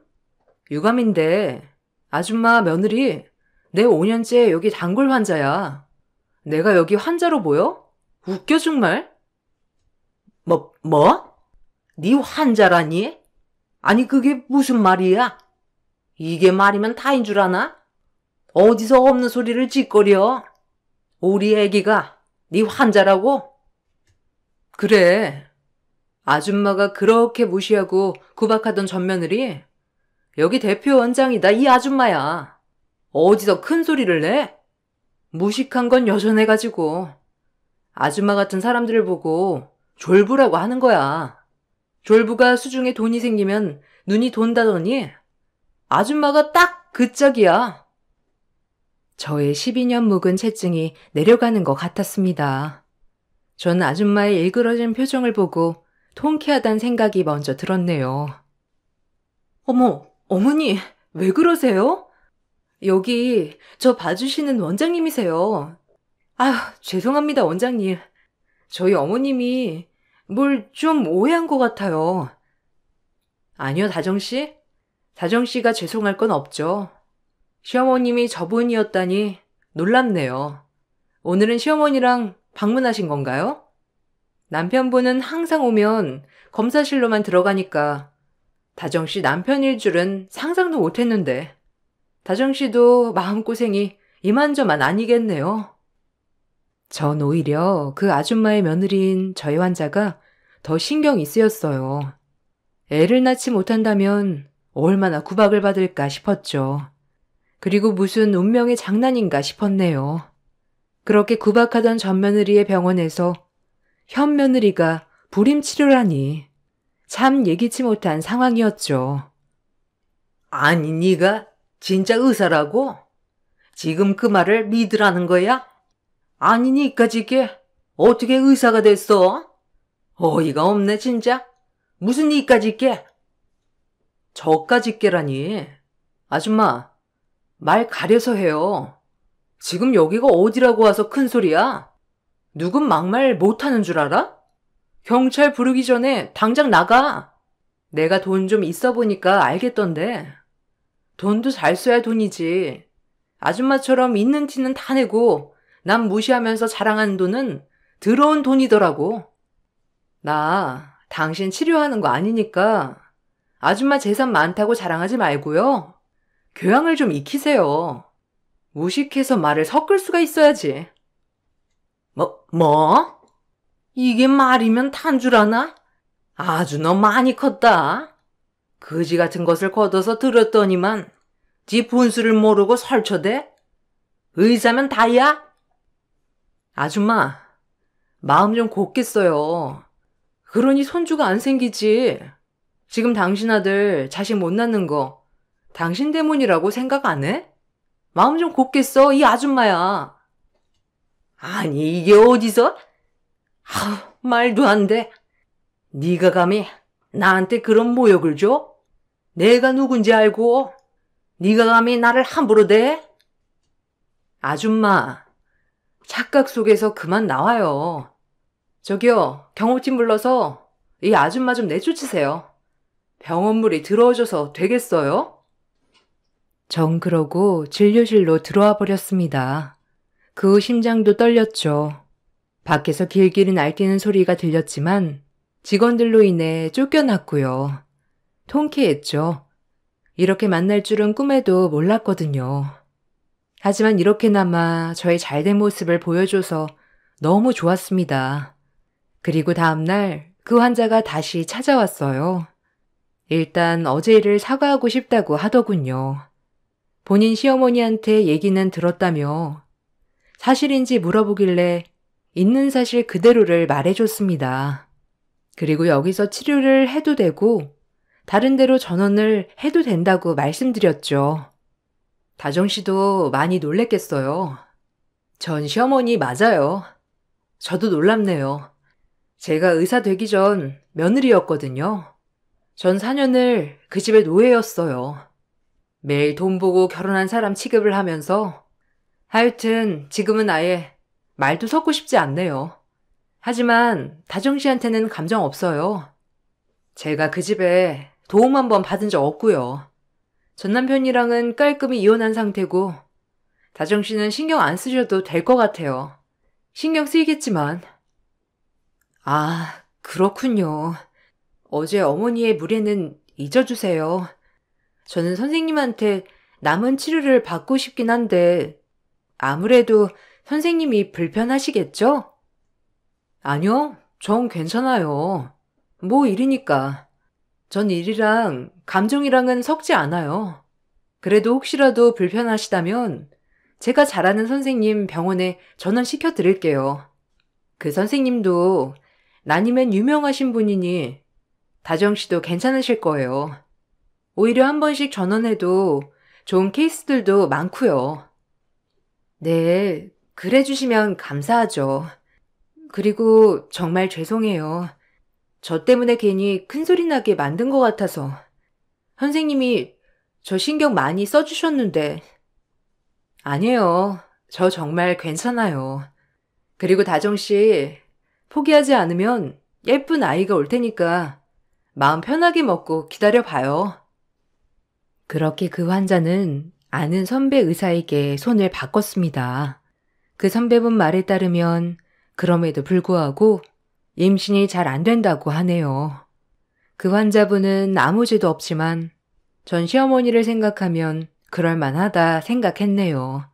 유감인데 아줌마 며느리 내 5년째 여기 단골 환자야. 내가 여기 환자로 보여? 웃겨 정말? 뭐? 네 환자라니? 아니 그게 무슨 말이야? 이게 말이면 다인 줄 아나? 어디서 없는 소리를 짓거려? 우리 애기가 네 환자라고? 그래. 아줌마가 그렇게 무시하고 구박하던 전 며느리 여기 대표 원장이다 이 아줌마야. 어디서 큰 소리를 내? 무식한 건 여전해가지고 아줌마 같은 사람들을 보고 졸부라고 하는 거야. 졸부가 수중에 돈이 생기면 눈이 돈다더니 아줌마가 딱 그 짝이야. 저의 12년 묵은 체증이 내려가는 것 같았습니다. 전 아줌마의 일그러진 표정을 보고 통쾌하단 생각이 먼저 들었네요. 어머, 어머니, 왜 그러세요? 여기 저 봐주시는 원장님이세요. 아휴, 죄송합니다, 원장님. 저희 어머님이 뭘 좀 오해한 것 같아요. 아니요, 다정씨. 다정씨가 죄송할 건 없죠. 시어머님이 저분이었다니 놀랍네요. 오늘은 시어머니랑 방문하신 건가요? 남편분은 항상 오면 검사실로만 들어가니까 다정씨 남편일 줄은 상상도 못했는데 다정씨도 마음고생이 이만저만 아니겠네요. 전 오히려 그 아줌마의 며느리인 저희 환자가 더 신경이 쓰였어요. 애를 낳지 못한다면 얼마나 구박을 받을까 싶었죠. 그리고 무슨 운명의 장난인가 싶었네요. 그렇게 구박하던 전 며느리의 병원에서 현 며느리가 불임 치료라니 참 예기치 못한 상황이었죠. 아니, 네가 진짜 의사라고? 지금 그 말을 믿으라는 거야? 아니, 니까지 이게 어떻게 의사가 됐어? 어이가 없네, 진짜. 무슨 니까지 있게? 저까지 있게라니. 아줌마, 말 가려서 해요. 지금 여기가 어디라고 와서 큰 소리야? 누군 막말 못하는 줄 알아? 경찰 부르기 전에 당장 나가. 내가 돈 좀 있어 보니까 알겠던데. 돈도 잘 써야 돈이지. 아줌마처럼 있는 티는 다 내고 남 무시하면서 자랑하는 돈은 더러운 돈이더라고. 나 당신 치료하는 거 아니니까 아줌마 재산 많다고 자랑하지 말고요. 교양을 좀 익히세요. 무식해서 말을 섞을 수가 있어야지. 뭐? 이게 말이면 탄 줄 아나? 아주 너 많이 컸다. 거지 같은 것을 걷어서 들었더니만 지 분수를 모르고 설쳐대? 의사면 다야? 아줌마, 마음 좀 곱겠어요. 그러니 손주가 안 생기지. 지금 당신 아들 자식 못 낳는 거 당신 때문이라고 생각 안 해? 마음 좀 곱겠어, 이 아줌마야. 아니, 이게 어디서? 말도 안 돼. 네가 감히 나한테 그런 모욕을 줘? 내가 누군지 알고 네가 감히 나를 함부로 대? 아줌마, 착각 속에서 그만 나와요. 저기요, 경호팀 불러서 이 아줌마 좀 내쫓으세요. 병원물이 더러워져서 되겠어요? 전 그러고 진료실로 들어와 버렸습니다. 그 후 심장도 떨렸죠. 밖에서 길길이 날뛰는 소리가 들렸지만 직원들로 인해 쫓겨났고요. 통쾌했죠. 이렇게 만날 줄은 꿈에도 몰랐거든요. 하지만 이렇게나마 저의 잘된 모습을 보여줘서 너무 좋았습니다. 그리고 다음날 그 환자가 다시 찾아왔어요. 일단 어제 일을 사과하고 싶다고 하더군요. 본인 시어머니한테 얘기는 들었다며 사실인지 물어보길래 있는 사실 그대로를 말해줬습니다. 그리고 여기서 치료를 해도 되고 다른 데로 전원을 해도 된다고 말씀드렸죠. 다정 씨도 많이 놀랬겠어요. 전 시어머니 맞아요. 저도 놀랍네요. 제가 의사 되기 전 며느리였거든요. 전 4년을 그 집의 노예였어요. 매일 돈 보고 결혼한 사람 취급을 하면서 하여튼 지금은 아예 말도 섞고 싶지 않네요. 하지만 다정 씨한테는 감정 없어요. 제가 그 집에 도움 한 번 받은 적 없고요. 전 남편이랑은 깔끔히 이혼한 상태고 다정 씨는 신경 안 쓰셔도 될 것 같아요. 신경 쓰이겠지만. 아, 그렇군요. 어제 어머니의 무례는 잊어주세요. 저는 선생님한테 남은 치료를 받고 싶긴 한데 아무래도 선생님이 불편하시겠죠? 아니요, 전 괜찮아요. 뭐 일이니까. 전 일이랑 감정이랑은 섞지 않아요. 그래도 혹시라도 불편하시다면 제가 잘 아는 선생님 병원에 전원시켜 드릴게요. 그 선생님도 아니면 유명하신 분이니 다정 씨도 괜찮으실 거예요. 오히려 한 번씩 전원해도 좋은 케이스들도 많고요. 네, 그래 주시면 감사하죠. 그리고 정말 죄송해요. 저 때문에 괜히 큰소리 나게 만든 것 같아서. 선생님이 저 신경 많이 써주셨는데. 아니에요. 저 정말 괜찮아요. 그리고 다정 씨, 포기하지 않으면 예쁜 아이가 올 테니까 마음 편하게 먹고 기다려봐요. 그렇게 그 환자는 아는 선배 의사에게 손을 바꿨습니다. 그 선배분 말에 따르면 그럼에도 불구하고 임신이 잘 안 된다고 하네요. 그 환자분은 아무 죄도 없지만 전 시어머니를 생각하면 그럴만하다 생각했네요.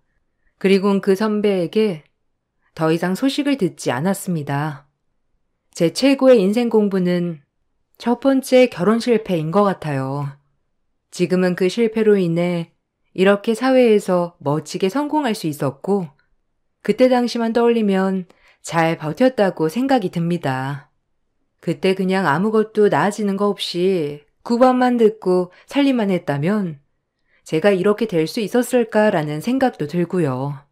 그리곤 그 선배에게 더 이상 소식을 듣지 않았습니다. 제 최고의 인생 공부는 첫 번째 결혼 실패인 것 같아요. 지금은 그 실패로 인해 이렇게 사회에서 멋지게 성공할 수 있었고, 그때 당시만 떠올리면 잘 버텼다고 생각이 듭니다. 그때 그냥 아무것도 나아지는 거 없이 구박만 듣고 살림만 했다면 제가 이렇게 될 수 있었을까라는 생각도 들고요.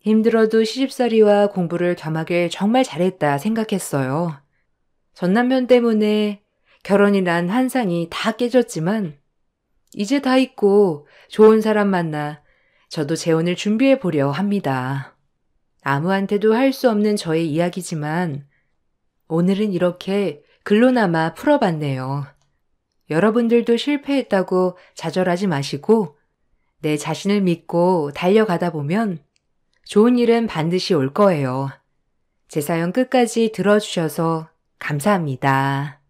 힘들어도 시집살이와 공부를 겸하길 정말 잘했다 생각했어요. 전 남편 때문에 결혼이란 환상이 다 깨졌지만 이제 다 잊고 좋은 사람 만나 저도 재혼을 준비해 보려 합니다. 아무한테도 할 수 없는 저의 이야기지만 오늘은 이렇게 글로나마 풀어봤네요. 여러분들도 실패했다고 좌절하지 마시고 내 자신을 믿고 달려가다 보면 좋은 일은 반드시 올 거예요. 제 사연 끝까지 들어주셔서 감사합니다.